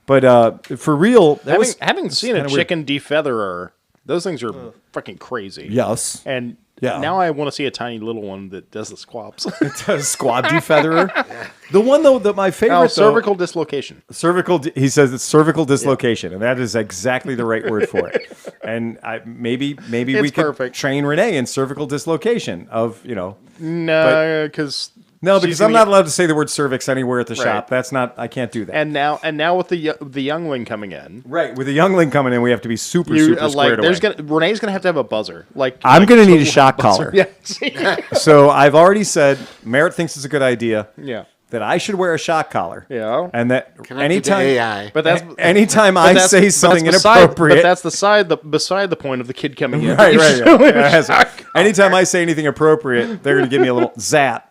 But for real, having seen a chicken defeatherer, those things are fucking crazy. Yes. And now I want to see a tiny little one that does the squabs. It does squab defeatherer. The one though that my favorite cervical dislocation. He says it's cervical dislocation, and that is exactly the right word for it. And maybe we could train Renee in cervical dislocation of No, because I'm not allowed to say the word cervix anywhere at the shop. That's not. I can't do that. And now with the youngling coming in, right? With the youngling coming in, we have to be super squared away. Renee's gonna have a buzzer. I'm gonna need a shock collar. Yeah. So I've already said Merritt thinks it's a good idea. Yeah. That I should wear a shock collar. Yeah. And that anytime AI. But that's anytime I say something inappropriate. But that's beside the point of the kid coming in. Right. Anytime I say anything appropriate, they're gonna give me a little zap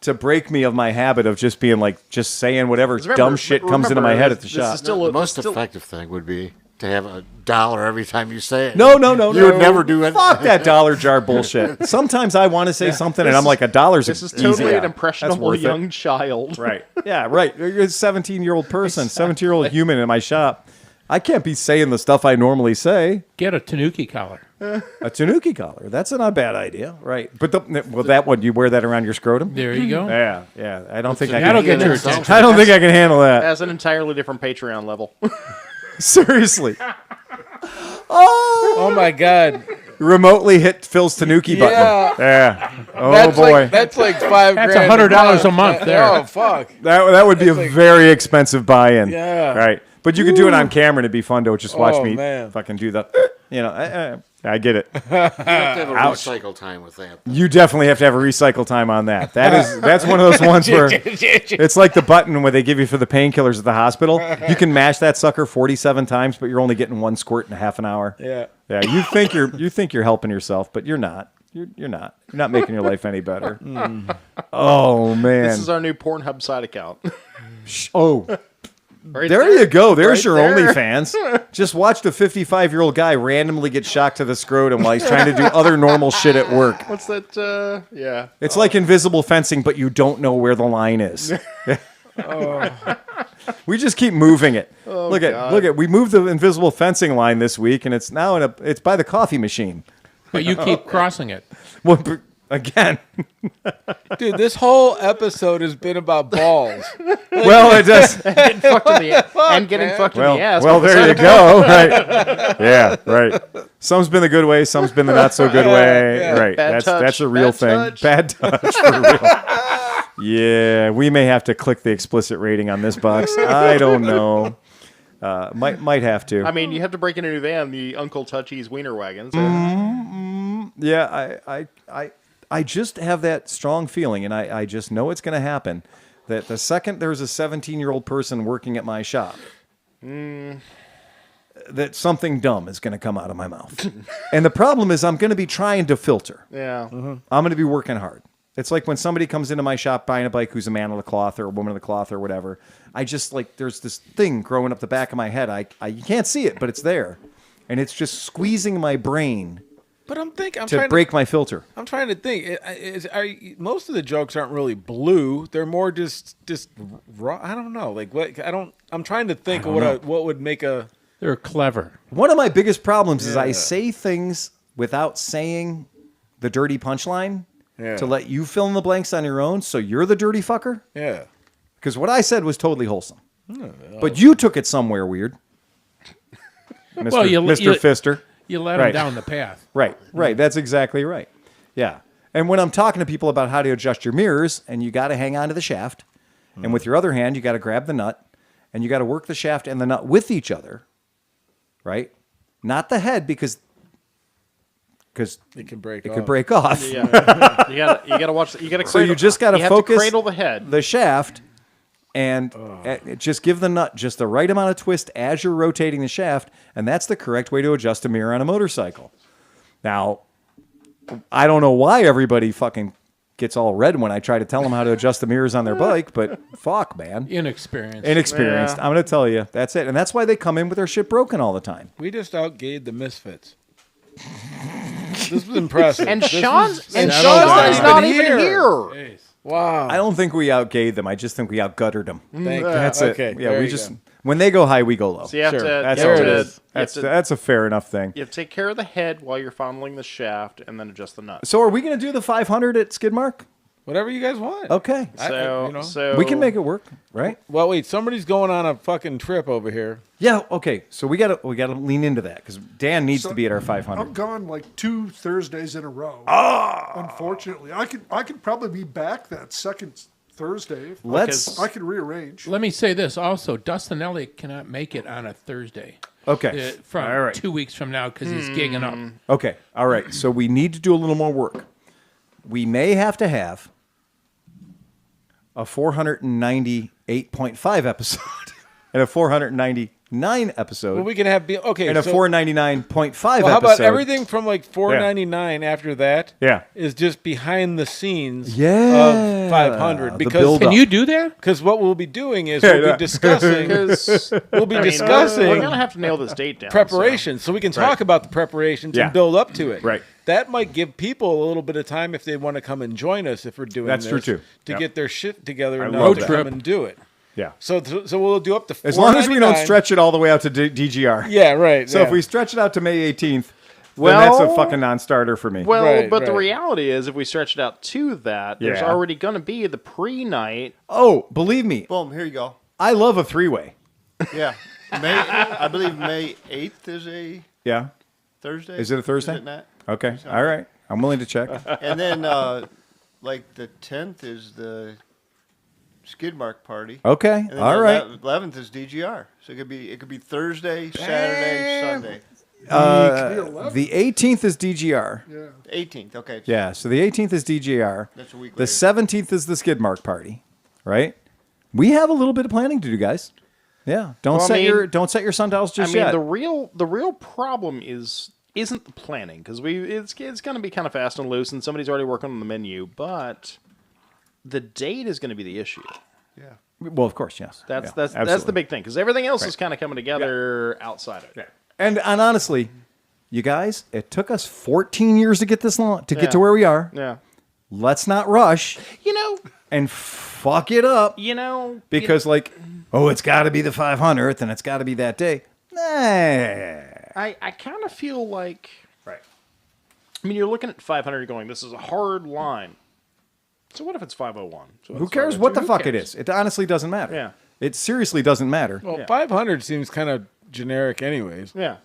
to break me of my habit of just being like, just saying whatever dumb shit comes into my head at the shop. The most effective thing would be to have $1 every time you say it. No. You would never do it. Fuck that dollar jar bullshit. Sometimes I want to say something and I'm like, $1's This is totally an impressionable young child. Right. Yeah, right. You're a 17-year-old person, 17-year-old human in my shop. I can't be saying the stuff I normally say. Get a Tanuki collar. A Tanuki collar. That's not a bad idea. Right. But that one, you wear that around your scrotum? There you go. Yeah. I don't think I That'll can. get your attention. I don't think I can handle that. That's an entirely different Patreon level. Seriously. Oh my God. Remotely hit Phil's Tanuki button. Yeah. Oh that's boy. That's like $5 That's grand. $100 a month there. Oh fuck. That would be a very expensive buy-in. Yeah. Right. But you could do it on camera and it'd be fun to just watch me man. fucking do that. I get it. You have to have a recycle time with that. You definitely have to have a recycle time on that. That's one of those ones where it's like the button where they give you for the painkillers at the hospital. You can mash that sucker 47 times, but you're only getting one squirt in a half an hour. Yeah. Yeah. You think you're helping yourself, but you're not. You're not. You're not making your life any better. Oh man. This is our new Pornhub side account. Oh. Right there you go. There's Right your there. OnlyFans. Just watched a 55-year-old guy randomly get shocked to the scrotum while he's trying to do other normal shit at work. What's that? Yeah. It's like invisible fencing, but you don't know where the line is. We just keep moving it. Look at. We moved the invisible fencing line this week, and it's now it's by the coffee machine. But you keep crossing it. Well, again. Dude, this whole episode has been about balls. Well, it does. Getting fucked in the and getting fucked in the ass. Well, there you go. Right. Yeah. Right. Some's been the good way. Some's been the not so good way. Yeah. Right. Bad touch, that's a real bad thing. touch. Bad touch for real. Yeah. We may have to click the explicit rating on this box. I don't know. Might have to. I mean, you have to break in a new van, the Uncle Touchy's Wiener Wagons. Yeah, I just have that strong feeling, and I just know it's going to happen, that the second there's a 17-year-old person working at my shop, that something dumb is going to come out of my mouth. And the problem is I'm going to be trying to filter. Yeah. I'm going to be working hard. It's like when somebody comes into my shop buying a bike who's a man of the cloth or a woman of the cloth or whatever. I just there's this thing growing up the back of my head. You can't see it, but it's there. And it's just squeezing my brain But I'm trying to break my filter. I'm trying to think. Most of the jokes aren't really blue. They're more just raw. I don't know. Like what? I'm trying to think of what would make a. They're clever. One of my biggest problems is I say things without saying the dirty punchline to let you fill in the blanks on your own. So you're the dirty fucker. Yeah. Because what I said was totally wholesome, but you took it somewhere weird, Mr. Well, Mr. Fister. You let them down the path. Right. That's exactly right. Yeah. And when I'm talking to people about how to adjust your mirrors, and you got to hang on to the shaft, and with your other hand, you got to grab the nut, and you got to work the shaft and the nut with each other, right? Not the head, because it can break. Could break off. Yeah. you gotta watch. You gotta. So you just got to focus. Cradle the head. The shaft. And just give the nut just the right amount of twist as you're rotating the shaft, and that's the correct way to adjust a mirror on a motorcycle. Now, I don't know why everybody fucking gets all red when I try to tell them how to adjust the mirrors on their bike, but fuck, man. Inexperienced. Yeah. I'm going to tell you. That's it. And that's why they come in with their shit broken all the time. We just outgayed the Misfits. This was impressive. And Sean's Sean's not even here. Wow. I don't think we outgayed them. I just think we outguttered them. That's okay. it. Yeah, There we you just go. when they go high, we go low. So you have Sure. to. That's you all have it to- is. That's a fair enough thing. You have to take care of the head while you're fondling the shaft, and then adjust the nut. So are we going to do the 500 at Skidmark? Whatever you guys want. Okay. So We can make it work, right? Well, wait. Somebody's going on a fucking trip over here. Yeah. Okay. So we gotta lean into that because Dan needs to be at our 500. I'm gone like 2 Thursdays in a row. Unfortunately, I could probably be back that second Thursday. I could rearrange. Let me say this also. Dustin Elliott cannot make it on a Thursday. Okay. From All right. 2 weeks from now because he's gigging up. Okay. All right. So we need to do a little more work. We may have to have a 498.5 episode and a 499 episode. Well, we can have and a 499.5 Well, how about episode. everything from like $4.99 after that? Yeah. Is just behind the scenes of Yeah. 500 The because build-up. Can you do that? because what we'll be doing is we'll be discussing we're discussing gonna have to nail this date down. preparation, so we can talk about the preparations Yeah. and build up to it. Right. That might give people a little bit of time if they want to come and join us if we're doing That's this, true, too. to Yep. get their shit together and love know to that. come and do it. Yeah. So we'll do up to As long as we don't $4.99. stretch it all the way out to DGR. Yeah, right. So yeah. if we stretch it out to May 18th, Well- then that's a fucking non-starter for me. Well, Right, but the right. reality is, if we stretch it out to that, there's Yeah. already going to be the pre-night. Oh, believe me, Boom, here you go. I love a three-way. Yeah. I believe May 8th is a Yeah. Thursday. Is it a Thursday? Is it not? Okay. All right. I'm willing to check. And then, like, the 10th is the Skidmark party. Okay. And then All the right. 11th is DGR. So it could be Thursday, Saturday, Sunday. The 18th is DGR. Yeah. 18th. Okay. Yeah. So the 18th is DGR. That's a week The later. 17th is the Skidmark party, right? We have a little bit of planning to do, guys. Yeah. Don't Well, I set mean- your sundials just I mean, yet. the real problem is isn't the planning, because it's going to be kind of fast and loose, and somebody's already working on the menu, but the date is going to be the issue. Yeah. Well, of course, yes. That's the big thing, because everything else is kind of coming together outside of it. Yeah. And honestly, you guys, it took us 14 years to get this long, to get to where we are. Yeah. Let's not rush. And fuck it up. Because it's got to be the 500th and it's got to be that day. Nah. I kind of feel like, I mean, you're looking at 500 going, this is a hard line. So what if it's 501? So who cares what the fuck it is? It honestly doesn't matter. Yeah. It seriously doesn't matter. Well, 500 seems kind of generic anyways. Yeah.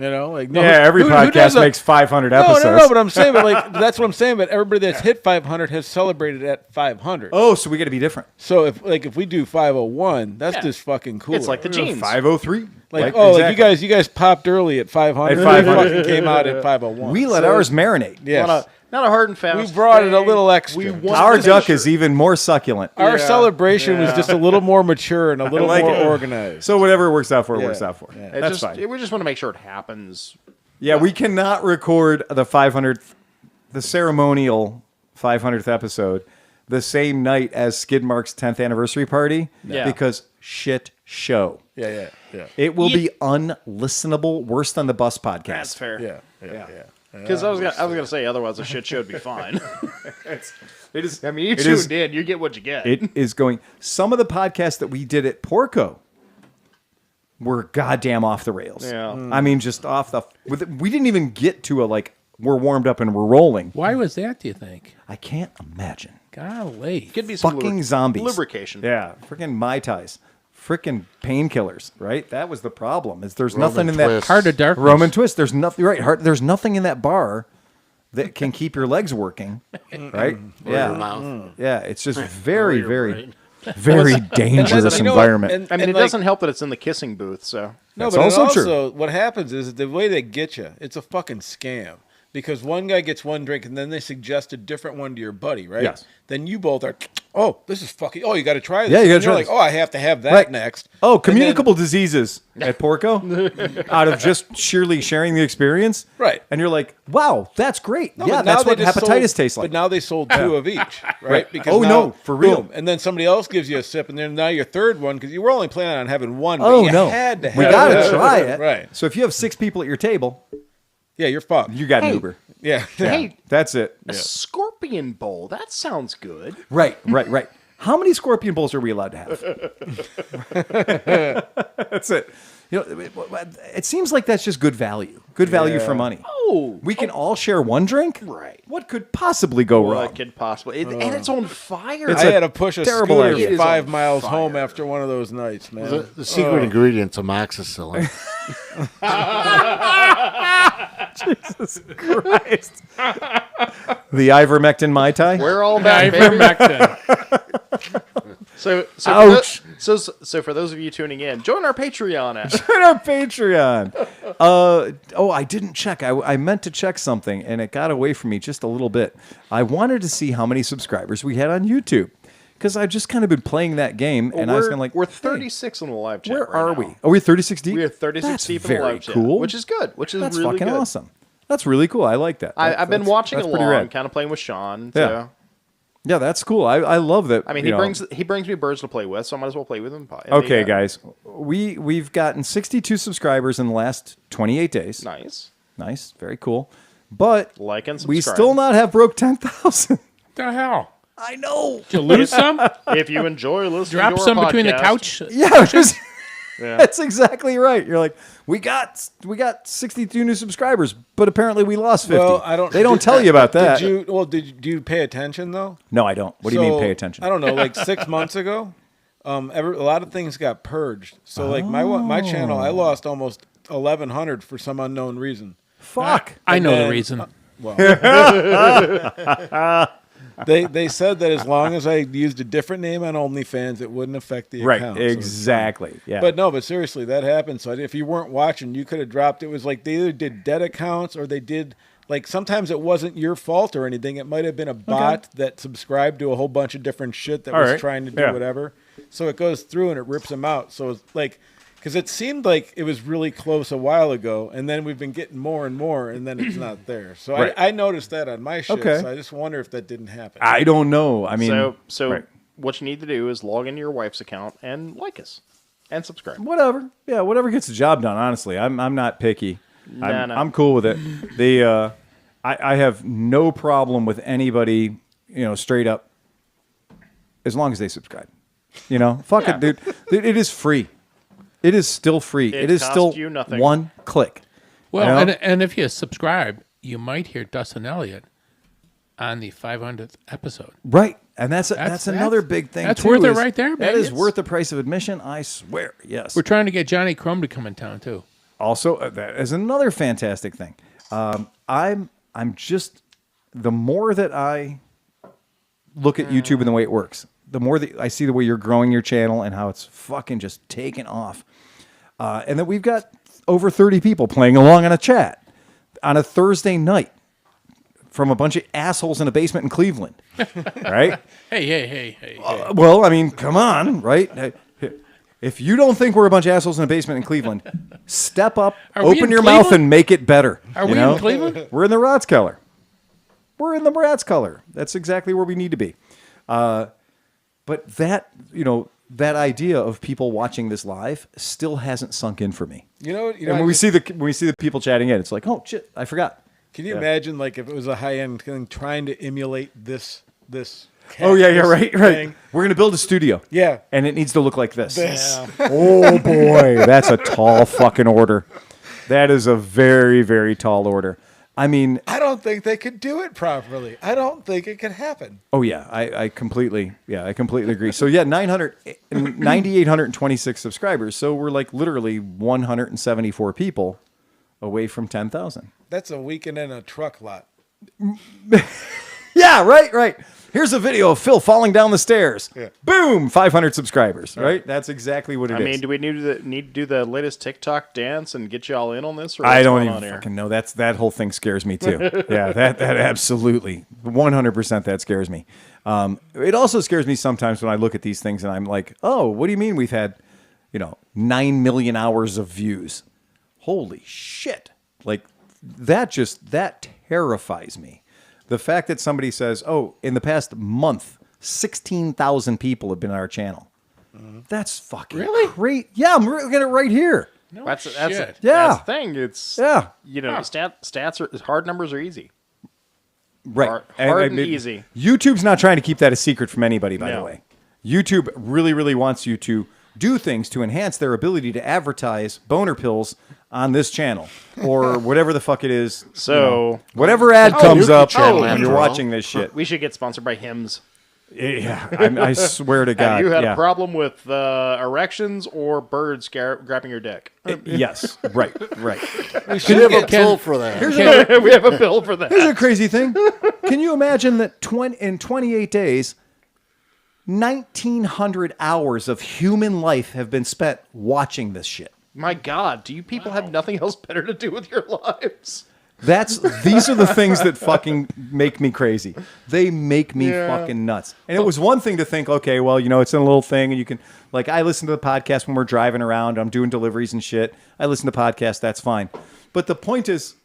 Every podcast makes 500 episodes. No, but I'm saying, that's what I'm saying. But everybody that's hit 500 has celebrated at 500. Oh, so we got to be different. So if we do 501, that's just fucking cool. It's like the jeans. 503. You guys popped early at 500. At 500. Fucking came out at 501. We let ours marinate. Yes. Not a hard and fast. We brought it a little extra. Our duck is even more succulent. Our celebration was just a little more mature and a little more organized. So whatever works out for, it works out for. Yeah. That's fine. We just want to make sure it happens. Yeah, we cannot record the 500th, the ceremonial 500th episode the same night as Skidmark's 10th anniversary party because shit show. Yeah. It will be unlistenable, worse than the Bus podcast. That's fair. Yeah. Because I was gonna say, otherwise the shit show would be fine. It is. I mean, you tuned in, you get what you get. It is going. Some of the podcasts that we did at Porco were goddamn off the rails. Yeah. I mean, just off the. We didn't even get to we're warmed up and we're rolling. Why was that, do you think? I can't imagine. Golly. Could be some Fucking zombies. lubrication. Yeah, freaking Mai Tais. Freaking painkillers, right? That was the problem. There's Roman nothing in twist. that Heart of Darkness. Roman twist. There's nothing there's nothing in that bar that can keep your legs working, right? Or your mouth. Yeah, it's just very, your very, brain. very dangerous environment. I mean, it doesn't help that it's in the kissing booth, so. No, That's but also also what happens is the way they get you, it's a fucking scam. Because one guy gets one drink and then they suggest a different one to your buddy, right? Yes. Then you both are, this is fucking, you got to try this. Yeah, you got to And try you're this. like, I have to have that next. Oh, And then- communicable diseases at Porco out of just sheerly sharing the experience. Right. And you're like, wow, that's great. No, yeah, but now that's what they just hepatitis sold- tastes like. But now they sold two of each, right? Because Oh, now, no, for real. boom, and then somebody else gives you a sip, and then now your third one, because you were only planning on having one. Oh, but you no. had to have We got to it. try it. Right. So if you have 6 people at your table, Yeah, you're fucked. you got an Uber. Yeah. Hey, That's it. a scorpion bowl. That sounds good. Right. How many scorpion bowls are we allowed to have? That's it. It seems like that's just good value. Good value for money. Oh. We can all share one drink? Right. What could possibly go wrong? What could possibly... and it's on fire. It's I a had to push a terrible scooter idea. It is 5 on miles fire. home after one of those nights, man. The secret ingredient's amoxicillin. Jesus Christ. The ivermectin Mai Tai? We're all back, baby. Ivermectin. So Ouch. So for those of you tuning in, join our Patreon app. Join our Patreon. I didn't check. I meant to check something, and it got away from me just a little bit. I wanted to see how many subscribers we had on YouTube, because I've just kind of been playing that game, and I was kind of like, we're hey, 36 in the live chat. where right are now. we? Are we 36 deep? We are 36 That's deep in the very live chat, cool. which is good. Which is That's really fucking good. awesome. That's really cool. I like that. I've been watching that's pretty along, rad. kind of playing with Sean. Yeah. So. Yeah, that's cool. I love that. I mean, he brings me birds to play with, so I might as well play with him. Okay, guys, we've gotten 62 subscribers in the last 28 days. Nice, very cool. But like and subscribe. we still not have broke 10,000. The hell? I know. Did you lose some? If you enjoy listening Drop to our some between the podcast- couch. Yeah, that's exactly right. You're like, we got 62 new subscribers, but apparently we lost 50. Well, They don't tell you about that. Did you pay attention though? No, I don't. What do you mean pay attention? I don't know. Like 6 months ago, a lot of things got purged. So like my channel, I lost almost 1,100 for some unknown reason. Fuck. I know the then- reason. They said that as long as I used a different name on OnlyFans, it wouldn't affect the account. Right, exactly. Yeah. But seriously, that happened. So if you weren't watching, you could have dropped. It was like they either did dead accounts or they did, like, sometimes it wasn't your fault or anything. It might have been a bot that subscribed to a whole bunch of different shit that was trying to do whatever. So it goes through and it rips them out. So it's like Because it seemed like it was really close a while ago, and then we've been getting more and more, and then it's not there. So Right. I noticed that on my shit, Okay. so I just wonder if that didn't happen. I don't know. I mean, So right. what you need to do is log into your wife's account and like us and subscribe. whatever. Yeah, whatever gets the job done. Honestly, I'm not picky. No. I'm cool with it. I have no problem with anybody, straight up, as long as they subscribe. Fuck it, dude. It is free. It is still free. It is costs still you nothing. one click. Well, and if you subscribe, you might hear Dustin Elliott on the 500th episode. Right. And that's another big thing. That's too, worth it is right there, That baby. is worth the price of admission, I swear. Yes. We're trying to get Johnny Chrome to come in town too. Also, that is another fantastic thing. I'm just, the more that I look at YouTube and the way it works, the more that I see the way you're growing your channel and how it's fucking just taking off. And that we've got over 30 people playing along on a chat on a Thursday night from a bunch of assholes in a basement in Cleveland. Right? Hey. Well, I mean, come on, right? If you don't think we're a bunch of assholes in a basement in Cleveland, step up, Are we open in your mouth, Cleveland? and make it better. Are we in Cleveland? We're in the Ratskeller. We're in the Ratskeller. That's exactly where we need to be. But that, that idea of people watching this live still hasn't sunk in for me. And when we see the people chatting in, it's like, oh shit, I forgot. Can you imagine, like, if it was a high-end thing trying to emulate this Oh yeah, right. thing? We're gonna build a studio. Yeah. And it needs to look like this. Oh boy, that's a tall fucking order. That is a very, very tall order. I mean, I don't think they could do it properly. I don't think it could happen. oh yeah, I completely agree. So yeah, 9,826 subscribers. So we're like literally 174 people away from 10,000. That's a weekend in a truck lot. Yeah, right. Here's a video of Phil falling down the stairs. Yeah. Boom, 500 subscribers. Right? That's exactly what it is. I mean, do we need to do the latest TikTok dance and get you all in on this? Or I what's don't going even on here? fucking know. That whole thing scares me too. Yeah, that absolutely 100% that scares me. It also scares me sometimes when I look at these things and I'm like, oh, what do you mean we've had, 9 million hours of views? Holy shit! Like that terrifies me. The fact that somebody says, oh, in the past month, 16,000 people have been on our channel. That's fucking great. Yeah, I'm looking at it right here. No That's shit. that's Yeah. the thing. It's Yeah. stats are hard numbers are easy. Right. Hard and easy. YouTube's not trying to keep that a secret from anybody, by the No. way. YouTube really, really wants you to do things to enhance their ability to advertise boner pills on this channel or whatever the fuck it is. So whatever ad comes Tanuki up channel, when after you're all. watching this shit. we should get sponsored by Hims. Yeah, I swear to God. Have you had yeah. a problem with erections or birds grabbing your dick? Yes, right. We should have a pill for that. We have a bill for that. Here's a crazy thing. Can you imagine that in 28 days, 1,900 hours of human life have been spent watching this shit? My God, do you people have nothing else better to do with your lives? These are the things that fucking make me crazy. They make me fucking nuts. And it was one thing to think, okay, well, it's a little thing and you can, like, I listen to the podcast when we're driving around, I'm doing deliveries and shit. I listen to podcasts, that's fine. But the point is,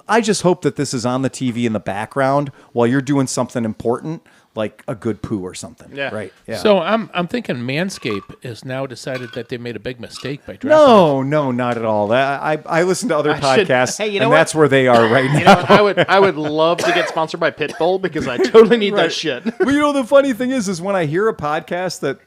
I just hope that this is on the TV in the background while you're doing something important, like a good poo or something. Yeah. Right. Yeah. So I'm thinking Manscaped has now decided that they made a big mistake by dropping No, not at all. I listen to other podcasts, Hey, you know and what? that's where they are right now. You know, I would love to get sponsored by Pitbull because I totally need that shit. Well, the funny thing is when I hear a podcast and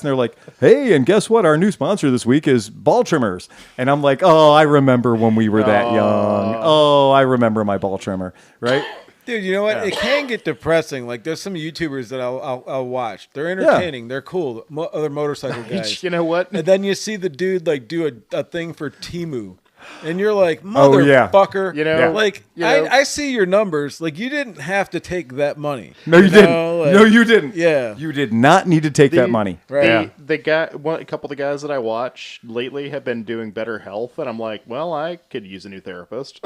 they're like, hey, and guess what? Our new sponsor this week is ball trimmers. And I'm like, oh, I remember when we were that young. Oh, I remember my ball trimmer, right? Dude, you know what? It can get depressing. Like, there's some YouTubers that I'll watch. They're entertaining. They're cool. Other motorcycle guys. You know what? And then you see the dude, like, do a thing for Temu. And you're like, motherfucker. You know, like, I see your numbers. Like, you didn't have to take that money. No, you didn't. Like, No, you didn't. Yeah. You did not need to take that money. Right. A couple of the guys that I watch lately have been doing better health, and I'm like, well, I could use a new therapist.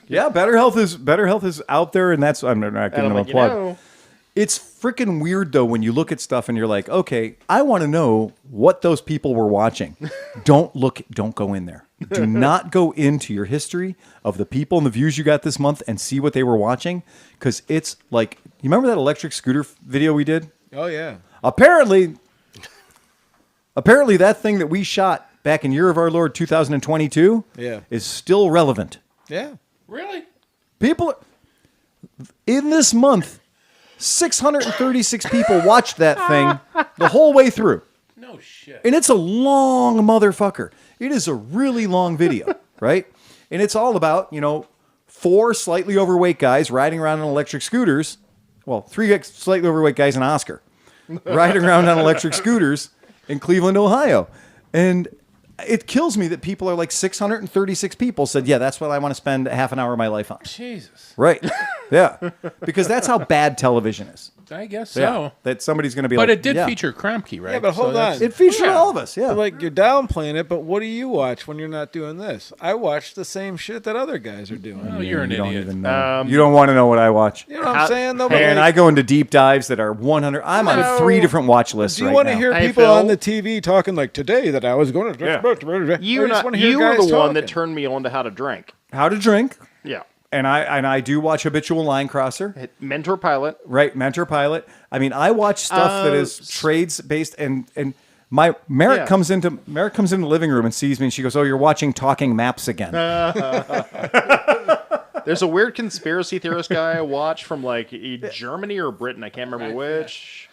Yeah, Better Health is out there, and that's, I'm not giving them a plug. It's freaking weird, though, when you look at stuff and you're like, okay, I want to know what those people were watching. Don't go in there. Do not go into your history of the people and the views you got this month and see what they were watching. Because it's like, you remember that electric scooter video we did? Oh, yeah. Apparently that thing that we shot back in year of our Lord 2022 is still relevant. Yeah. Really? People, in this month, 636 people watched that thing the whole way through. No shit. And it's a long motherfucker. It is a really long video, right? And it's all about, 4 slightly overweight guys riding around on electric scooters. Well, 3 slightly overweight guys and Oscar riding around on electric scooters in Cleveland, Ohio. And it kills me that people are like 636 people said, yeah, that's what I want to spend half an hour of my life on. Jesus. Right. Yeah. Because that's how bad television is. I guess so. Yeah. That somebody's going to be but like, it did feature Kromke, right? Yeah, but hold on. It featured all of us, yeah. But like, you're downplaying it, but what do you watch when you're not doing this? I watch the same shit that other guys are doing. Oh, you're an Don't idiot. even know. You don't want to know what I watch. You know what I'm saying, though? But And like, I go into deep dives that are 100. I'm on 3 different watch lists do you right want to now. hear Hey, people Phil? on the TV talking like today that I was going to... You were the one that turned me on to how to drink. How to drink. Yeah. And I do watch Habitual Line Crosser. Mentor Pilot. Right, Mentor Pilot. I mean, I watch stuff that is trades based, and my Merritt comes into the living room and sees me, and she goes, "Oh, you're watching Talking Maps again." There's a weird conspiracy theorist guy I watch from like Germany or Britain. I can't remember which.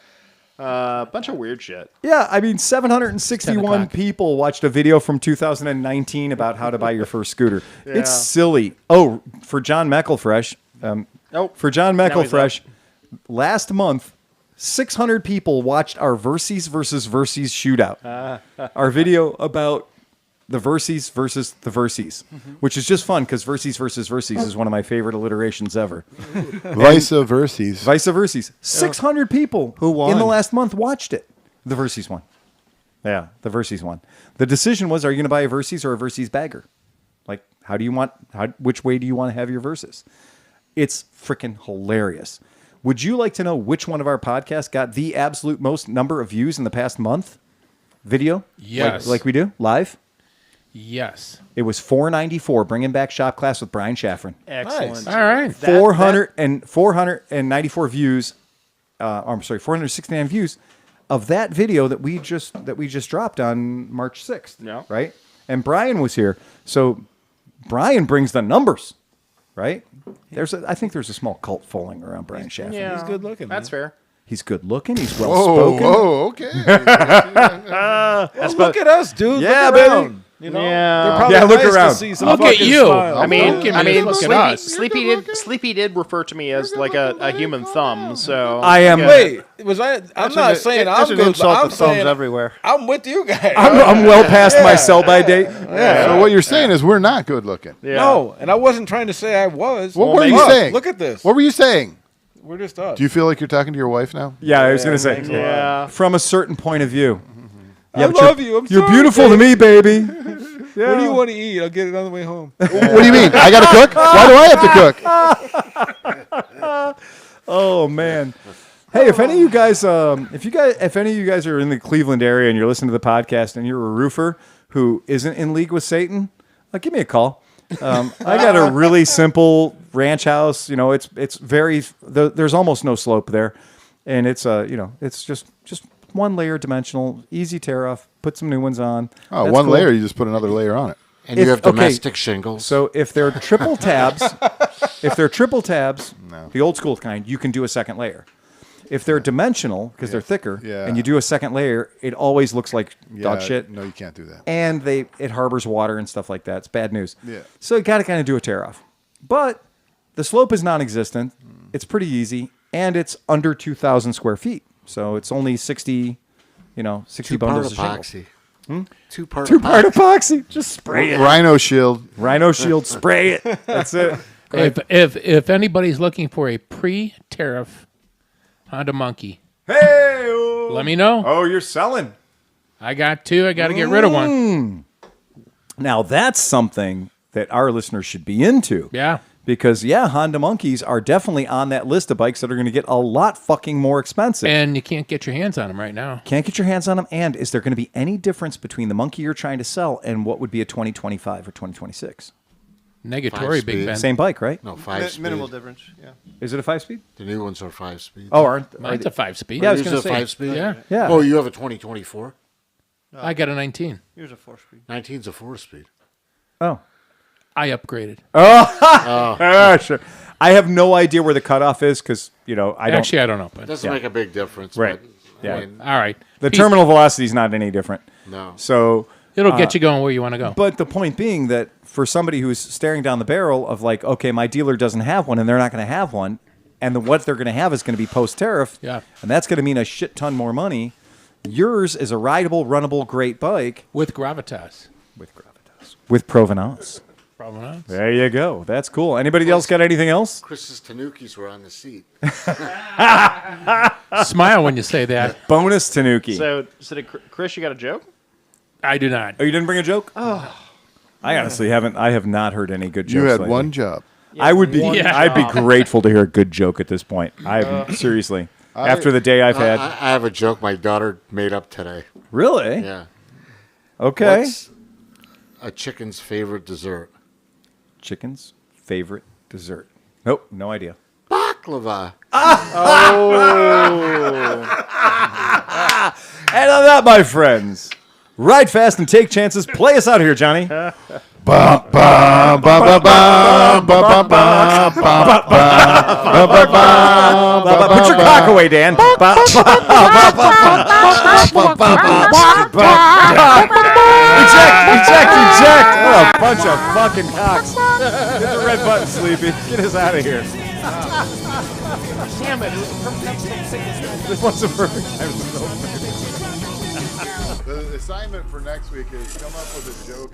Bunch of weird shit. Yeah, I mean, 761 people watched a video from 2019 about how to buy your first scooter. It's silly. Oh, for John Meckelfresh. Last month, 600 people watched our Versus versus Versus shootout. Our video about the Versus versus the Versus, which is just fun because Versus versus Versus is one of my favorite alliterations ever. Vice versus. Vice versus. 600 people Who won? in the last month watched it. The Versus one. Yeah, the Versus one. The decision was, are you going to buy a Versus or a Versus bagger? Like, which way do you want to have your Versus? It's freaking hilarious. Would you like to know which one of our podcasts got the absolute most number of views in the past month? Video? Yes. Like we do? Live? Yes. It was 494, bringing back Shop Class with Brian Shaffron. Excellent. All right. 494 views. I'm sorry, 469 views of that video that we just dropped on March 6th. Yeah. Right? And Brian was here. So Brian brings the numbers, right? I think there's a small cult following around Brian Shaffron. Yeah, He's good looking. That's fair. He's good looking. He's well spoken. Oh, okay. Look at us, dude. Yeah, look baby. around. You know, Yeah. they're probably Yeah, look nice around. To see some Look at fucking you. smile. I mean, Look at us. Sleepy did refer to me as like a human thumb. So I am. Wait, was I? I'm not saying I'm That's an good. insult but I'm to thumbs saying everywhere. I'm with you guys. I'm well past my sell-by date. So what you're saying is we're not good looking. yeah. No, and I wasn't trying to say I was. What were Look, you saying? Look at this. What were you saying? We're just us. Do you feel like you're talking to your wife now? Yeah, I was going to say. Yeah. From a certain point of view. I Yeah, but love you. I'm You're sorry, beautiful to babe. me, baby. What do you want to eat? I'll get it on the way home. What do you mean? I got to cook? Why do I have to cook? Oh man. Hey, if any of you guys, if any of you guys are in the Cleveland area and you're listening to the podcast and you're a roofer who isn't in league with Satan, give me a call. I got a really simple ranch house. You know, it's very. There's almost no slope there, and it's it's just one layer dimensional, easy tear off. Put some new ones on. Oh, That's one cool. layer, you just put another layer on it. And you have okay, domestic shingles. So if they're triple tabs, the old school kind, you can do a second layer. If they're dimensional, because they're thicker, and you do a second layer, it always looks like dog shit. No, you can't do that. And it harbors water and stuff like that. It's bad news. Yeah. So you got to kind of do a tear off. But the slope is non-existent. It's pretty easy, and it's under 2,000 square feet. So it's only 60 bundles of shingles. epoxy. Two-part Epoxy. Just spray it. Rhino shield. Rhino shield. Spray it. That's it. If anybody's looking for a pre-tariff Honda Monkey, Hey. let me know. Oh, you're selling. I got two. I got to get rid of one. Now that's something that our listeners should be into. Yeah. Because, Honda Monkeys are definitely on that list of bikes that are going to get a lot fucking more expensive. And you can't get your hands on them right now. Can't get your hands on them. And is there going to be any difference between the Monkey you're trying to sell and what would be a 2025 or 2026? Negatory, Big Ben. Same bike, right? No, 5-speed. Minimal difference. Yeah. Is it a 5-speed? The new ones are 5-speed. Oh, aren't Mine's a 5-speed. Yeah, I was Yours going is to a say. 5-speed? Yeah. Oh, you have a 2024? I got a 19. Here's a 4-speed. 19's a 4-speed. Oh. I upgraded. Sure. I have no idea where the cutoff is because, I don't. Actually, I don't know. It But doesn't make a big difference. Right. But, I mean, all right. The terminal velocity is not any different. No. So It'll get you going where you want to go. But the point being that for somebody who's staring down the barrel of like, okay, my dealer doesn't have one and they're not going to have one, and what they're going to have is going to be post-tariff, Yeah. and that's going to mean a shit ton more money. Yours is a rideable, runnable, great bike. With gravitas. With provenance. Provenance. There you go. That's cool. Anybody else got anything else? Chris's Tanukis were on the seat. Smile when you say that. Bonus Tanuki. So Chris, you got a joke? I do not. Oh, you didn't bring a joke? Oh. I honestly haven't. I have not heard any good jokes. You had lately. one job. I would be. Yeah. I'd be grateful to hear a good joke at this point. Seriously. After the day I've had. I have a joke my daughter made up today. Really? Yeah. Okay. What's a chicken's favorite dessert? Chicken's favorite dessert. Nope. No idea. Baklava. And on that, my friends, ride fast and take chances. Play us out here, Johnny. Put your cock away, Dan. Eject. What a bunch of fucking cocks. Hit the red button, Sleepy. Get us out of here. Damn it! It was a perfect time. This was a perfect time. The assignment for next week is come up with a joke.